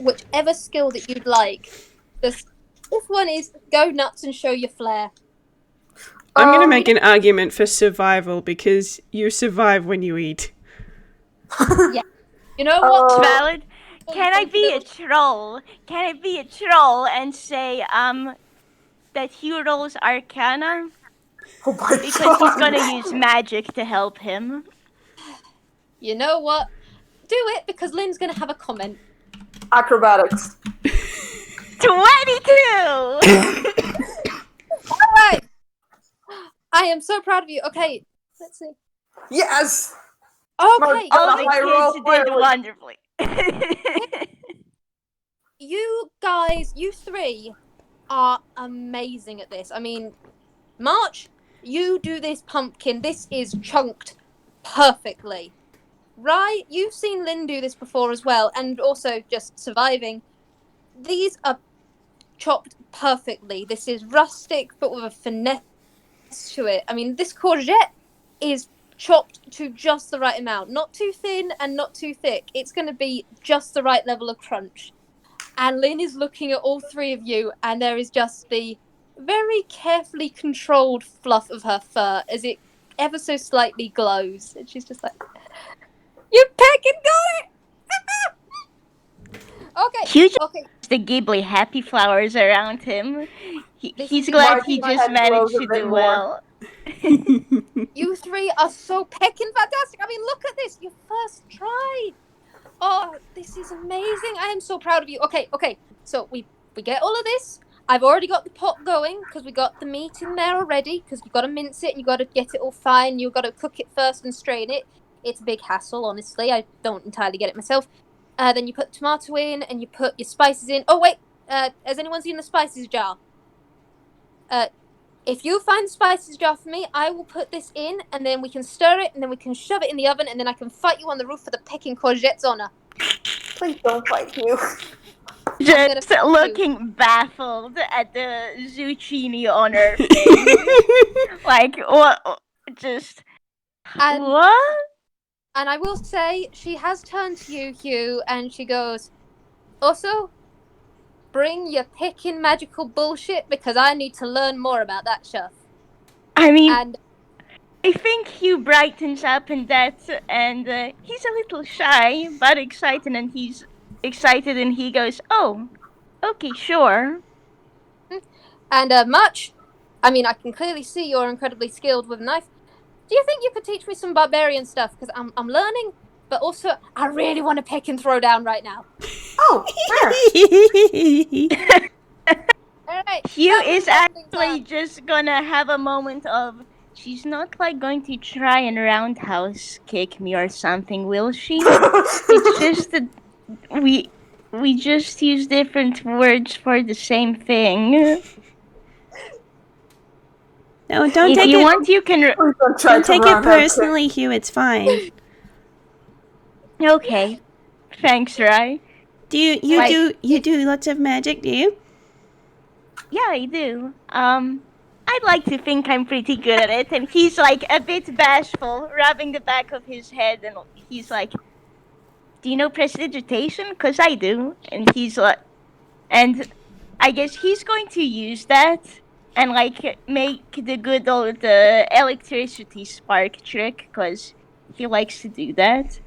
whichever skill that you'd like. This one is go nuts and show your flair. I'm going to make an argument for survival because you survive when you eat. Yeah. You know what? Valid. Can I be a troll? Can I be a troll and say that Hugh rolls Arcana? Oh my Because God. he's gonna use magic to help him. You know what? Do it because Lynn's gonna have a comment. Acrobatics. 22! Alright! I am so proud of you. Okay, let's see. Yes. Okay, All I roll the kids did forward. wonderfully. you guys, you three are amazing at this. I mean, March, you do this pumpkin. This is chunked perfectly. Right? You've seen Lynn do this before as well, and also just surviving. These are chopped perfectly. This is rustic, but with a finesse to it. I mean, this courgette is chopped to just the right amount. Not too thin and not too thick. It's going to be just the right level of crunch. And Lynn is looking at all three of you, and there is just the very carefully controlled fluff of her fur as it ever so slightly glows. And she's just like, you pecking got it! Okay. Huge Okay. the Ghibli happy flowers around him. He's is glad Mark, he my just head managed glows a to bit do more. well. You three are so pecking fantastic. I mean, look at this. Your first try. Oh, this is amazing. I am so proud of you. Okay. So we get all of this. I've already got the pot going because we got the meat in there already because you've got to mince it and you've got to get it all fine. You've got to cook it first and strain it. It's a big hassle, honestly. I don't entirely get it myself. Then you put the tomato in and you put your spices in. Oh, wait. Has anyone seen the spices jar? If you find the spices jar for me, I will put this in and then we can stir it and then we can shove it in the oven and then I can fight you on the roof for the pecking courgette's honor. Please don't fight you. Just looking baffled at the zucchini on her face. Like, what? Just. What? And I will say, she has turned to you, Hugh, and she goes, also, bring your picking magical bullshit because I need to learn more about that stuff. I mean, And I think Hugh brightens up in that, and he's a little shy, but excited, and he goes, "Oh, okay, sure." March, I mean, I can clearly see you're incredibly skilled with a knife. Do you think you could teach me some barbarian stuff? Because I'm learning, but also I really want to pick and throw down right now. Oh, where? All right, Hugh that was is bonding actually time. just gonna have a moment of. She's not like going to try and roundhouse kick me or something, will she? It's just that we just use different words for the same thing. No, don't If take you it. want, you can. Please don't try Don't to take it run that quick. personally, Hugh. It's fine. Okay, thanks, Rai. Do you do lots of magic? Do you? Yeah, I do. I'd like to think I'm pretty good at it, and he's like a bit bashful, rubbing the back of his head, and he's like, "Do you know prestidigitation? 'Cause I do." And he's like, and I guess he's going to use that and like make the good old electricity spark trick, 'cause he likes to do that.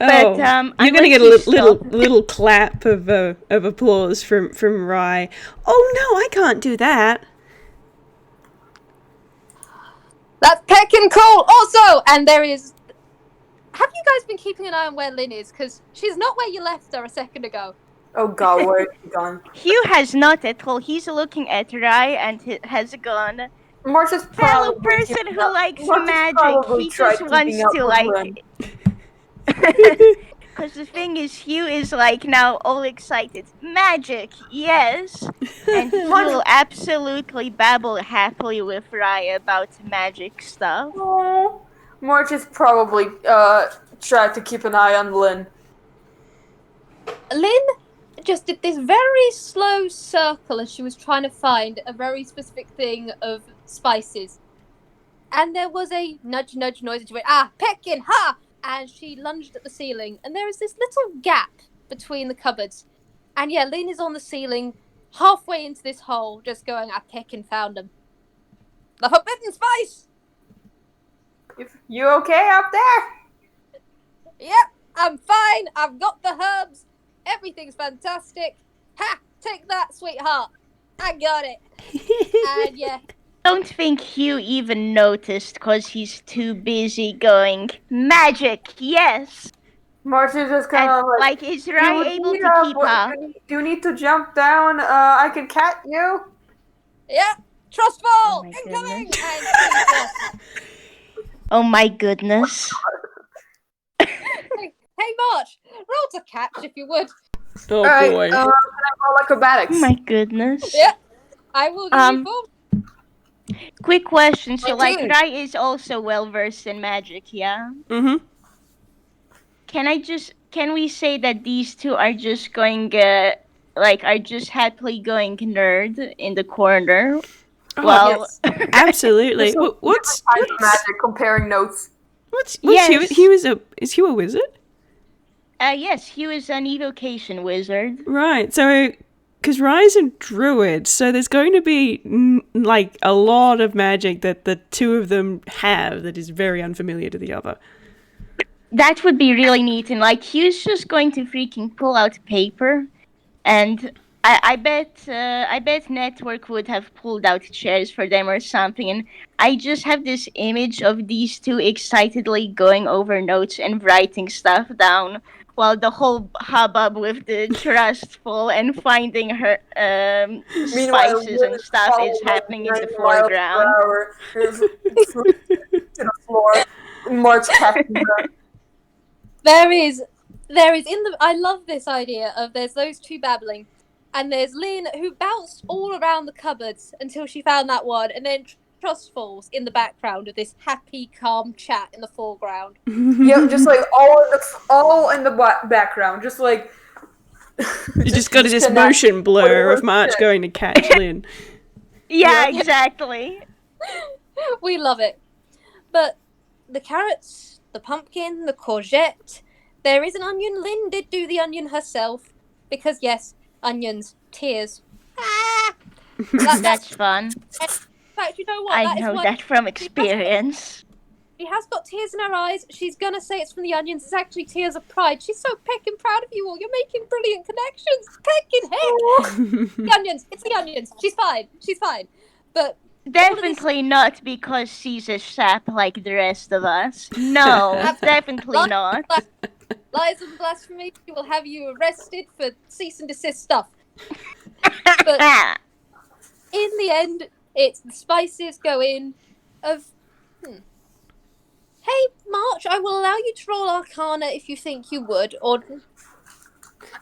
Oh, But you're gonna unless get a you little clap of applause from Rye. Oh no, I can't do that. That's pecking cool. Also, and there is. Have you guys been keeping an eye on where Lynn is? Because she's not where you left her a second ago. Oh god, where is he gone? Hugh has not at all. He's looking at Rai and he has gone. March is Fellow probably person keeping who up- likes March is magic, probably he tried just wants keeping up to with like. Lynn. Because the thing is, Hugh is like now all excited. Magic, yes! And he will absolutely babble happily with Raya about magic stuff. Oh, March is probably tried to keep an eye on Lynn. Lynn just did this very slow circle as she was trying to find a very specific thing of spices. And there was a nudge noise, and she went, peckin', ha! And she lunged at the ceiling, and there is this little gap between the cupboards. And yeah, Lynn is on the ceiling, halfway into this hole, just going, I peckin' found them. The forbidden spice! You okay up there? Yep, I'm fine, I've got the herbs, everything's fantastic. Ha! Take that, sweetheart. I got it. And yeah. I don't think Hugh even noticed because he's too busy going, magic, yes! March is just kind of like, is Rai able to keep up? Do you need to jump down? I can catch you. Yeah, trust fall, my incoming. goodness. Oh my goodness. Hey, March, roll to catch if you would. Oh Alright, boy. can I roll acrobatics? Oh my goodness. Yeah, I will give you full. Quick question. So, like, 19. Rai is also well versed in magic, yeah? Mm-hmm. Can we say that these two are just going, are just happily going nerd in the corner? Oh, Well, Yes. absolutely. There's What's magic comparing notes. Yes. Hugh is Hugh a wizard? Yes, Hugh is an evocation wizard. Right. So, because Rye's a druid, so there's going to be like a lot of magic that the two of them have that is very unfamiliar to the other. That would be really neat, and like Hugh's just going to freaking pull out paper, and I bet Network would have pulled out chairs for them or something, and I just have this image of these two excitedly going over notes and writing stuff down while the whole hubbub with the trustful and finding her spices and stuff is happening in the foreground. To the floor. March catching her. There is in the. I love this idea of there's those two babbling, and there's Lynn who bounced all around the cupboards until she found that one, and then Trust falls in the background of this happy, calm chat in the foreground. Yeah, just like all in the background, just like You just got this motion blur of March going to catch Lynn. Yeah, exactly. We love it. But the carrots, the pumpkin, the courgette, there is an onion. Lynn did do the onion herself because, yes, onions, tears. That's fun. In fact, you know what? I That is know why that from experience. she has got tears in her eyes. She's gonna say it's from the onions. It's actually tears of pride. She's so peckin' proud of you all. You're making brilliant connections. Peckin' heck! The onions. It's the onions. She's fine. She's fine. But Definitely not because she's a sap like the rest of us. No, definitely Lies, not. lies and blasphemy will have you arrested for cease and desist stuff. But in the end, it's the spices go in of. Hey, March, I will allow you to roll Arcana if you think you would, or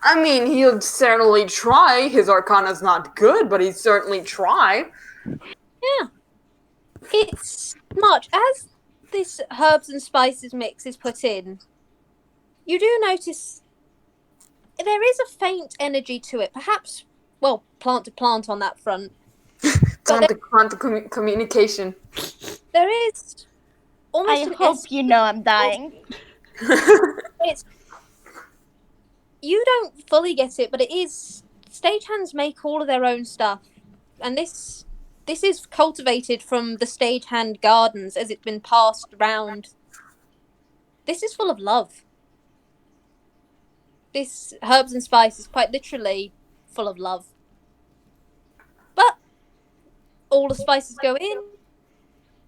I mean, he'll certainly try. His Arcana's not good, but he'd certainly try. yeah. It's March, as this herbs and spices mix is put in, you do notice there is a faint energy to it. Perhaps, well, plant to plant on that front. Quantum communication. There is almost I an hope you know I'm dying. It's you don't fully get it, but it is stagehands make all of their own stuff, and this is cultivated from the stagehand gardens as it's been passed round. This is full of love. This herbs and spice is quite literally full of love. But all the spices go in,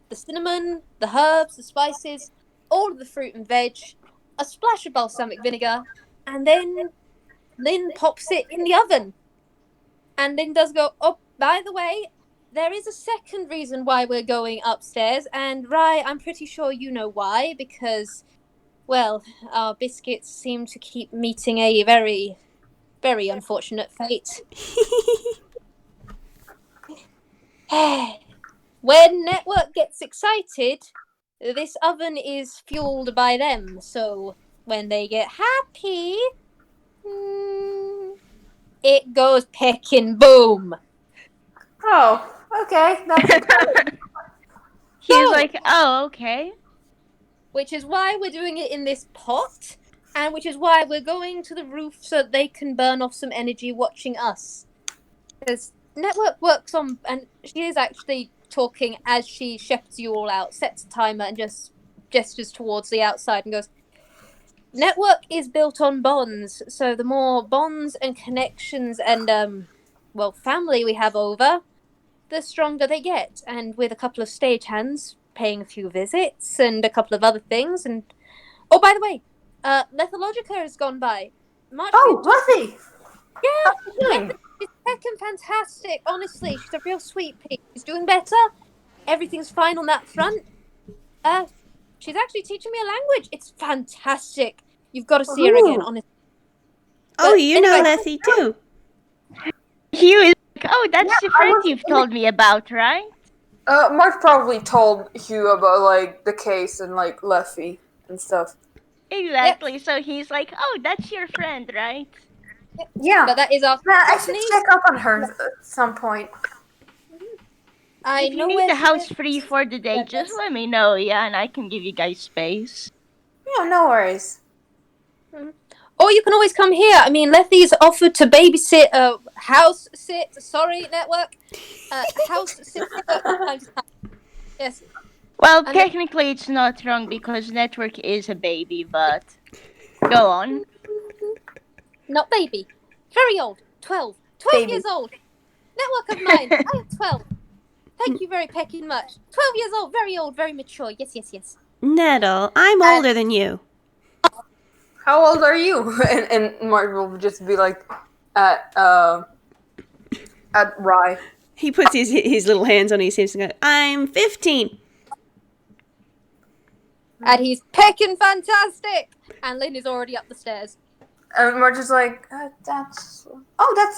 the cinnamon, the herbs, the spices, all of the fruit and veg, a splash of balsamic vinegar, and then Lynn pops it in the oven. And Lynn does go, oh, by the way, there is a second reason why we're going upstairs, and Rye, I'm pretty sure you know why, because, well, our biscuits seem to keep meeting a very, very unfortunate fate. When Network gets excited, this oven is fueled by them, so when they get happy, it goes pecking boom. Oh, okay. That's He's like, oh, okay. Which is why we're doing it in this pot, and which is why we're going to the roof so that they can burn off some energy watching us. Because Network works on, and she is actually talking as she shepherds you all out, sets a timer, and just gestures towards the outside and goes, Network is built on bonds, so the more bonds and connections and, well, family we have over, the stronger they get. And with a couple of stagehands paying a few visits and a couple of other things, and oh, by the way, Lethologica has gone by. March. oh, Luffy! Yeah, she's heckin' fantastic. Honestly, she's a real sweet pea. She's doing better. Everything's fine on that front. She's actually teaching me a language. It's fantastic. You've got to see her again, honestly. Oh, But you know anyway- Lethy too. Hugh is like, oh, that's the friend you've told me about, right? Mark probably told Hugh about, like, the case and, like, Leffy and stuff. Exactly. So he's like, oh, that's your friend, right? Yeah. But that is our I should company. check up on her at some point. I If you know need where the she house is. free for the day, Yes. just let me know, yeah, and I can give you guys space. Yeah, no worries. Or you can always come here. I mean, Lethy's offered to babysit, house sit. Sorry, Network. House sit. Yes. Well, And- technically it's not wrong because Network is a baby, but go on. Not baby. Very old. 12. 12 Baby. years old. Network of mine. I am 12. Thank you very pecking much. 12 years old. Very old. Very mature. Yes, yes, yes. Nettle, I'm older than you. How old are you? And Mark will just be like, at Rye. He puts his little hands on his hips and goes, I'm 15. And he's pecking fantastic. And Lynn is already up the stairs. And Marge is like, that's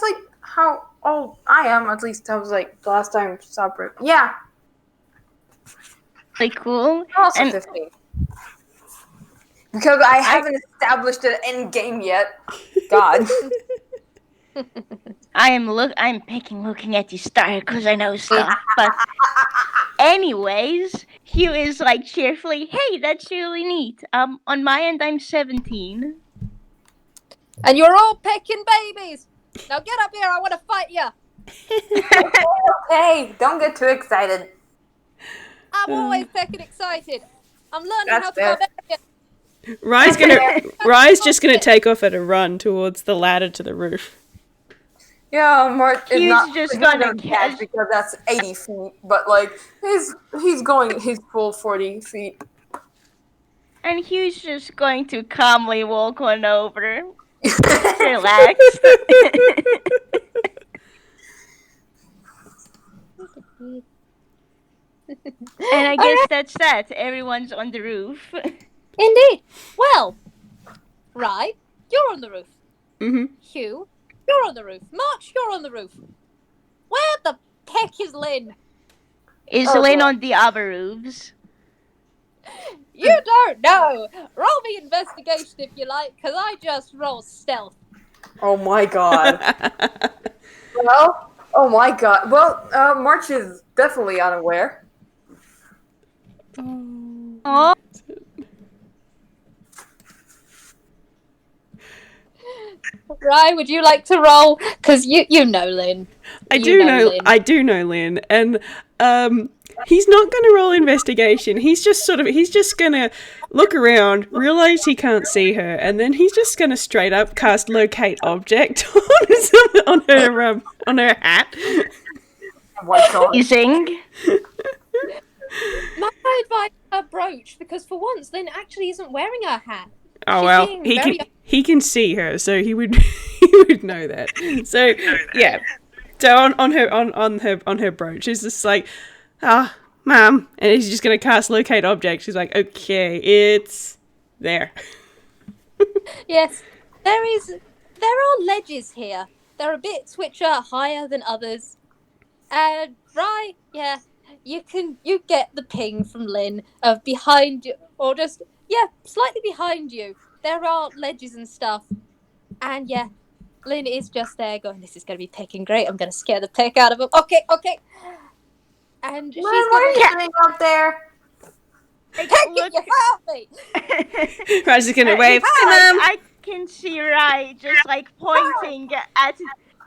like how old I am. At least that was like the last time I saw Brick. Yeah, Like, cool. I'm also And 15. Because I haven't established an end game yet. God. I'm picking looking at you star because I know stuff. But anyways, Hugh is like cheerfully, hey, that's really neat. On my end I'm 17. And you're all pecking babies. Now get up here, I want to fight you. Okay, don't get too excited. I'm always fucking excited. I'm learning That's how to fair. barbarian. Rye's just gonna take off at a run towards the ladder to the roof. Yeah, Mark is He's not just he's not gonna catch catch. because that's 80 feet, but like he's going his full 40 feet. And Hugh's just going to calmly walk on over. Relaxed. And I guess that's that. Everyone's on the roof. Indeed. Well, Rye, you're on the roof. Mm-hmm. Hugh, you're on the roof. March, you're on the roof. Where the heck is Lin? Is Oh, Lin boy. on the other roofs? You don't know. Roll me investigation if you like, because I just roll stealth. Oh my god. Well, oh my god. Well, March is definitely unaware. Oh, Rye, would you like to roll? Because you know Lin. I You know Lin. do know Lin, and he's not going to roll investigation. He's just gonna look around, realize he can't see her, and then he's just gonna straight up cast locate object on her hat. Oh my god. amazing. My advice her brooch, because for once Lin actually isn't wearing her hat. Oh She's well, being he can see her, so he would he would know that. So yeah, so on her brooch, she's just like, ma'am, and he's just gonna cast locate object. She's like, okay, it's there. Yes, there are ledges here. There are bits which are higher than others. And Rye, yeah, you get the ping from Lin of behind you, or just slightly behind you. There are ledges and stuff, and yeah, Lin is just there going, "This is going to be picking great. I'm going to scare the pick out of him." Okay. And she's What are you doing up there? Take it, you found me. Rye's just gonna wave. I can see Rai just like pointing at.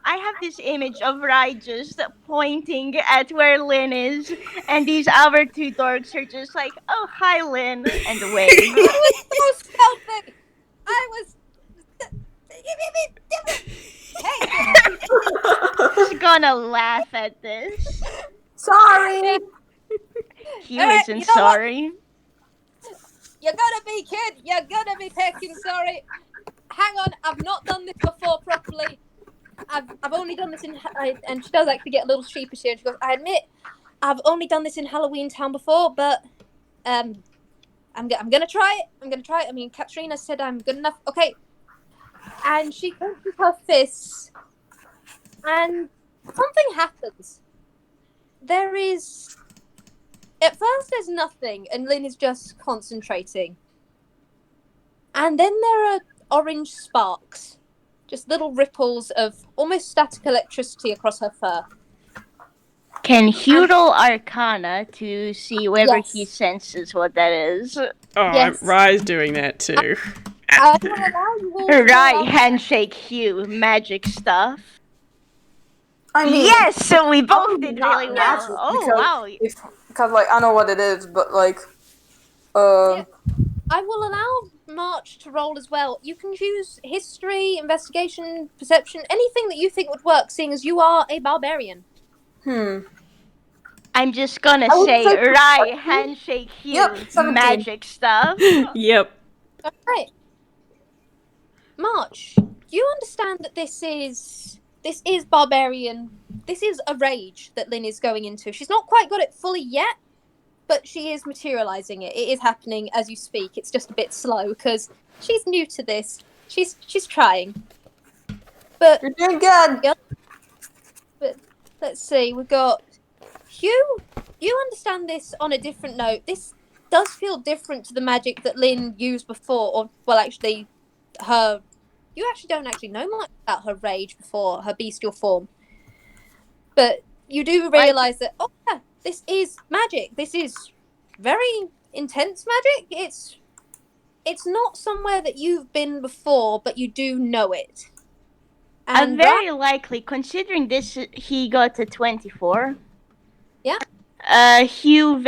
I have this image of Rai just pointing at where Lin is, and these other two dorks are just like, "Oh, hi, Lin," and wave. I was so stealthy. I was. He's gonna laugh at this. Sorry. He Alright, isn't you know what? sorry. You're gonna be, kid. You're gonna be picking sorry. Hang on, I've not done this before properly. I've only done this and she does actually get a little sheepish here. And she goes, "I admit, I've only done this in Halloween Town before, but I'm gonna try it. I'm gonna try it. I mean, Katrina said I'm good enough. Okay." And she clenches her fists, and something happens. At first, there's nothing, and Lin is just concentrating. And then there are orange sparks. Just little ripples of almost static electricity across her fur. Can Hugh roll Arcana to see whether Yes. he senses what that is? Oh, Yes. Rye's doing that too. I will allow you all to Right, roll- handshake Hugh, magic stuff. I mean, Yes, so we both did not really magic, well. Oh, because wow. because like I know what it is, but like, Yeah. I will allow March to roll as well. You can choose history, investigation, perception, anything that you think would work, seeing as you are a barbarian. I'm just gonna I would say, say right, handshake Hugh, Yep, 17. magic stuff. Yep. Alright. March, you understand that this is barbarian. This is a rage that Lin is going into. She's not quite got it fully yet, but she is materializing it. It is happening as you speak. It's just a bit slow because she's new to this. She's trying. But You're doing good. let's see. We've got Hugh. You understand this on a different note. This does feel different to the magic that Lin used before, or well, actually, her. You actually don't actually know much about her rage before her bestial form, but you do realize that this is magic. This is very intense magic. It's not somewhere that you've been before, but you do know it. And very likely, considering this, he got a 24. Yeah. Hugh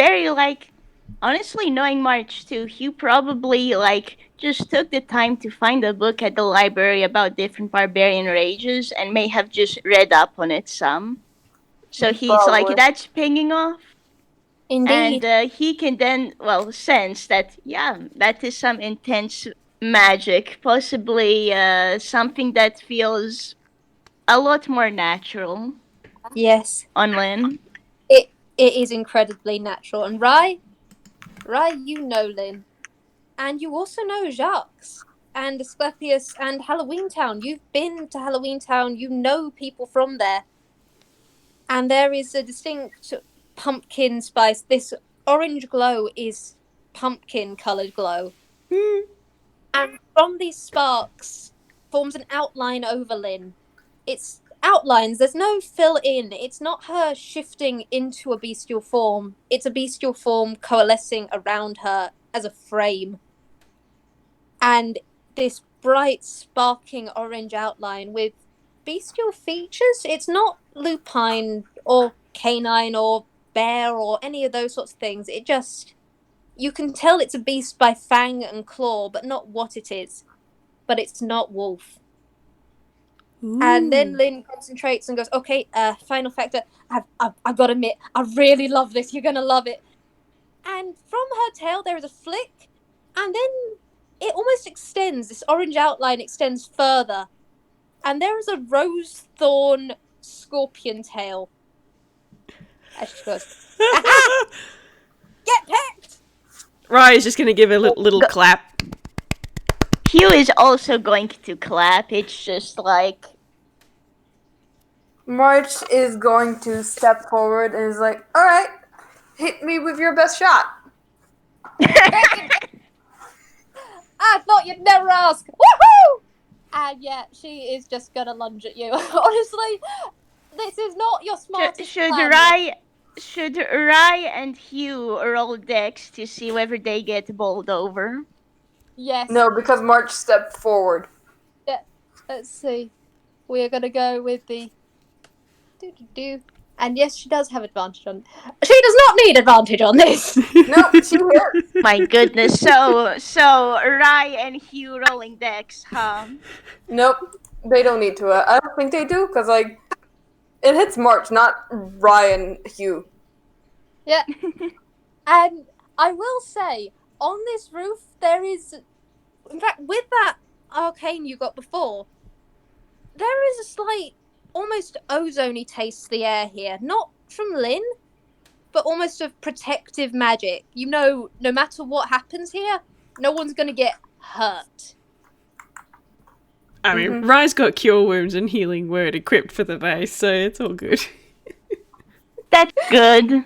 honestly, knowing March too, Hugh probably just took the time to find a book at the library about different barbarian rages and may have just read up on it some. So he's Probably. that's pinging off. indeed. And he can then, sense that, that is some intense magic, possibly something that feels a lot more natural Yes. on Lin. It is incredibly natural. And Rye, you know Lynn. And you also know Jacques and Asclepius and Halloween Town. You've been to Halloween Town, you know people from there. And there is a distinct pumpkin spice. This orange glow is pumpkin coloured glow. And from these sparks forms an outline over Lynn. It's outlines, there's no fill in. It's not her shifting into a bestial form. It's a bestial form coalescing around her as a frame. And this bright, sparking orange outline with bestial features. It's not lupine or canine or bear or any of those sorts of things. It just, you can tell it's a beast by fang and claw, but not what it is. But it's not wolf. And then Lynn concentrates and goes, okay, final factor. I've got to admit, I really love this. You're going to love it. And from her tail, there is a flick. And then it almost extends. This orange outline extends further. And there is a rose thorn scorpion tail. As she goes, aha! Get pecked! Rye is just going to give a little clap. Hugh is also going to clap. It's just March is going to step forward and is like, all right, hit me with your best shot. I thought you'd never ask. Woohoo! And yeah, she is just gonna lunge at you. Honestly, this is not your smartest plan. Should Rai and Hugh roll dex to see whether they get bowled over? Yes. No, because March stepped forward. Yeah. Let's see. We are gonna go with the do. And yes, she does have advantage on. She does not need advantage on this. No, she hit. My goodness. So Rai and Hugh rolling dex, huh? Nope, they don't need to. I don't think they do, because, it hits March, not Ryan Hugh. Yeah. And I will say, on this roof, there is. In fact, with that arcane you got before, there is a slight, almost ozone-y taste to the air here. Not from Lynn, but almost of protective magic. You know, no matter what happens here, no one's going to get hurt. I mean, Rye's got cure wounds and healing word equipped for the base, so it's all good. That's good.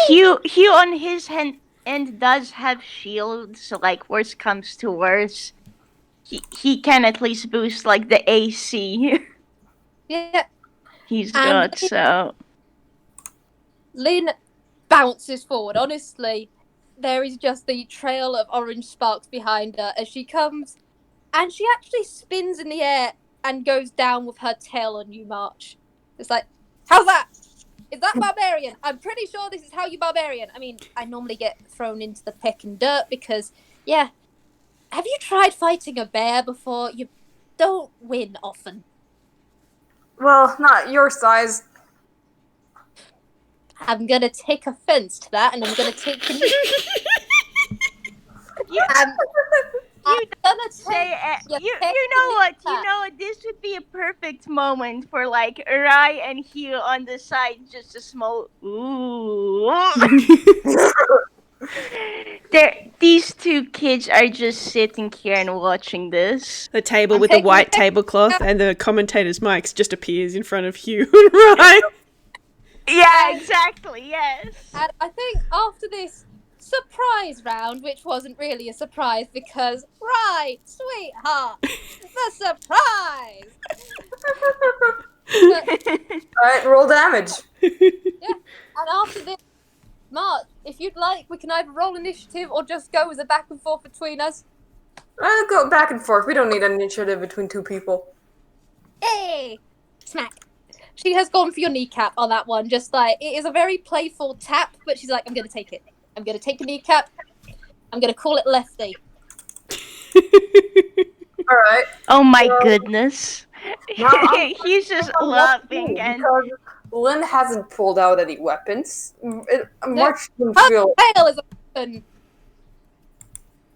Hugh on his end does have shield, so worst comes to worst, he can at least boost the AC. Yeah. He's got, so. Lynn bounces forward. Honestly, there is just the trail of orange sparks behind her as she comes, and she actually spins in the air and goes down with her tail on you, March. It's like, how's that? Is that barbarian? I'm pretty sure this is how you barbarian. I mean, I normally get thrown into the pick and dirt because, yeah. Have you tried fighting a bear before? You don't win often. Well, not your size. I'm gonna take offense to that, and I'm gonna take. You know what? This would be a perfect moment for Rai and Hugh on the side, just a small ooh. These two kids are just sitting here and watching this. The table with the white tablecloth and the commentator's mics just appears in front of Hugh and Rye. Yeah, exactly, yes. And I think after this surprise round, which wasn't really a surprise because, right, sweetheart, the surprise! Alright, roll damage. Yeah, and after this, Mark, if you'd like, we can either roll initiative or just go as a back and forth between us. Go back and forth. We don't need an initiative between two people. Hey! Smack. She has gone for your kneecap on that one. Just like, it is a very playful tap, but she's like, I'm going to take it. I'm going to take the kneecap. I'm going to call it lefty. All right. Oh my Well, goodness. now I'm He's just I'm laughing and because Lynn hasn't pulled out any weapons. March didn't Her feel tail is a weapon.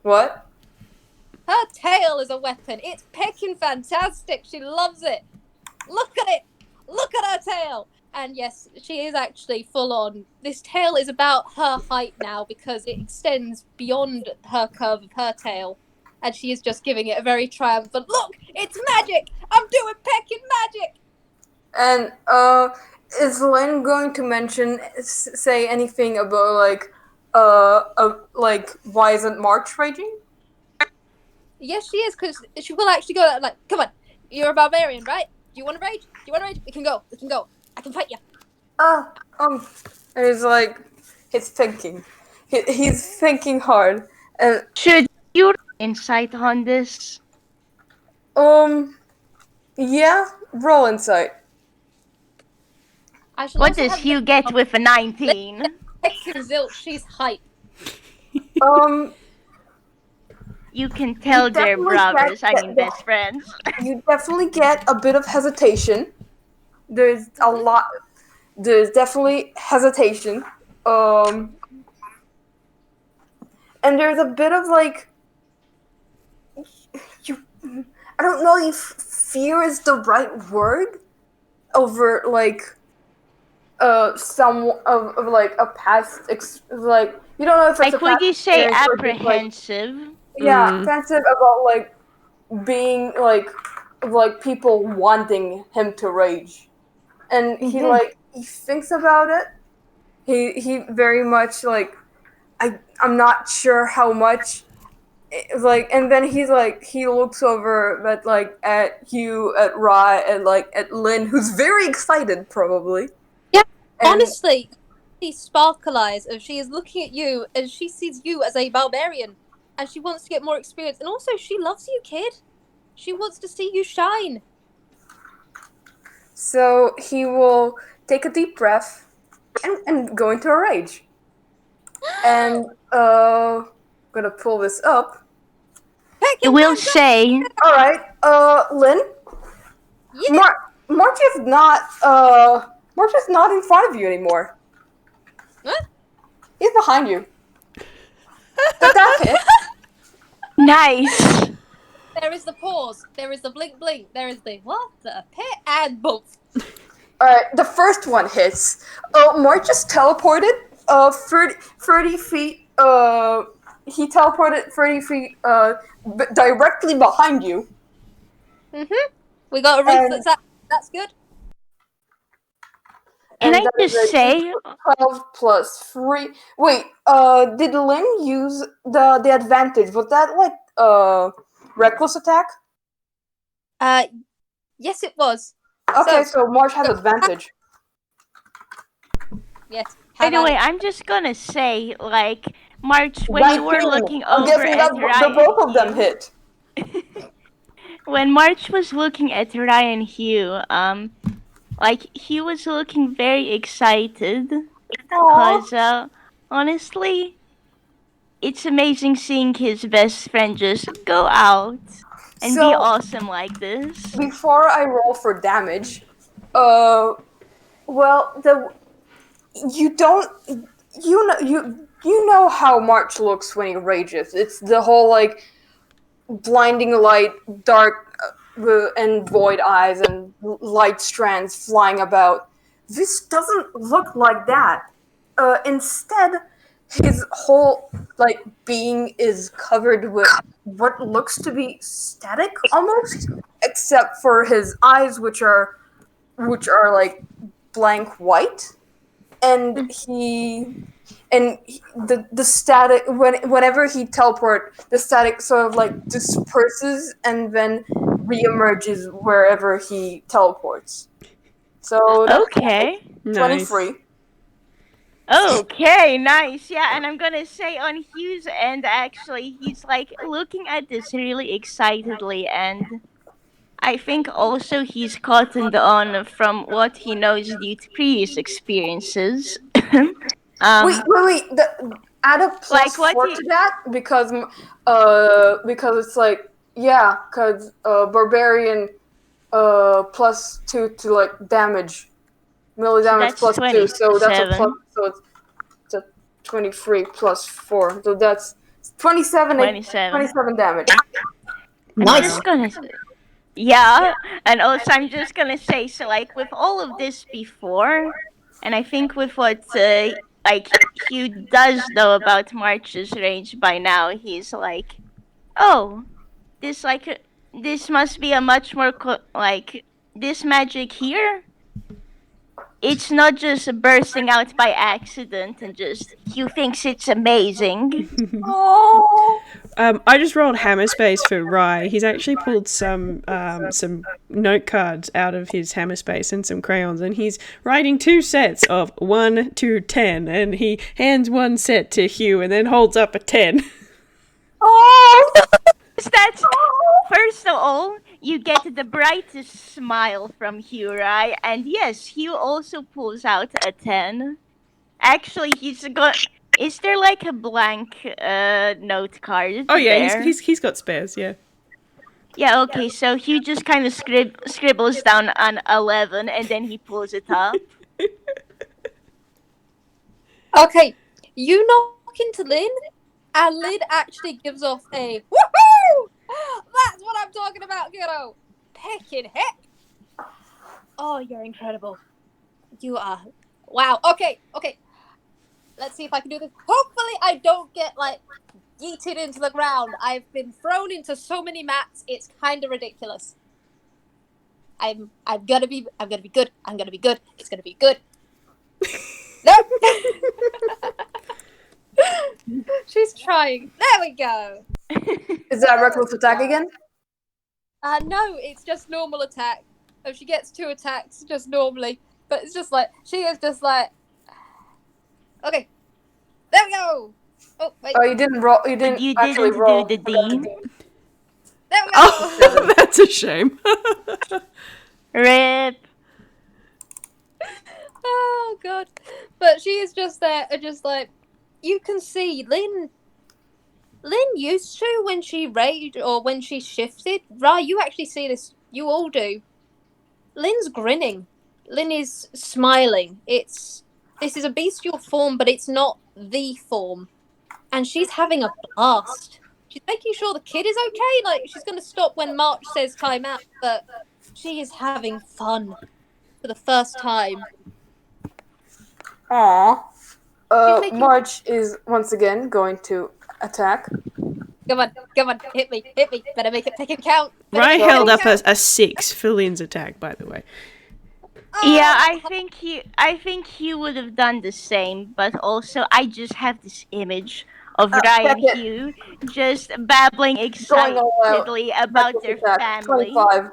what? Her tail is a weapon. It's pecking fantastic. She loves it. Look at it. Look at her tail. And yes, she is actually full on. This tail is about her height now because it extends beyond her curve of her tail. And she is just giving it a very triumphant, look, it's magic! I'm doing pecking magic! And is Lynn going to say anything about like why isn't March raging? Yes, she is, because she will actually go like, come on, you're a barbarian, right? Do you want to rage? Do you want to rage? We can go. I can fight you. And he's like, he's thinking. He's thinking hard. And should you insight on this? yeah, roll insight. I shall What also does have Hugh get with a 19? Zilch, she's hype. You can tell they're definitely brothers, I get- mean best friends. You definitely get a bit of hesitation. There's a lot. There's definitely hesitation. And there's a bit of like, I don't know if fear is the right word over like some of like a past like you don't know if it's Like, a would past you say experience or just, like, apprehensive? apprehensive about like being like people wanting him to rage, and he thinks about it. He very much like I'm not sure how much. Like, and then he looks over at Hugh, at Rye, and at Lynn, who's very excited probably. Yeah, And honestly, the sparkle eyes of she is looking at you and she sees you as a barbarian and she wants to get more experience. And also, she loves you, kid. She wants to see you shine. so he will take a deep breath and go into a rage. And gonna pull this up. I will say, All right, Lynn. Yeah. March is not in front of you anymore. Huh? He's behind you. That hit. nice. There is the pause. There is the blink blink. There is the what the pit and boom. Alright, the first one hits. March just teleported 30 feet. He teleported 30 feet directly behind you. We got a roof that's good. Can I that is just a say, 12 plus 3. Wait, did Lynn use the advantage? Was that like reckless attack? Yes, it was. Okay, so March has advantage. Yes. by the way, I'm just gonna say, like, March, when you were 19. looking I'm over guessing at that Ryan both of them Hugh, hit. when March was looking at Ryan Hugh, like, he was looking very excited. Because, honestly, it's amazing seeing his best friend just go out and be awesome like this. Before I roll for damage, you know how March looks when he rages. It's the whole like blinding light, dark and void eyes, and light strands flying about. This doesn't look like that. Instead, his whole like being is covered with what looks to be static almost, except for his eyes, which are like blank white, and the static whenever he teleport, the static sort of like disperses and then reemerges wherever he teleports. So that's Okay. 23. Okay, nice. Yeah, and I'm gonna say on Hugh's end, actually, he's like looking at this really excitedly, and I think also he's cottoned on from what he knows due to previous experiences. Wait. Add a plus Like what 4 he to that because it's like because barbarian plus 2 to like damage melee so damage that's plus 2, so that's a plus, 27. so it's a 23 plus 4, so that's 27 27. 27 damage. I'm Nice. just gonna yeah, and also I'm just gonna say so like with all of this before, and I think with what like Hugh does know about March's range by now, he's like, oh, this like this must be a much more like this magic here. It's not just bursting out by accident and just Hugh thinks it's amazing. Oh, I just rolled hammer space for Rye. He's actually pulled some note cards out of his hammer space and some crayons, and he's writing 2 sets of 1 to 10, and he hands one set to Hugh and then holds up a 10. oh, That's first of all, you get the brightest smile from Hugh, right? And yes, Hugh also pulls out a 10. Actually, he's got. Is there like a blank note card Oh yeah, there? he's got spares, yeah. Yeah, okay, so Hugh just kind of scribbles down an 11 and then he pulls it up. Okay, you knock into Lynn, and Lynn actually gives off a woohoo! That's what I'm talking about, kiddo. Pecking hip. Oh, you're incredible. You are. Wow. Okay. Let's see if I can do this. Hopefully, I don't get like yeeted into the ground. I've been thrown into so many mats. It's kind of ridiculous. I'm gonna be good. I'm gonna be good. It's gonna be good. No. She's trying. There we go. is that reckless attack again? No, it's just normal attack. If she gets 2 attacks, just normally. But it's just like, she is just like, okay, there we go. Oh, wait, Oh, you didn't roll. You didn't You actually didn't roll. do the D. there we go. Oh, that's a shame. Rip. Oh, God. But she is just there, just like, you can see Lynn used to when she raged or when she shifted. Right, you actually see this. You all do. Lynn's grinning. Lynn is smiling. This is a bestial form, but it's not the form. And she's having a blast. She's making sure the kid is okay. Like, she's going to stop when March says time out, but she is having fun for the first time. Aww. She's making- March is once again going to attack. Come on, hit me. Better make it pick and count. Rye Better held pick up and count. a 6 for Lynn's attack, by the way. Yeah, Oh, I think he would have done the same, but also I just have this image of Ryan check and it. Hugh just babbling Going all out. excitedly about Reckless their attack. family. 25.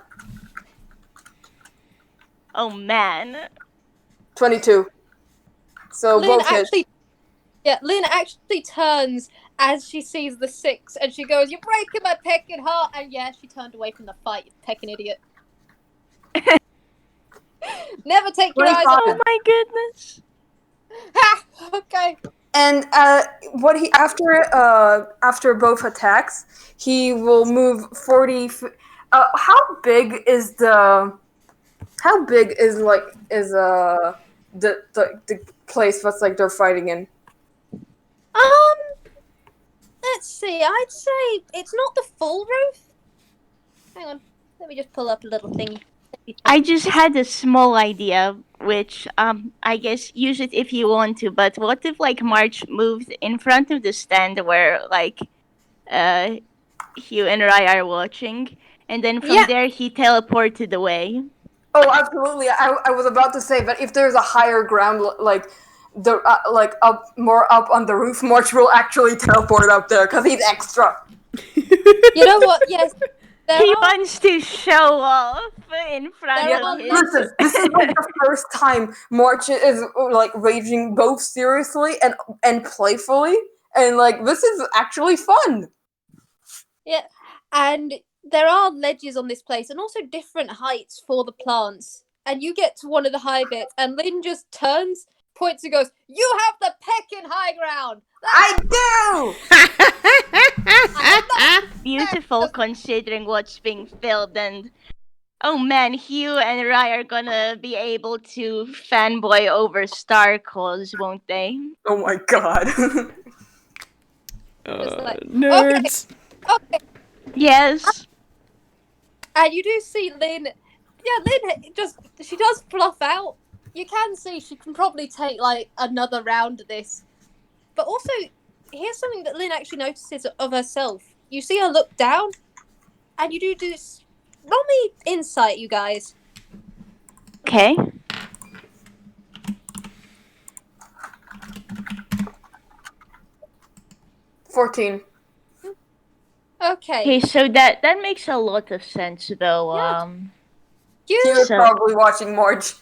Oh man. 22. So Lynn both hits. Lynn actually turns as she sees the 6 and she goes, "You're breaking my pecking heart." And yeah, she turned away from the fight, you pecking idiot. Never take your eyes 25. off. Oh my goodness. Ha! Okay. And what he after both attacks, he will move 40. How big is the place that's like they're fighting in? Let's see. I'd say it's not the full roof. Hang on. Let me just pull up a little thing. I just had a small idea, which I guess use it if you want to. But what if like March moved in front of the stand where like Hugh and Rai are watching, and then from there he teleported away. Oh, absolutely. I was about to say that if there's a higher ground, like the more up on the roof, March will actually teleport up there because he's extra. You know what? Yes. He wants to show off in front of his. Listen, this is like the first time March is like raging both seriously and playfully, and like this is actually fun. Yeah, and there are ledges on this place and also different heights for the plants. And you get to one of the high bits, and Lynn just turns, points, and goes, "You have the pecking high ground." I do! Beautiful considering what's being filmed, and oh man, Hugh and Rai are gonna be able to fanboy over Star Calls, won't they? Oh my god. Just like, Nerds. Okay. Yes. And you do see Lynn. Yeah, Lynn she does fluff out. You can see she can probably take like another round of this. But also, here's something that Lynn actually notices of herself. You see her look down, and you do this. Roll me insight, you guys. Okay. $14. Okay. Okay, so that makes a lot of sense though. Yeah. You're So- probably watching March.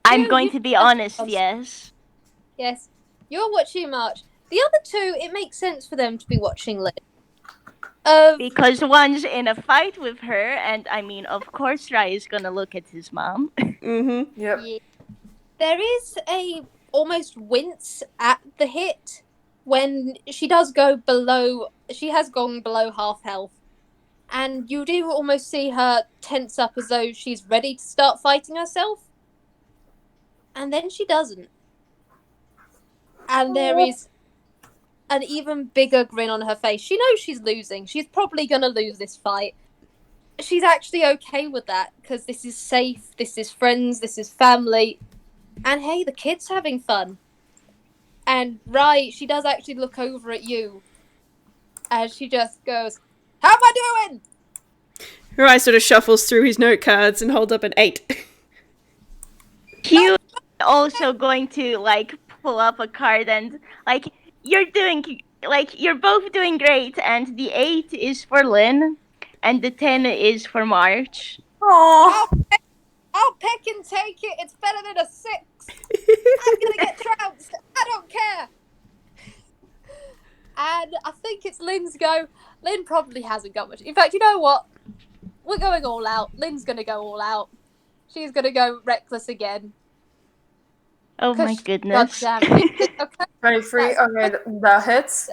I'm You- going you- to be honest, yes. Yes. You're watching March. The other two, it makes sense for them to be watching Lynn. Because one's in a fight with her, and I mean, of course, Rai is gonna look at his mom. Mm-hmm. Yep. Yeah. There is a almost wince at the hit when she does go below. She has gone below half health, and you do almost see her tense up as though she's ready to start fighting herself, and then she doesn't. And there is an even bigger grin on her face. She knows she's losing. She's probably gonna lose this fight. She's actually okay with that because this is safe. This is friends. This is family. And hey, the kid's having fun. And Rai, she does actually look over at you. And she just goes, "How am I doing?" Rai sort of shuffles through his note cards and holds up an 8. Hugh also going to like pull up a card and like you're both doing great, and the 8 is for Lynn and the 10 is for March. Aww. I'll pick and take it. It's better than a 6. I'm gonna get trounced. I don't care. And I think it's Lynn's go. Lynn probably hasn't got much. In fact, you know what? We're going all out. Lynn's gonna go all out. She's gonna go reckless again. Oh my goodness. Goddamn. Okay, 23. Okay, that hits.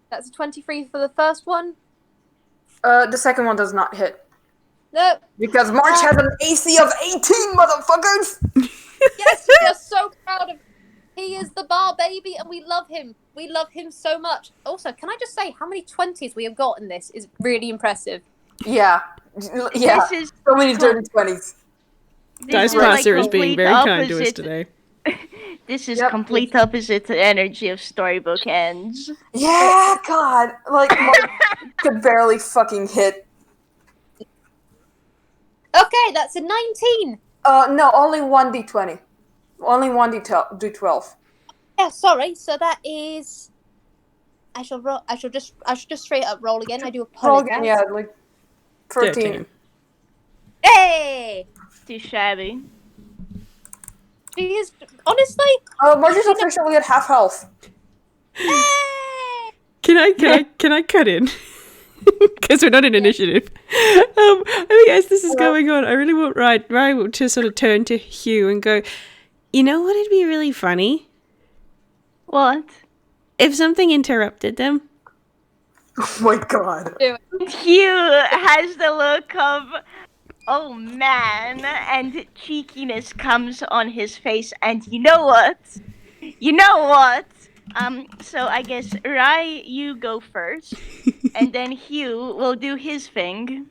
that's a 23 for the first one. The second one does not hit. No. Because March has an AC of 18, motherfuckers! Yes, we are so proud of. He is the bar baby, and we love him. We love him so much. Also, can I just say how many 20s we have got in this is really impressive. Yeah. Yeah. This is So many dirty 20s. Dice is, like, Passer is being complete very kind to us opposite. today. This is Yep. complete opposite energy of storybook ends. Yeah, God. Like, March could barely fucking hit. Okay, that's a 19. No, only 1d20. Only 1d12. Yeah, sorry. So that is. I shall roll. I should just straight up roll again. I do Roll apologize. again, yeah, like 13. 13. Hey, Too shabby. she is honestly. March is officially at half health. Hey! Can I cut in? Because we're not in initiative. I think as this is going on, I really want Rai to sort of turn to Hugh and go, you know what would be really funny? What? If something interrupted them. Oh my god. Hugh has the look of, oh man, and cheekiness comes on his face, and you know what? So I guess Rai, you go first, and then Hugh will do his thing.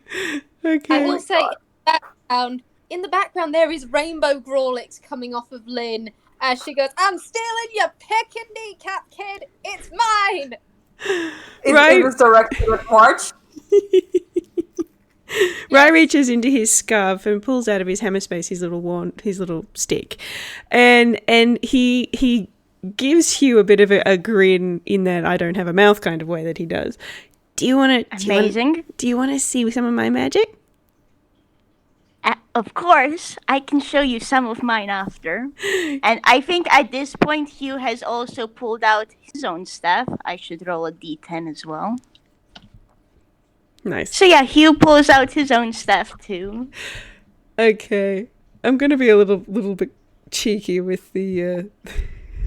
Okay. I will say in the background there is rainbow Grawlix coming off of Lynn as she goes, "I'm stealing your pick and kneecap, kid. It's mine." Right. It was directed at March. Rai reaches into his scarf and pulls out of his hammer space his little wand, his little stick, and he gives Hugh a bit of a grin in that I don't have a mouth kind of way that he does. Do you want to? Amazing. Do you want to see some of my magic? Of course, I can show you some of mine after. And I think at this point, Hugh has also pulled out his own staff. I should roll a d10 as well. Nice. So yeah, Hugh pulls out his own stuff too. Okay. I'm gonna be a little bit cheeky with the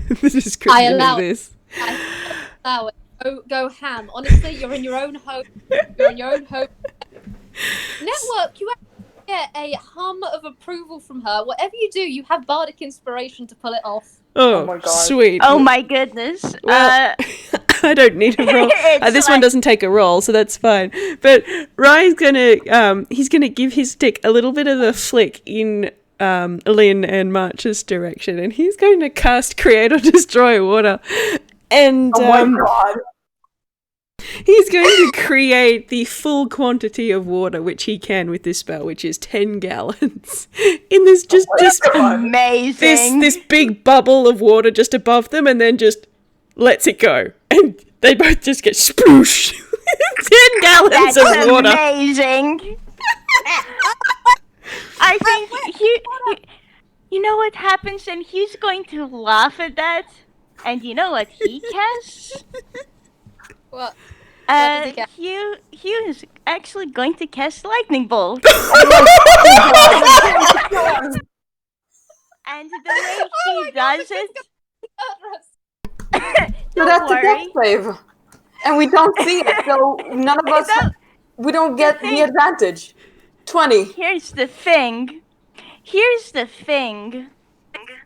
the description allow- of this. I allow it. Go ham. Honestly, you're in your own home. You're in your own home. Network, you get a hum of approval from her. Whatever you do, you have bardic inspiration to pull it off. Oh, my God. sweet. Oh my goodness. Well, I don't need a roll. It's This one like- doesn't take a roll, so that's fine. But Ryan's gonna he's gonna give his stick a little bit of a flick in Lin and March's direction, and he's going to cast Create or Destroy Water. And Oh my God. he's going to create the full quantity of water which he can with this spell, which is 10 gallons. In this Amazing. this big bubble of water just above them, and then just lets it go. And they both just get sploosh. 10 gallons That's of water. amazing. I think you know what happens, and he's going to laugh at that. And you know what he casts? What? does he cast? Hugh is actually going to cast Lightning Bolt. And the way he does it, So don't that's a worry. death save. And we don't see it, so none of us, we don't get the advantage. 20. Here's the thing.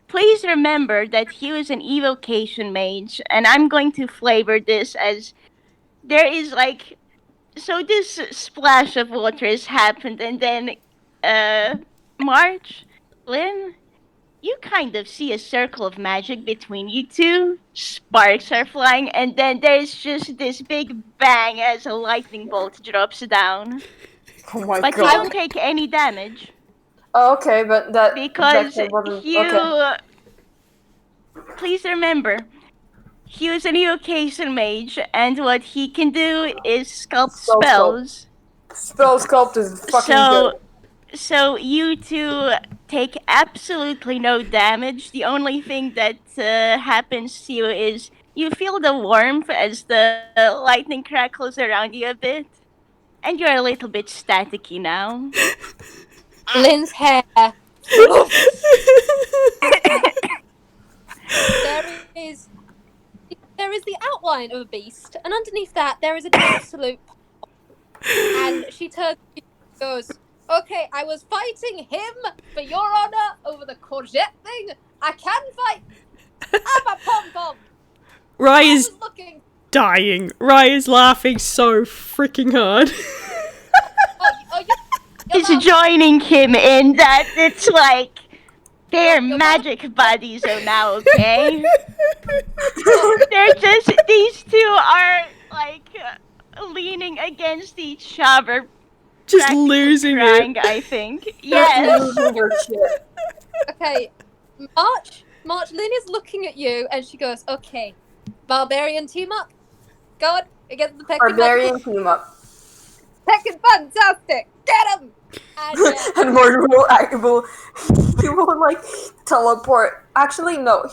Please remember that Hugh is an evocation mage, and I'm going to flavor this as there is like, so this splash of water has happened, and then March, Lynn, you kind of see a circle of magic between you two. Sparks are flying, and then there's just this big bang as a lightning bolt drops down. Oh my But you God. don't take any damage. Oh, okay, but that Because that wasn't Hugh, okay. please remember, Hugh is an evocation mage, and what he can do is sculpt Spell spells. Spell sculpt is fucking good. So you two take absolutely no damage. The only thing that happens to you is you feel the warmth as the lightning crackles around you a bit, and you're a little bit staticky now. Lynn's hair. There is the outline of a beast, and underneath that there is an absolute. And she turns and goes, "Okay, I was fighting him for your honor over the courgette thing. I can fight. I'm a pom pom. Rye I is was looking. dying. Rye is laughing so freaking hard. He's joining him in that it's like they're Your magic buddies now, okay? They're just, these two are like leaning against each other, Just practically losing crying, it. I think. Yes. Losing your shit. Okay, March. Lynn is looking at you, and she goes, "Okay, barbarian team up. Go on against the Peckin' Barbarian team up. Peckin' fantastic. Get him." And And Morgan will he will like teleport. Actually, no,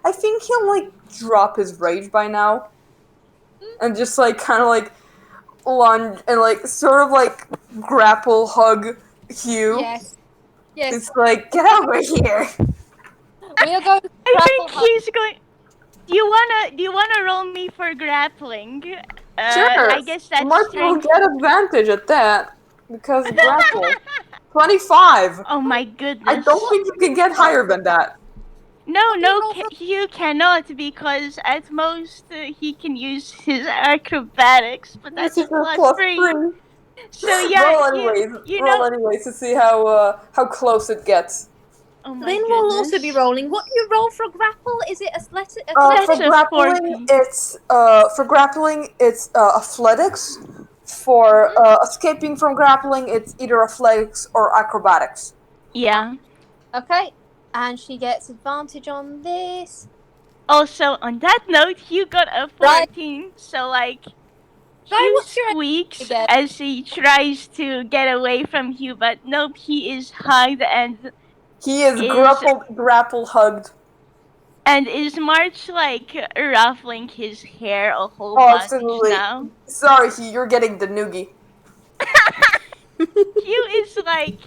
I think he'll like drop his rage by now, and just like kind of like lunge and like sort of like grapple hug Hugh. yes. It's like, get over here. We are going to I grapple think hug. he's going. Do you wanna roll me for grappling? Sure. I guess that's Mark will strength. get advantage at that because grapple. 25. Oh my goodness. I don't think you can get higher than that. No, roll for- you cannot, because at most he can use his acrobatics, but that's This is a plus 3. So yeah, roll anyways. you roll know. anyways to see how close it gets. Oh my Lynn goodness. will also be rolling. What do you roll for a grapple? Is it athletic? That's For a grappling, 14. it's athletics. For escaping from grappling, it's either athletics or acrobatics. Yeah. Okay, and she gets advantage on this. Also, on that note, Hugh got a 14, so like, Hugh what's your squeaks again? as he tries to get away from Hugh, but nope, he is hugged and He is grapple hugged. is March like ruffling his hair a whole Oh, bunch absolutely. now? Sorry, Hugh, you're getting the noogie. Hugh is like,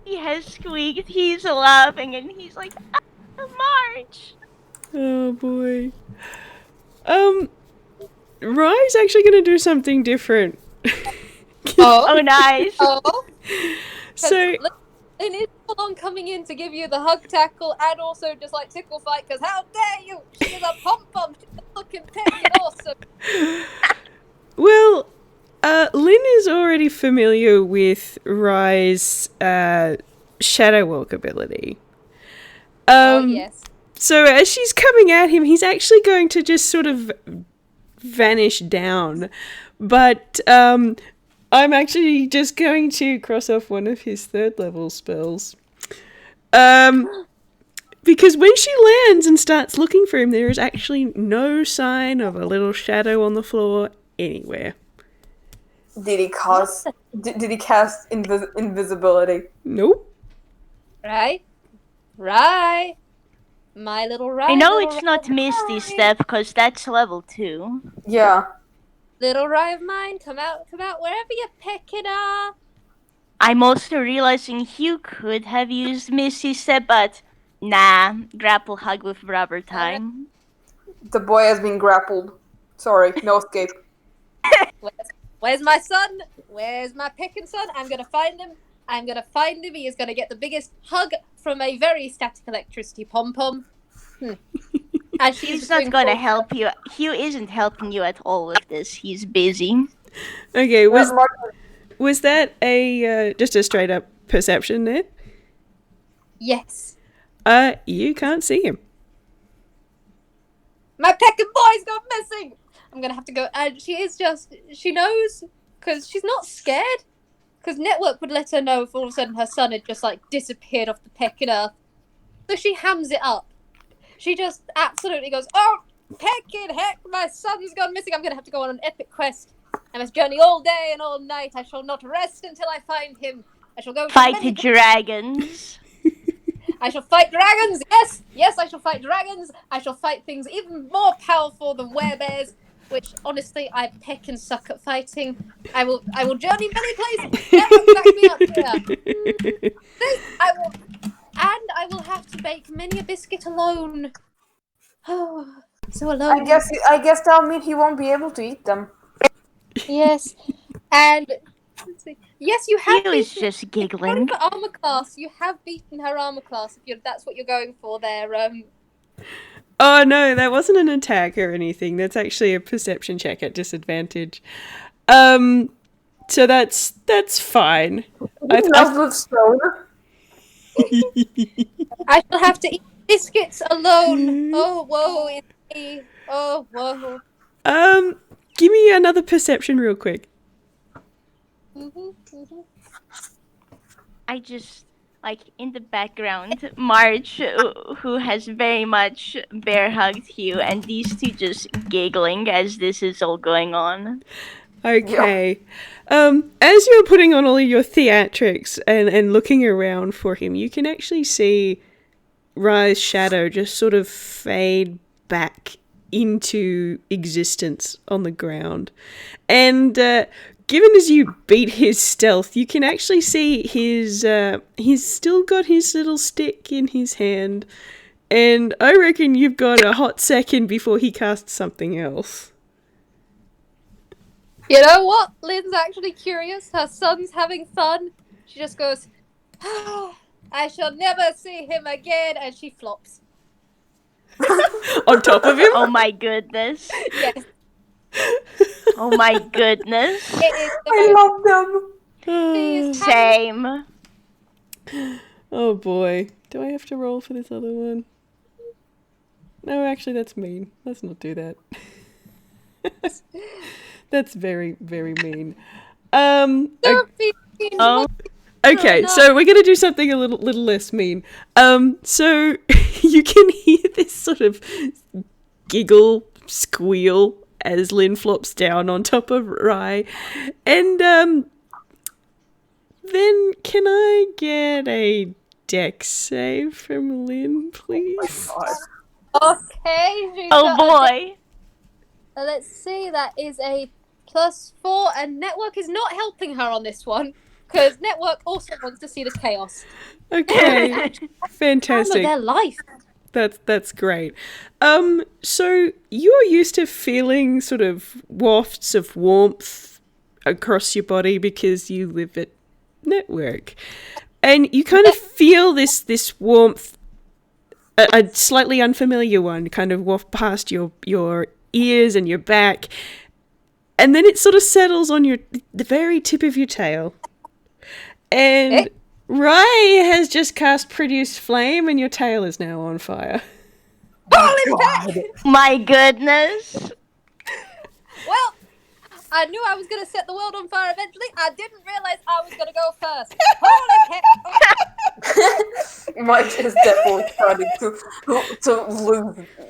he has squeaked, he's laughing, and he's like, March! Oh boy. Rye's actually gonna do something different. Oh, nice. Oh. So Lin is full on coming in to give you the hug tackle and also just like tickle fight because how dare you! She is a pom pom. She's a looking picking awesome. well, Lin is already familiar with Rye's shadow walk ability. Oh yes. So as she's coming at him, he's actually going to just sort of vanish down. But I'm actually just going to cross off one of his 3rd level spells. Because when she lands and starts looking for him, there is actually no sign of a little shadow on the floor anywhere. Did he cast invisibility? Nope. Right. My little Rye. I know little it's not Rye. Misty Step, because that's level 2. Yeah. Little Rye of mine, come out, wherever you're picking up. I'm also realizing Hugh could have used Misty Step, but nah, grapple hug with rubber time. The boy has been grappled. Sorry, no escape. Where's my son? Where's my picking son? I'm gonna find him. He is gonna get the biggest hug from a very static electricity pom pom. And He's not gonna help you. Hugh isn't helping you at all with this. He's busy. Okay, was that a just a straight up perception there? Yes. You can't see him. My pecking boy's gone missing. I'm gonna have to go. And she knows because she's not scared. Because Network would let her know if all of a sudden her son had just like disappeared off the pecking earth. So she hams it up. She just absolutely goes, oh, pecking heck, my son's gone missing. I'm gonna have to go on an epic quest. I must journey all day and all night. I shall not rest until I find him. I shall go Fight the dragons. I shall fight dragons. Yes, I shall fight dragons. I shall fight things even more powerful than werebears, which honestly I peck and suck at fighting. I will journey many places. Never back me up here. I will have to bake many a biscuit alone. Oh, so alone. I guess that'll mean he won't be able to eat them. Yes, and let's see. Yes, you have. Hugh is just giggling. For armor class, you have beaten her armor class. If that's what you're going for, there. Oh no, that wasn't an attack or anything. That's actually a perception check at disadvantage. So that's fine. With stone. I shall have to eat biscuits alone. Oh whoa, it's me. Oh whoa. Give me another perception real quick. I just, like, in the background, March, who has very much bear hugged Hugh, and these two just giggling as this is all going on. Okay. As you're putting on all of your theatrics and looking around for him, you can actually see Rye's shadow just sort of fade back into existence on the ground. And given as you beat his stealth, you can actually see he's still got his little stick in his hand. And I reckon you've got a hot second before he casts something else. You know what? Lynn's actually curious. Her son's having fun. She just goes, oh, I shall never see him again, and she flops. On top of him? Oh my goodness. Yes. Oh my goodness. It is I love them. Same. Oh boy. Do I have to roll for this other one? No, actually that's mean. Let's not do that. That's very, very mean. Okay, so we're gonna do something a little less mean. So you can hear this sort of giggle, squeal as Lynn flops down on top of Rye, and then can I get a dex save from Lynn, please? okay. Oh boy. Let's see. That is a +4, and Network is not helping her on this one. Because Network also wants to see the chaos. Okay, Time of fantastic. their life. That's great. So you're used to feeling sort of wafts of warmth across your body because you live at Network, and you kind of feel this warmth, a slightly unfamiliar one, kind of waft past your ears and your back, and then it sort of settles on the very tip of your tail, and Rai has just cast Produce Flame, and your tail is now on fire. My goodness. Well, I knew I was going to set the world on fire eventually. I didn't realize I was going to go first. Holy heck. March is definitely starting to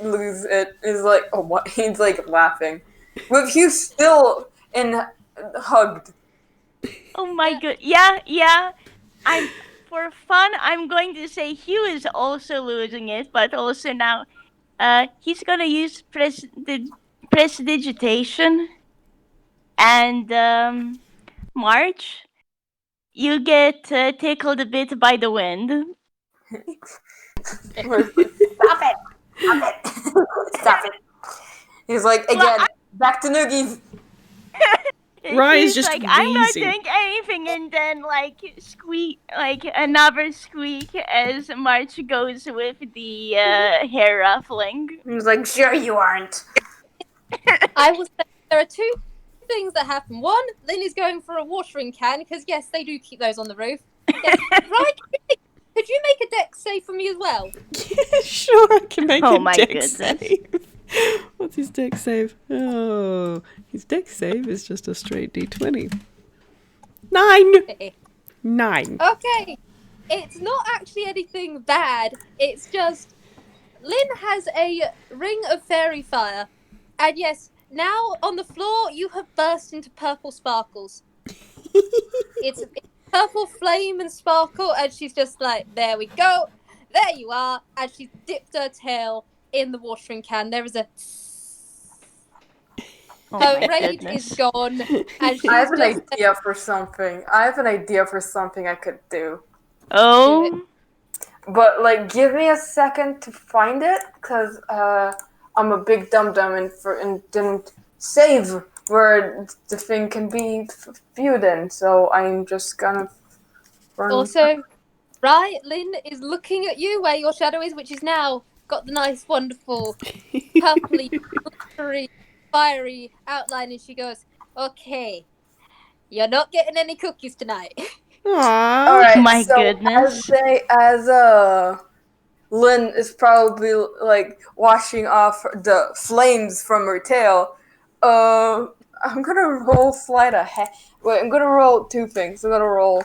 lose it. He's like, oh what? He's like laughing, with Hugh still hugged. Oh my god. Yeah. For fun, I'm going to say Hugh is also losing it, but also now he's gonna use prestidigitation. And March, you get tickled a bit by the wind. Stop it! Stop it! He's like, again, back to noogies. Rai is He's just like, I'm not wheezing. doing anything, and then squeak, another squeak as March goes with the hair ruffling. He's like, sure you aren't. I will say there are two things that happen. One, Lynn is going for a watering can, because yes, they do keep those on the roof. Yes. Right? Could you make a dex save for me as well? Yeah, sure, I can make Oh a my dex goodness. save. What's his dex save? Oh, his dex save is just a straight d20. 9. Okay. It's not actually anything bad. It's just Lynn has a ring of fairy fire. And yes, now on the floor you have burst into purple sparkles. It's purple flame and sparkle, and she's just like, there we go. There you are. And she's dipped her tail in the watering can. There is a her rage is gone, and she's I have an just idea for something. I could do. Oh, But like, give me a second to find it, cause I'm a big dum dum and didn't save where the thing can be viewed in. So I'm just gonna run. also right. Lynn is looking at you where your shadow is, which is now got the nice, wonderful, purpley, glittery, fiery outline, and she goes, "Okay, you're not getting any cookies tonight." Aww. All right, My so goodness. as Lynn is probably like washing off the flames from her tail. I'm gonna roll sleight of hand. Wait, I'm gonna roll two things. I'm gonna roll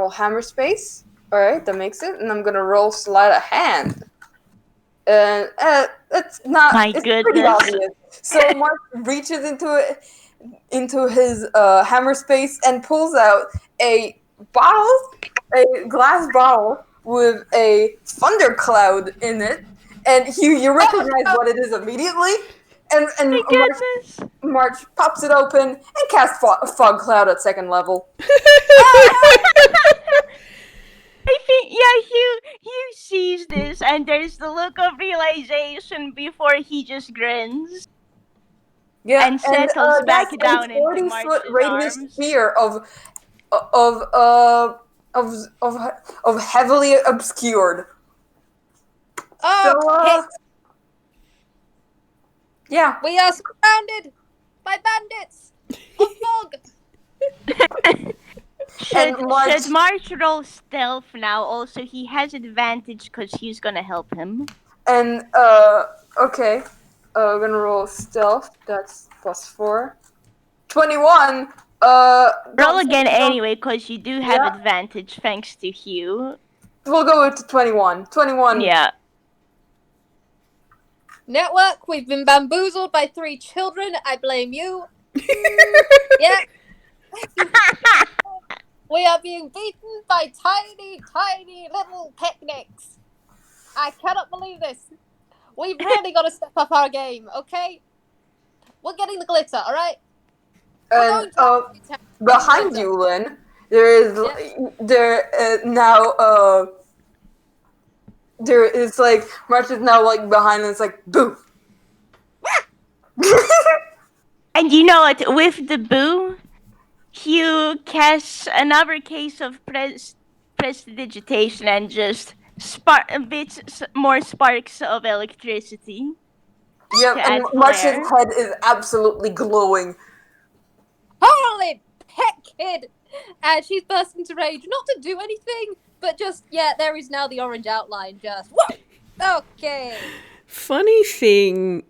hammer space. All right, that makes it, and I'm gonna roll sleight of hand. And it's not. My it's pretty goodness. obvious. So Mark reaches into his hammer space and pulls out a glass bottle with a thundercloud in it, and you recognize what it is immediately. And My goodness. March pops it open and casts fog cloud at second level. I think, yeah, Hugh sees this, and there's the look of realization before he just grins. Yeah, And settles back that's down a into 40-foot March's radius arms. sphere of heavily obscured. Oh, So, yeah. we are surrounded by bandits of fog. Should March- March roll stealth now? Also, he has advantage because he's gonna help him. And, okay. We're gonna roll stealth. That's +4. 21! Roll again anyway, because you do have Yeah. advantage thanks to Hugh. We'll go with 21. 21. Yeah. Network, we've been bamboozled by 3 children. I blame you. Yeah. We are being beaten by tiny, tiny little picnics. I cannot believe this. We've really got to step up our game, okay? We're getting the glitter, alright? And, behind What's you, Lin, there is now. There is like March is now like behind, and it's like boo. And you know what? With the boo, Hugh casts another case of prestidigitation and just spark a bit more sparks of electricity Yep, to and add March's flair. head is absolutely glowing. Holy pet kid! And she's burst into rage, not to do anything, but just, there is now the orange outline, just, whoa! Okay. Funny thing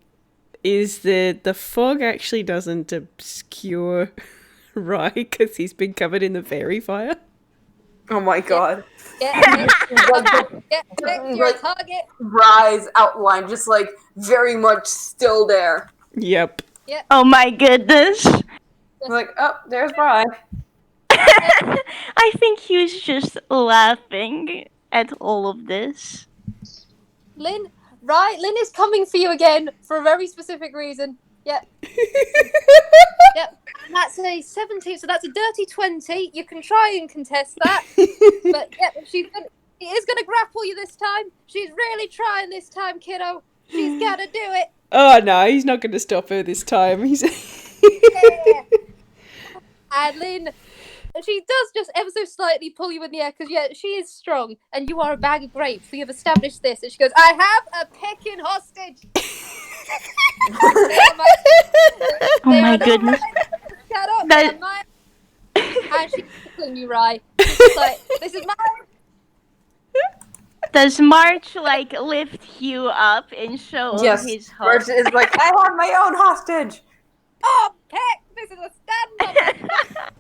is that the fog actually doesn't obscure Rye because he's been covered in the fairy fire. Oh my god. Get Like, your target. Rise outline, just like very much still there. Yep. Oh my goodness. Like, oh, there's Rye. I think Hugh's just laughing at all of this. Lin is coming for you again for a very specific reason. Yep. And that's a 17, so that's a dirty 20. You can try and contest that. But she is gonna grapple you this time. She's really trying this time, kiddo. She's gotta do it. Oh no, he's not going to stop her this time. He's. Yeah. And Lin, she does just ever so slightly pull you in the air because she is strong, and you are a bag of grapes. We have established this. And she goes, "I have a pecking hostage." Oh my goodness. Shut up! That- And she's tickling you, Rye. She's just like, "This is mine." Does March like lift Hugh up and show Yes, his March host? is like, I have my own hostage. Oh, Peck! This is a stand-up.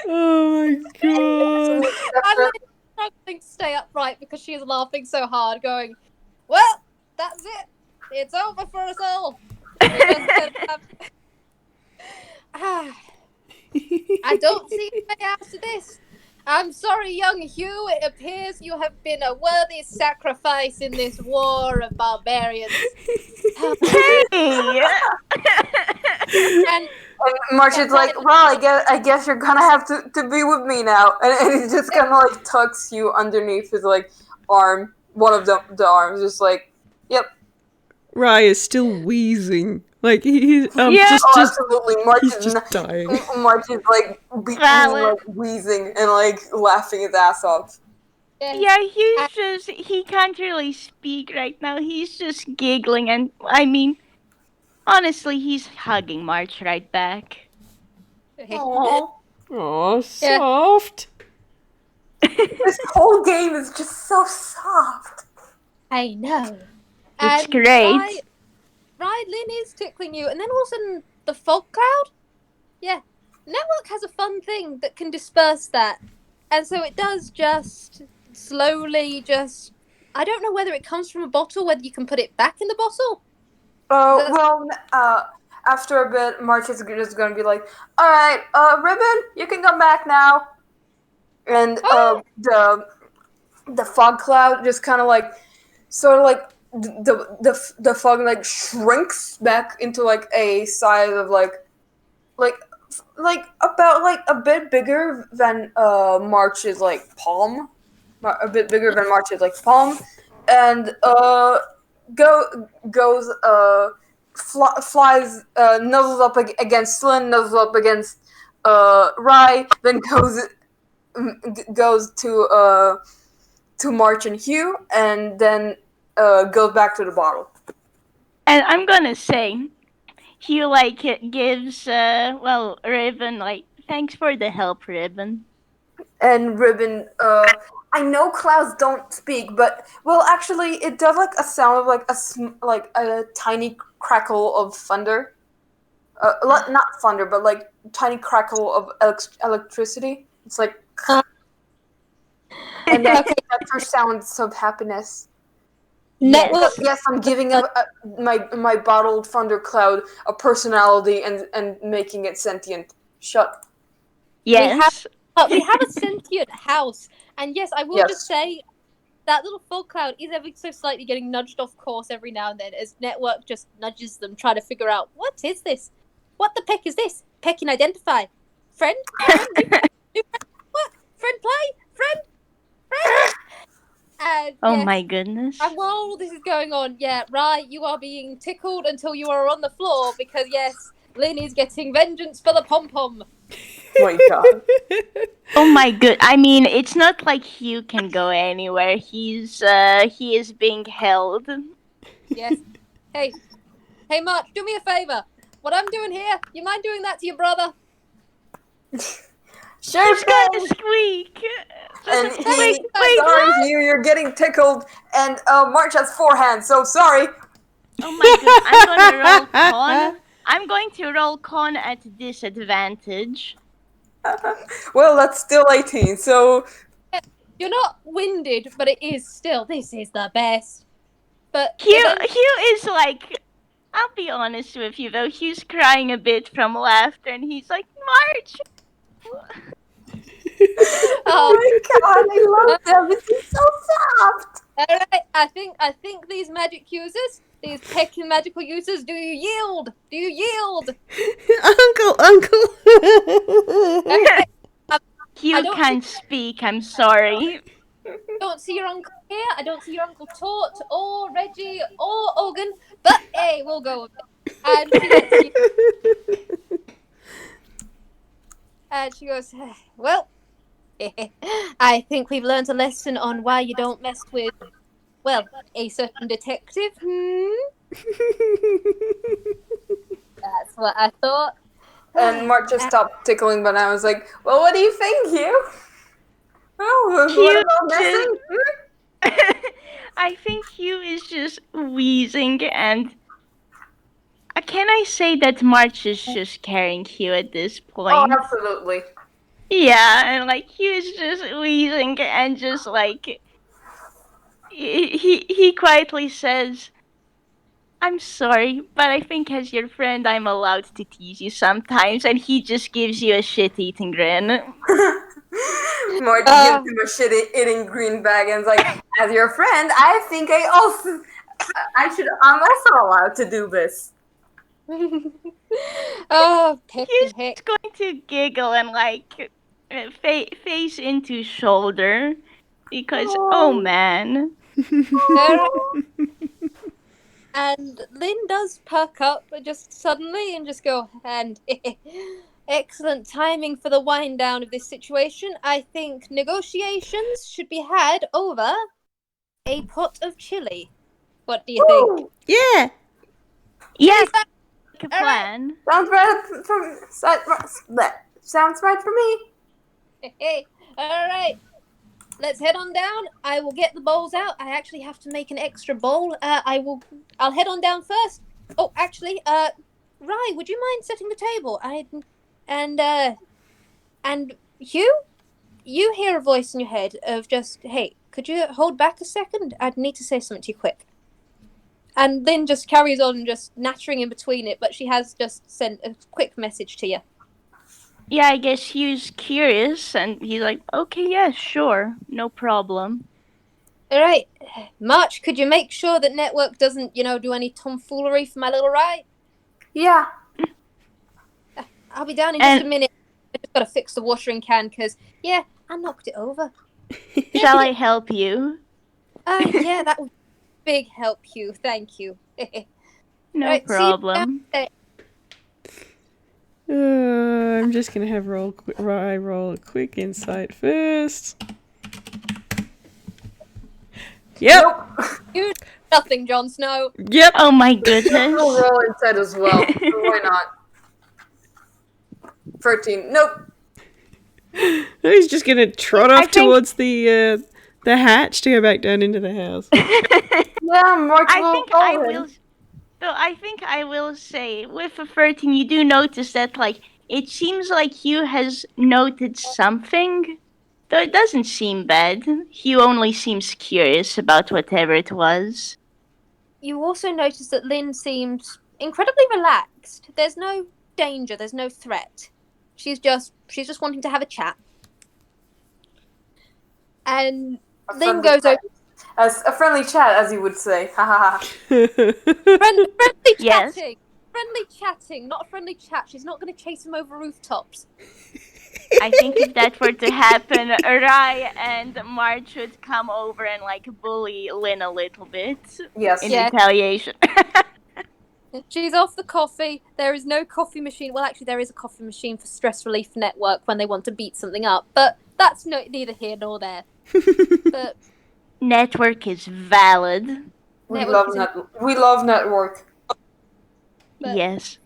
Oh my god. I'm really struggling to stay upright because she is laughing so hard, going, "Well, that's it. It's over for us all." We're just gonna have... I don't see a way out of this. I'm sorry, young Hugh. It appears you have been a worthy sacrifice in this war of barbarians. Hey! And March is like, well, I guess you're gonna have to be with me now, and he just kind of like tucks you underneath his like arm, one of the arms, just like, yep. Rye is still wheezing. Like he's Yeah. just Absolutely. March he's is just dying. March is like like wheezing and like laughing his ass off. Yeah, he can't really speak right now. He's just giggling, and I mean, honestly, he's hugging March right back. Aww. Oh, soft. This whole game is just so soft. I know. It's And great. Right, Lin is tickling you, and then all of a sudden, the fog cloud? Yeah. Network has a fun thing that can disperse that. And so it does just slowly I don't know whether it comes from a bottle, whether you can put it back in the bottle. After a bit, March is just gonna be like, alright, Ribbon, you can come back now. And the fog cloud just kind of like, sort of like, the fog like shrinks back into like a size of like about like a bit bigger than March's like palm, a bit bigger than March's like palm, and flies nuzzles up against Lin, nuzzles up against Rye, then goes to March and Hugh, and then goes back to the bottle. And I'm gonna say, Hugh like gives Ribbon like, thanks for the help, Ribbon. And Ribbon, I know clouds don't speak, but well, actually, it does like a sound of like a tiny crackle of thunder. Not thunder, but like tiny crackle of electricity. It's like, and that's her sounds of happiness. Network. Yes, I'm giving my bottled thundercloud a personality and making it sentient. Shut. Yes. We have a sentient house. And yes, I will just say, that little fog cloud is ever so slightly getting nudged off course every now and then as Network just nudges them, trying to figure out, what is this? What the peck is this? Peck can identify. Friend? Friend? New friend? What? Friend play? Friend? And Oh yes, my goodness. and while all this is going on, yeah, Rye, you are being tickled until you are on the floor because, yes, Lin is getting vengeance for the pom-pom. Oh my god. Oh my good. I mean, it's not like Hugh can go anywhere. He is being held. Yes. Hey, March, do me a favor. What I'm doing here, you mind doing that to your brother? Sure, He's gonna friend. squeak. And Wait, sorry, what? Hugh, you're getting tickled. And March has 4 hands, so sorry. Oh my god, I'm gonna roll con. I'm going to roll con at disadvantage. Well, that's still 18, so You're not winded, but it is still, this is the best. But Hugh is like, I'll be honest with you though, Hugh's crying a bit from laughter and he's like, March! oh my god, I love them. This is so soft. Alright, I think these magic users, these pecking magical users, do you yield? Do you yield? Uncle. Alright, Hugh can't speak, I'm sorry. I don't see your uncle here. I don't see your Uncle Tort or Reggie or Ogan, but hey, we'll go with it. And she lets you. And she goes, well, I think we've learned a lesson on why you don't mess with, well, a certain detective. That's what I thought. And Mark just stopped tickling, but I was like, well, what do you think, Hugh? Oh, what about messing? I think Hugh is just wheezing and... Can I say that March is just carrying Hugh at this point? Oh, absolutely. Yeah, and like Hugh is just wheezing and just like... He quietly says, I'm sorry, but I think as your friend I'm allowed to tease you sometimes, and he just gives you a shit-eating grin. Mark gives him a shit-eating green bag and is like, as your friend, I think I'm also allowed to do this. Oh, He's heck. going to giggle and like face into shoulder because oh man. And Lynn does perk up just suddenly and just go, and excellent timing for the wind down of this situation. I think negotiations should be had over a pot of chili. What do you think? Yeah. Yes, like a plan. Sounds right for me. Hey, all right. Let's head on down. I will get the bowls out. I actually have to make an extra bowl. I'll head on down first. Oh, actually, Rye, would you mind setting the table? And Hugh, you hear a voice in your head of just, hey, could you hold back a second? I'd need to say something to you quick. And Lynn just carries on, just nattering in between it, but she has just sent a quick message to you. Yeah, I guess Hugh's curious, and he's like, okay, yeah, sure, no problem. All right, March, could you make sure that Network doesn't, do any tomfoolery for my little Rye? Yeah. I'll be down in just a minute. I just gotta fix the watering can, because, yeah, I knocked it over. Shall I help you? Yeah, that would be a big help, Hugh. Thank you. No right, problem. I'm just gonna have roll a quick insight first. Yep. You nothing, Jon Snow. Yep. Oh my goodness. I'll roll instead as well. Why not? 13. Nope. He's just gonna trot off towards the hatch to go back down into the house. Yeah, Mark I think I will say, with a 13, you do notice that, like, it seems like Hugh has noted something, though it doesn't seem bad. Hugh only seems curious about whatever it was. You also notice that Lynn seems incredibly relaxed. There's no danger. There's no threat. She's just wanting to have a chat. And Lynn goes over. as a friendly chat, as you would say. Ha ha ha. Friendly Yes. chatting. Friendly chatting, not a friendly chat. She's not going to chase him over rooftops. I think if that were to happen, Rai and March would come over and like bully Lynn a little bit Yes. in Yeah. retaliation. She's off the coffee. There is no coffee machine. Well, actually, there is a coffee machine for Stress Relief Network when they want to beat something up, but that's neither here nor there. But Network is valid. We network love network. But- Yes.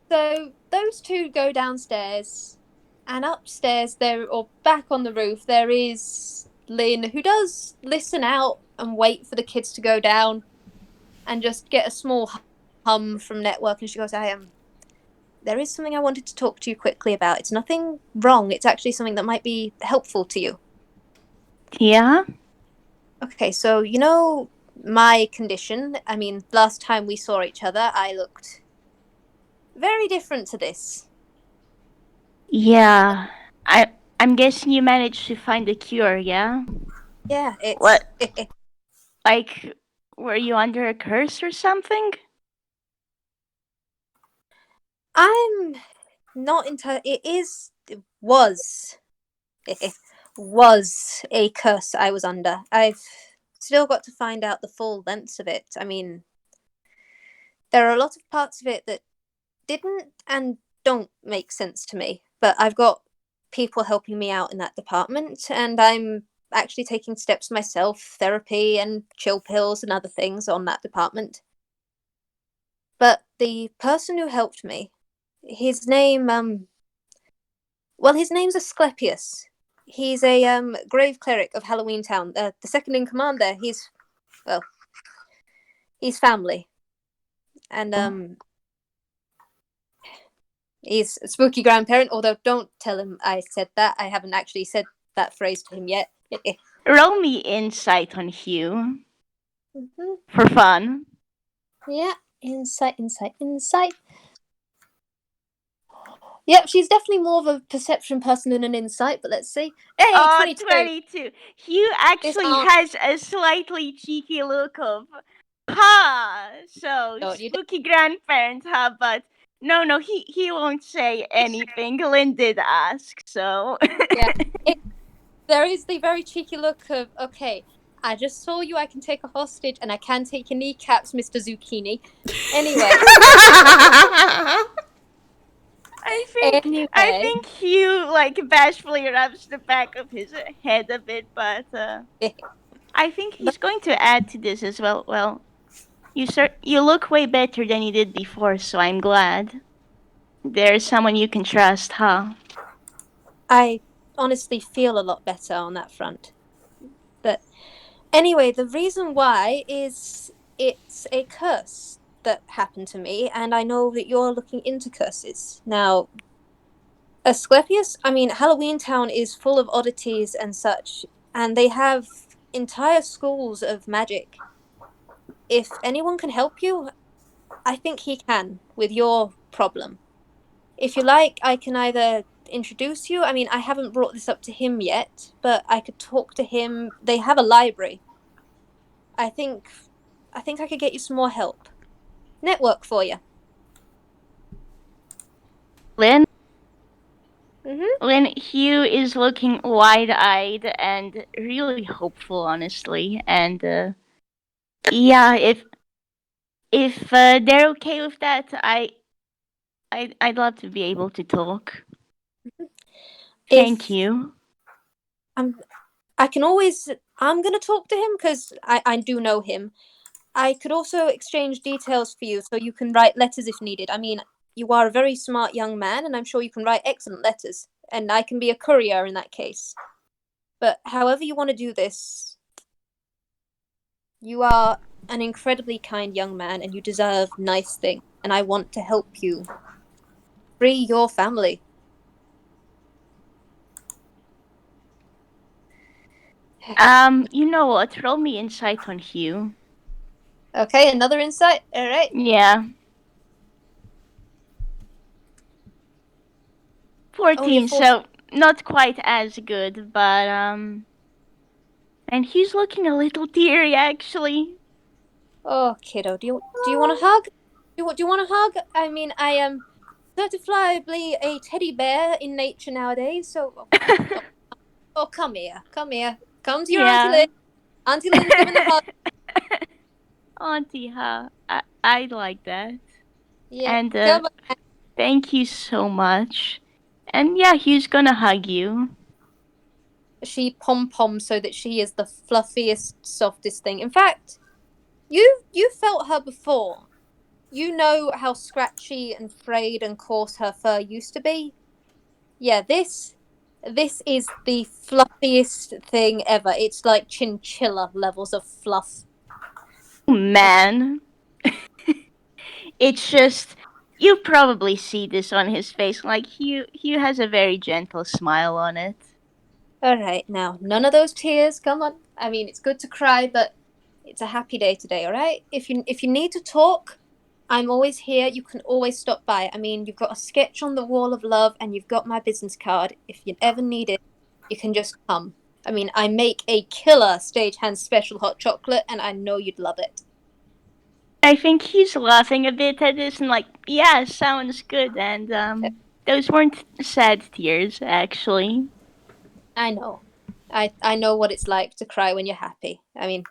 so those two go downstairs, and upstairs there, or back on the roof, there is Lynn, who does listen out and wait for the kids to go down, and just get a small hum from network, and she goes, "I am. There is something I wanted to talk to you quickly about. It's nothing wrong. It's actually something that might be helpful to you." Yeah? Okay, so you know my condition. I mean, last time we saw each other, I looked very different to this. Yeah. I'm guessing you managed to find a cure, yeah? Yeah, it's What? Like, were you under a curse or something? I'm not entirely. It was was a curse I was under. I've still got to find out the full lengths of it. I mean, there are a lot of parts of it that didn't and don't make sense to me, but I've got people helping me out in that department, and I'm actually taking steps myself, therapy and chill pills and other things on that department. But the person who helped me, his name, well, his name's Asclepius. He's a grave cleric of Halloween Town. The second in command there. He's family, and he's a spooky grandparent. Although, don't tell him I said that. I haven't actually said that phrase to him yet. Roll me insight on Hugh Mm-hmm. for fun. Yeah, insight. Yep, she's definitely more of a perception person than an insight. But let's see. Hey, Oh, 22. 22. Hugh actually has a slightly cheeky look of, so Don't you spooky grandparent, but no, he won't say anything. Lynn did ask, so. Yeah. There is the very cheeky look of, okay, I just saw you, I can take a hostage, and I can take your kneecaps, Mr. Zucchini. Anyway. I think Hugh like bashfully rubs the back of his head a bit, but I think he's going to add to this as well. Well, you look way better than you did before, so I'm glad. There's someone you can trust, huh? I honestly feel a lot better on that front. But anyway, the reason why is it's a curse that happened to me, and I know that you're looking into curses. Now, Asclepius, I mean, Halloween Town is full of oddities and such, and they have entire schools of magic. If anyone can help you, I think he can with your problem. If you like, I can either introduce you. I mean, I haven't brought this up to him yet, but I could talk to him. They have a library. I think I could get you some more help. Network for you. Lynn? Mm-hmm. Lynn, Hugh is looking wide-eyed and really hopeful, honestly. And yeah, if they're okay with that, I'd love to be able to talk. Thank you. I can always. I'm gonna talk to him because I do know him. I could also exchange details for you, so you can write letters if needed. I mean, you are a very smart young man, and I'm sure you can write excellent letters. And I can be a courier in that case. But however you want to do this, you are an incredibly kind young man, and you deserve nice things. And I want to help you free your family. You know what? Roll me insight on Hugh. Okay, another insight. All right. Yeah. 14, Only a 14. so not quite as good, but And he's looking a little teary, actually. Oh, kiddo, do you want a hug? Do you want a hug? I mean, I am certifiably a teddy bear in nature nowadays. So, come here, come here, come to your Auntie Yeah. Lynn. Auntie Lynn's giving the hug. Auntie, huh? I like that. Yeah, And come on. thank you so much. And yeah, he's gonna hug you. She pom-poms so that she is the fluffiest, softest thing. In fact, you felt her before. You know how scratchy and frayed and coarse her fur used to be. Yeah, this is the fluffiest thing ever. It's like chinchilla levels of fluff. Oh, man. It's just you probably see this on his face. Like Hugh has a very gentle smile on it. All right, now none of those tears. Come on. I mean, it's good to cry, but it's a happy day today. All right. If you need to talk, I'm always here. You can always stop by. I mean, you've got a sketch on the wall of love, and you've got my business card. If you ever need it, you can just come. I mean, I make a killer Stagehand special hot chocolate, and I know you'd love it. I think he's laughing a bit at this and like, yeah, sounds good. And those weren't sad tears, actually. I know. I know what it's like to cry when you're happy. I mean,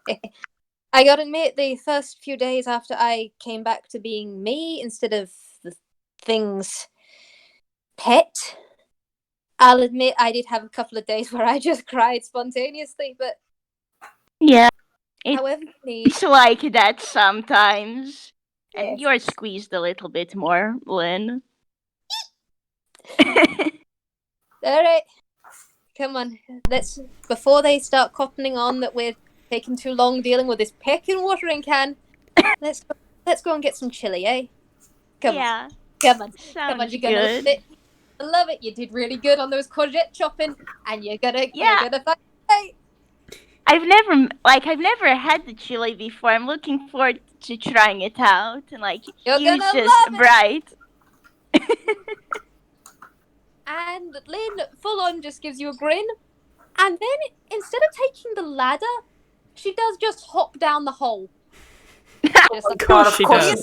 I gotta admit, the first few days after I came back to being me instead of the thing's pet, I'll admit I did have a couple of days where I just cried spontaneously, but Yeah, however you need. it's like that sometimes. And Yes. you're squeezed a little bit more, Lynn. All right. Come on. Let's, before they start cottoning on that we're taking too long dealing with this pecking watering can, let's go and get some chili, eh? Come on. Come on. Come on, Sounds you're gonna love good. it. I love it. You did really good on those courgette chopping, and you're gonna find. Hey. I've never had the chili before. I'm looking forward to trying it out. And like, You're Hugh's gonna just love it. bright. And Lynn full on just gives you a grin, and then instead of taking the ladder, she does just hop down the hole. Just Of course she does.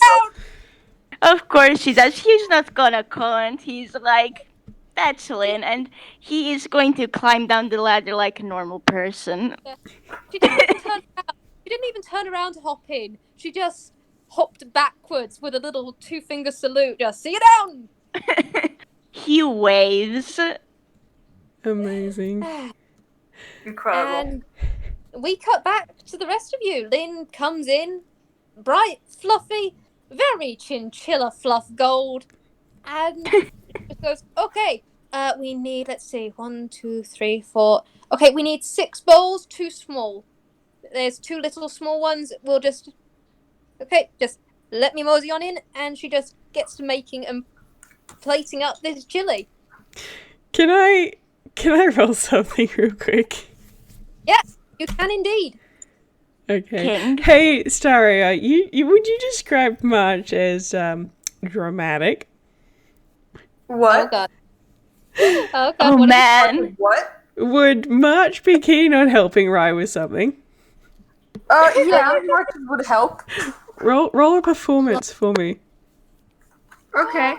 Of course she does. He's not gonna count. He's like, that's Lynn, and he is going to climb down the ladder like a normal person. She didn't even turn around. She didn't even turn around to hop in. She just hopped backwards with a little two-finger salute. Just see you down. He waves. Amazing. Incredible. And we cut back to the rest of you. Lynn comes in, bright, fluffy, very chinchilla fluff gold, and just goes, okay, we need, let's see, 1, 2, 3, 4. Okay, we need 6 bowls, 2 small. There's 2 little small ones. We'll just, okay, just let me mosey on in, and she just gets to making and plating up this chili. Can I roll something real quick? Yeah, you can indeed. Okay. King. Hey, Staria, you would you describe March as dramatic? What? Oh god. Oh god. Oh what man. What? Would March be keen on helping Rye with something? Yeah, March would help. Roll a performance for me. Okay.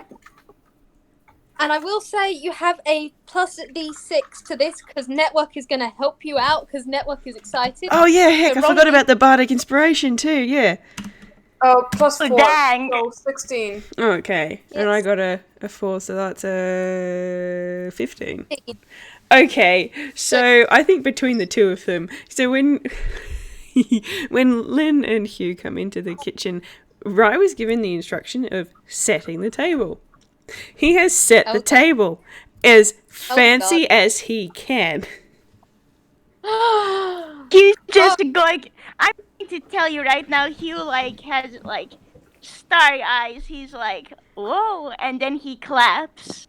And I will say you have a plus D6 to this because Network is going to help you out because Network is excited. Oh yeah, heck, So I roll forgot a about the bardic inspiration too. Yeah. Plus 4. Dang. So 16. Okay, and Yes. I got a 4, so that's a 15. D6. Okay, so I think between the two of them, so when Lynn and Hugh come into the kitchen, Rye was given the instruction of setting the table. He has set the Okay. table as fancy God. as he can. He's just going. I'm going to tell you right now. Hugh like has like starry eyes. He's like, whoa, and then he claps.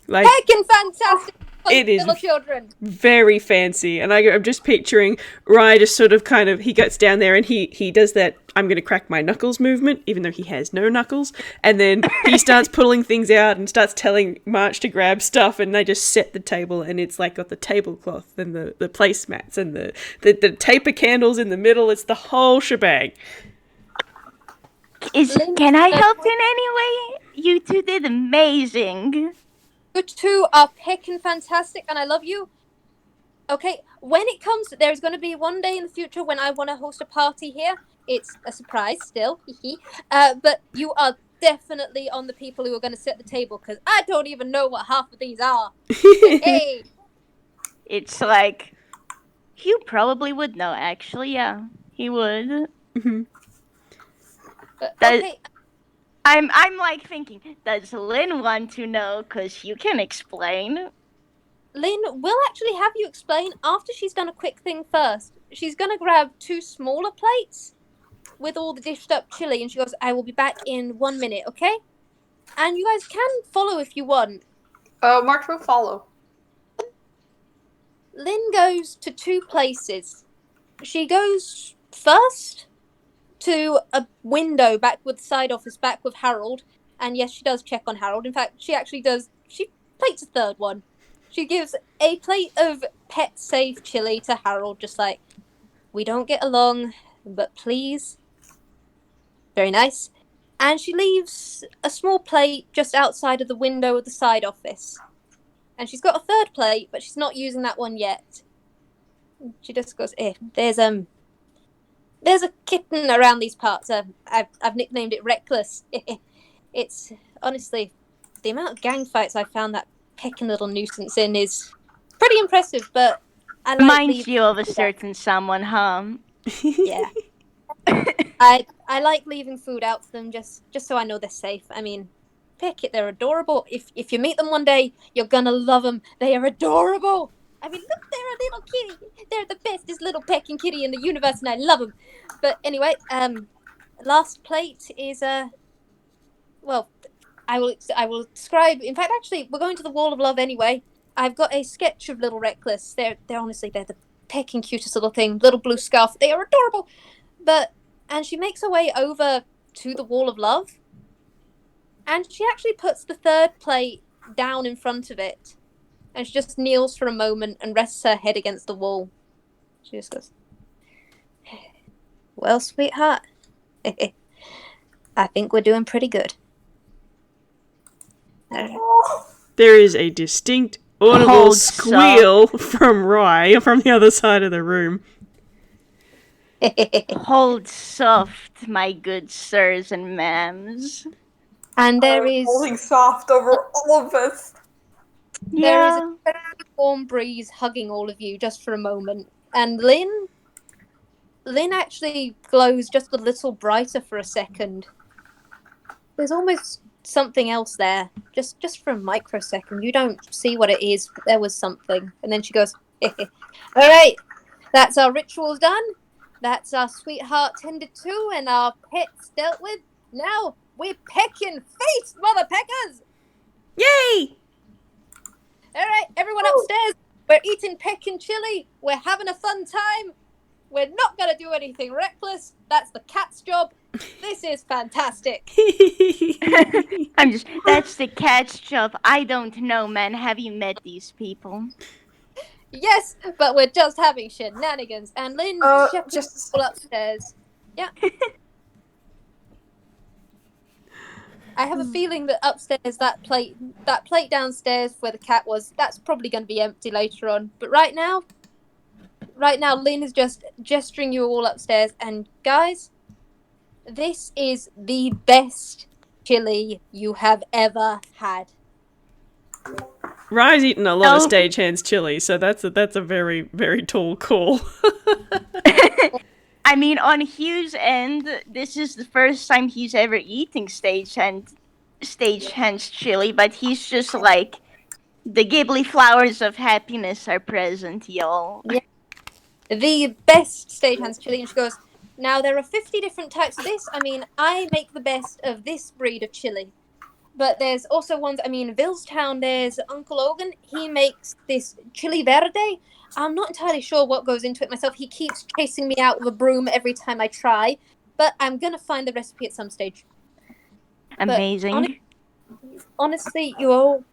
Like, Heckin' fantastic. It is little children. very fancy, and I'm just picturing Rye just sort of kind of, he gets down there and he does that I'm gonna crack my knuckles movement, even though he has no knuckles, and then he starts pulling things out and starts telling March to grab stuff, and they just set the table, and it's like got the tablecloth and the placemats and the taper candles in the middle. It's the whole shebang. Can I help in any way? You two did amazing. You two are picking fantastic, and I love you. Okay, when it comes, there's going to be one day in the future when I want to host a party here. It's a surprise still, but you are definitely on the people who are going to set the table, because I don't even know what half of these are. Hey! It's like, Hugh probably would know, actually, yeah. He would. But, That- okay, I'm like thinking, does Lin want to know? Because you can explain. Lynn will actually have you explain after she's done a quick thing first. She's going to grab 2 smaller plates with all the dished up chili, and she goes, I will be back in 1 minute, okay? And you guys can follow if you want. March will follow. Lynn goes to 2 places. She goes first to a window back with the side office, back with Harold. And yes, she does check on Harold. In fact, she actually does. She plates a 3rd one. She gives a plate of pet-safe chili to Harold, just like, we don't get along, but please. Very nice. And she leaves a small plate just outside of the window of the side office. And she's got a 3rd plate, but she's not using that one yet. She just goes, there's a kitten around these parts. I've nicknamed it Reckless. It's honestly, the amount of gang fights I found that pecking little nuisance in is pretty impressive, but I like Reminds you of a certain someone, huh? Yeah. I like leaving food out for them just so I know they're safe. I mean, pick it, they're adorable. If you meet them one day, you're gonna love them. They are adorable. I mean, look, they're a little kitty. They're the bestest little pecking kitty in the universe, and I love them. But anyway, last plate is well, I will describe. In fact, actually, we're going to the Wall of Love anyway. I've got a sketch of Little Reckless. They're honestly, they're the pecking cutest little thing. Little blue scarf. They are adorable. And she makes her way over to the Wall of Love, and she actually puts the 3rd plate down in front of it, and she just kneels for a moment and rests her head against the wall. She just goes, well, sweetheart, I think we're doing pretty good. There is a distinct audible Hold squeal from Rye from the other side of the room. Hold soft, my good sirs and ma'ams. And there is Holding soft over all of us. there is Yeah. a very warm breeze hugging all of you just for a moment. And Lynn actually glows just a little brighter for a second. There's almost something else there, just for a microsecond. You don't see what it is, but there was something. And then she goes, all right, that's our rituals done. That's our sweetheart tended to and our pets dealt with. Now we're pecking feast, mother peckers. Yay! All right, everyone upstairs. We're eating pecking chili. We're having a fun time. We're not going to do anything reckless. That's the cat's job. This is fantastic. That's the cat's job. I don't know, man. Have you met these people? Yes, but we're just having shenanigans. And Lynn shepherds all upstairs. Yeah. I have a feeling that upstairs, that plate downstairs where the cat was, that's probably going to be empty later on. But right now, Lynn is just gesturing you all upstairs. And guys, this is the best chili you have ever had. Rye's eaten a lot of Stagehand's chili, so that's a very, very tall call. I mean, on Hugh's end, this is the first time he's ever eating Stagehand's chili, but he's just like, the Ghibli flowers of happiness are present, y'all. Yeah. The best Stagehand's chili. And she goes, now there are 50 different types of this. I mean, I make the best of this breed of chili. But there's also ones, I mean, Villestown, there's Uncle Logan. He makes this chili verde. I'm not entirely sure what goes into it myself. He keeps chasing me out with a broom every time I try. But I'm going to find the recipe at some stage. Amazing. But honestly, you all,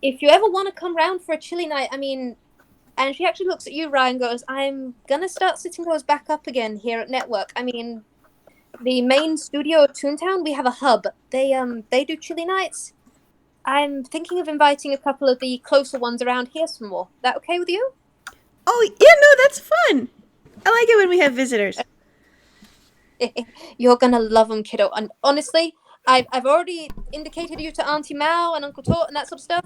if you ever want to come round for a chili night, I mean, and she actually looks at you, Ryan, goes, I'm going to start setting those back up again here at Network. I mean, the main studio at Toontown, we have a hub. They do chili nights. I'm thinking of inviting a couple of the closer ones around here some more. That okay with you? Oh, yeah, no, that's fun. I like it when we have visitors. You're gonna love them, kiddo. And honestly, I've already indicated you to Auntie Mao and Uncle Tot and that sort of stuff,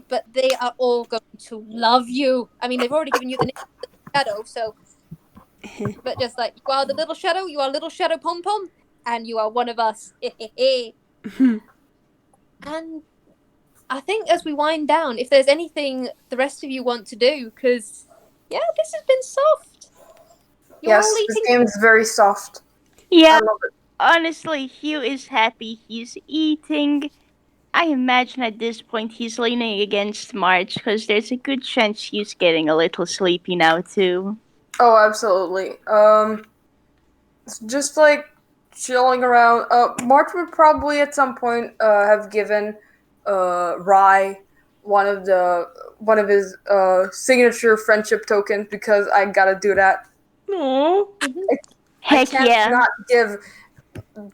but they are all going to love you. I mean, they've already given you the name of the Shadow, so... But just like, you are the little shadow, you are little shadow pom pom, and you are one of us. And I think as we wind down, if there's anything the rest of you want to do, because yeah, this has been soft. You're Yes, all this eating. game is very soft. Yeah, I love it. honestly, Hugh is happy. He's eating. I imagine at this point he's leaning against March because there's a good chance he's getting a little sleepy now too. Oh, absolutely. It's just like chilling around. March would probably at some point have given Rye one of his signature friendship tokens because I gotta do that. Aww. I Heck can't yeah. not give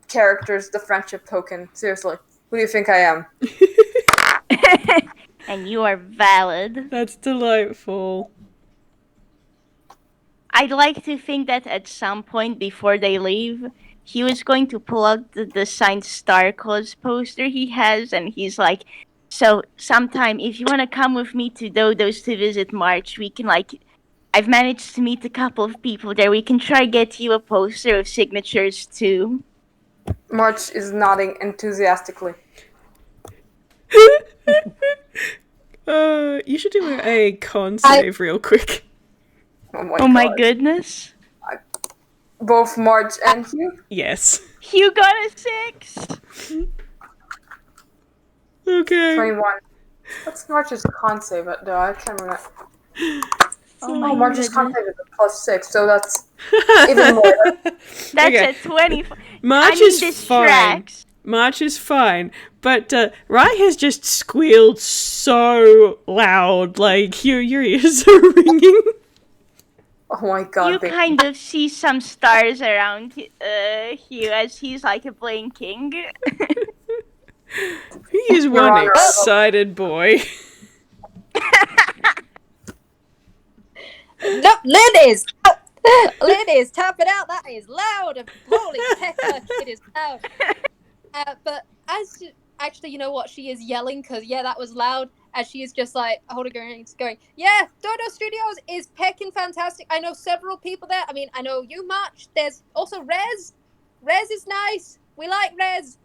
characters the friendship token. Seriously, who do you think I am? And you are valid. That's delightful. I'd like to think that at some point before they leave, he was going to pull out the signed Star Claus poster he has, and he's like, so sometime if you want to come with me to Dodo's to visit March, we can I've managed to meet a couple of people there. We can try get you a poster of signatures too. March is nodding enthusiastically. You should do a con save real quick. Oh my goodness. Both March and Hugh? Yes. Hugh got a 6. Okay. 21. What's March's con save though? I can't remember. Oh my March's con goodness. save is a +6, so that's even more. That's Okay. a 24. March is fine. March is fine, but Rye has just squealed so loud, like your ears are ringing. Oh my god. You kind of see some stars around Hugh as he's like blinking. He is one Honor. excited boy. No, Lynn is! Lynn is! Tap it out! That is loud! Holy heck, it is loud! But as actually, you know what? She is yelling because that was loud. As she is just like holding her hands, going, "Yeah, Dodo Studios is pecking fantastic. I know several people there. I mean, I know you, March. There's also Rez. Rez is nice. We like Rez.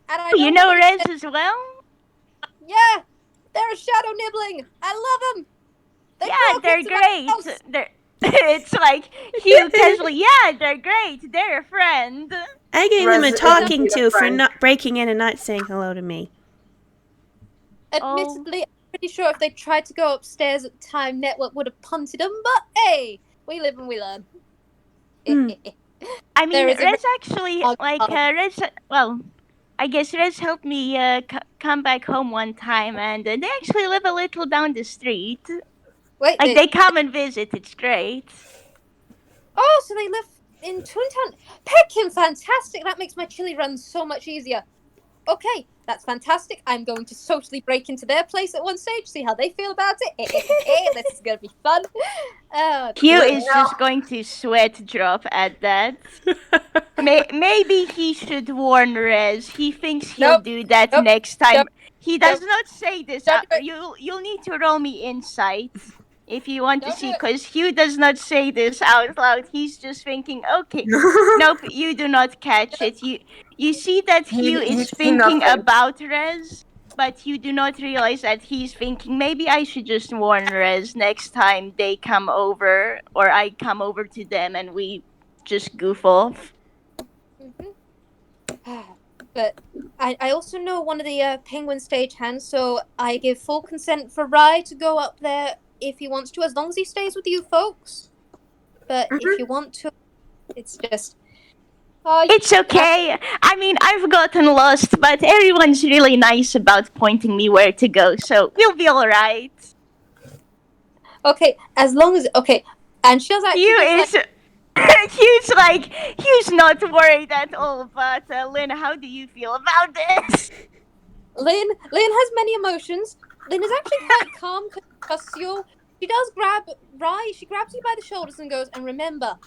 And I You know Rez as well? Yeah, they're a shadow nibbling. I love them. They're great. It's like Hugh casually, yeah, they're great. They're a friend. I gave him a Resident talking Evil to for friend. not breaking in and not saying hello to me. Admittedly, I'm pretty sure if they tried to go upstairs at the time, Network would have punted them. But hey, we live and we learn. I mean, There is a Rez actually, Rez, well, I guess Rez helped me come back home one time, and they actually live a little down the street. Wait, Like, they come and visit, it's great. Oh, so they live in Toontown. Peckin, fantastic. That makes my chili run so much easier. Okay, that's fantastic. I'm going to socially break into their place at one stage, see how they feel about it. This is going to be fun. Hugh is just going to sweat drop at that. Maybe he should warn Rez. He thinks he'll do that next time. He does not say this. You'll need to roll me insight if you want to see, because Hugh does not say this out loud. He's just thinking, okay, nope, you do not catch it. You see that Hugh is thinking about Rez, but you do not realize that he's thinking, maybe I should just warn Rez next time they come over, or I come over to them and we just goof off. But I also know one of the penguin stagehands, so I give full consent for Rye to go up there if he wants to, as long as he stays with you folks. But if you want to, it's just. It's okay. I mean, I've gotten lost, but everyone's really nice about pointing me where to go, so we'll be alright. Okay, as long as. Okay, and she's actually. Hugh just is. Hugh's not worried at all, but Lynn, how do you feel about this? Lynn has many emotions. Lynn is actually quite calm because she does grab Rye. She grabs you by the shoulders and goes, and remember,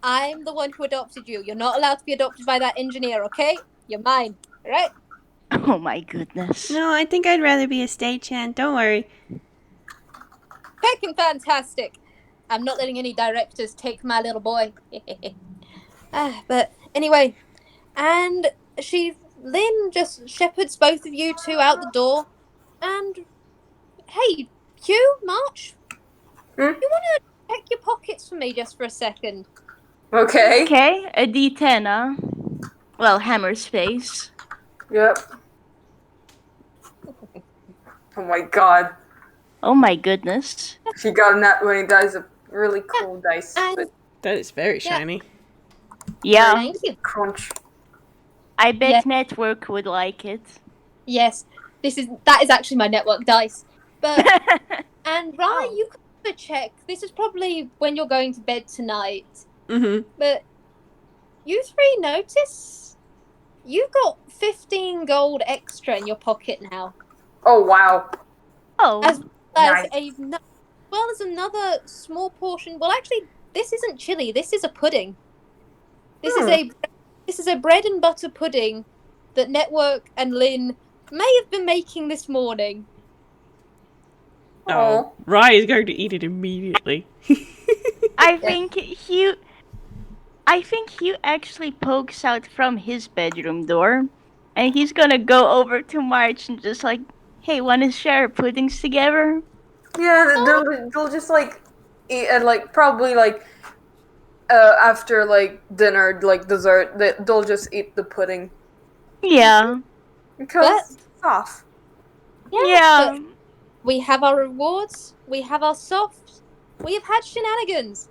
I'm the one who adopted you. You're not allowed to be adopted by that engineer, okay? You're mine, right? Oh my goodness. No, I think I'd rather be a stagehand. Don't worry. Fucking fantastic. I'm not letting any directors take my little boy. But anyway, and Lynn just shepherds both of you two out the door. And hey, Hugh, March, you want to check your pockets for me just for a second? Okay. Okay, a D10, huh? Well, hammer space. Yep. Oh my god. Oh my goodness. She got that 20 dice, a really cool dice. And But That is very shiny. Yeah, thank you. crunch. I bet Yeah. Network would like it. Yes, that is actually my network dice. But and Rye, Oh. you could also check. This is probably when you're going to bed tonight. Mm-hmm. But you three notice you've got 15 gold extra in your pocket now. Oh wow. Oh, As Nice. as another small portion. Well, actually, this isn't chili. This is a pudding. This is a bread and butter pudding that Network and Lynn may have been making this morning. Oh, Rye is going to eat it immediately. I think Hugh actually pokes out from his bedroom door, and he's gonna go over to March and just like, hey, wanna share puddings together? Yeah, they'll just like eat and like probably like after like dinner, like dessert, they'll just eat the pudding Yeah. because it's soft. Yeah. But we have our rewards. We have our softs. We have had shenanigans.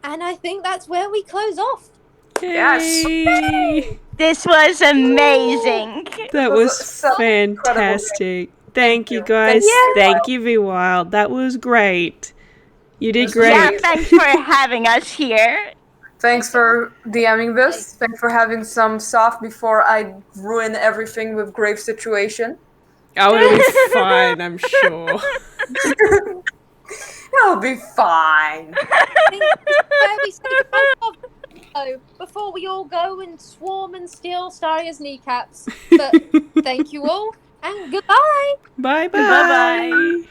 And I think that's where we close off. Yes. Yay! This was amazing. That was was so fantastic. Thank you you. guys. Yeah. Thank you, V-Wild. That was great. You did This was great. Yeah, thanks for having us here. Thanks for DMing this. Thanks for having some soft before I ruin everything with grave situation. Oh, it'll be fine, I'm sure. It'll be fine. I think this is where we say goodbye off. So, before we all go and swarm and steal Staria's kneecaps. But thank you all and goodbye. Bye-bye. Bye-bye.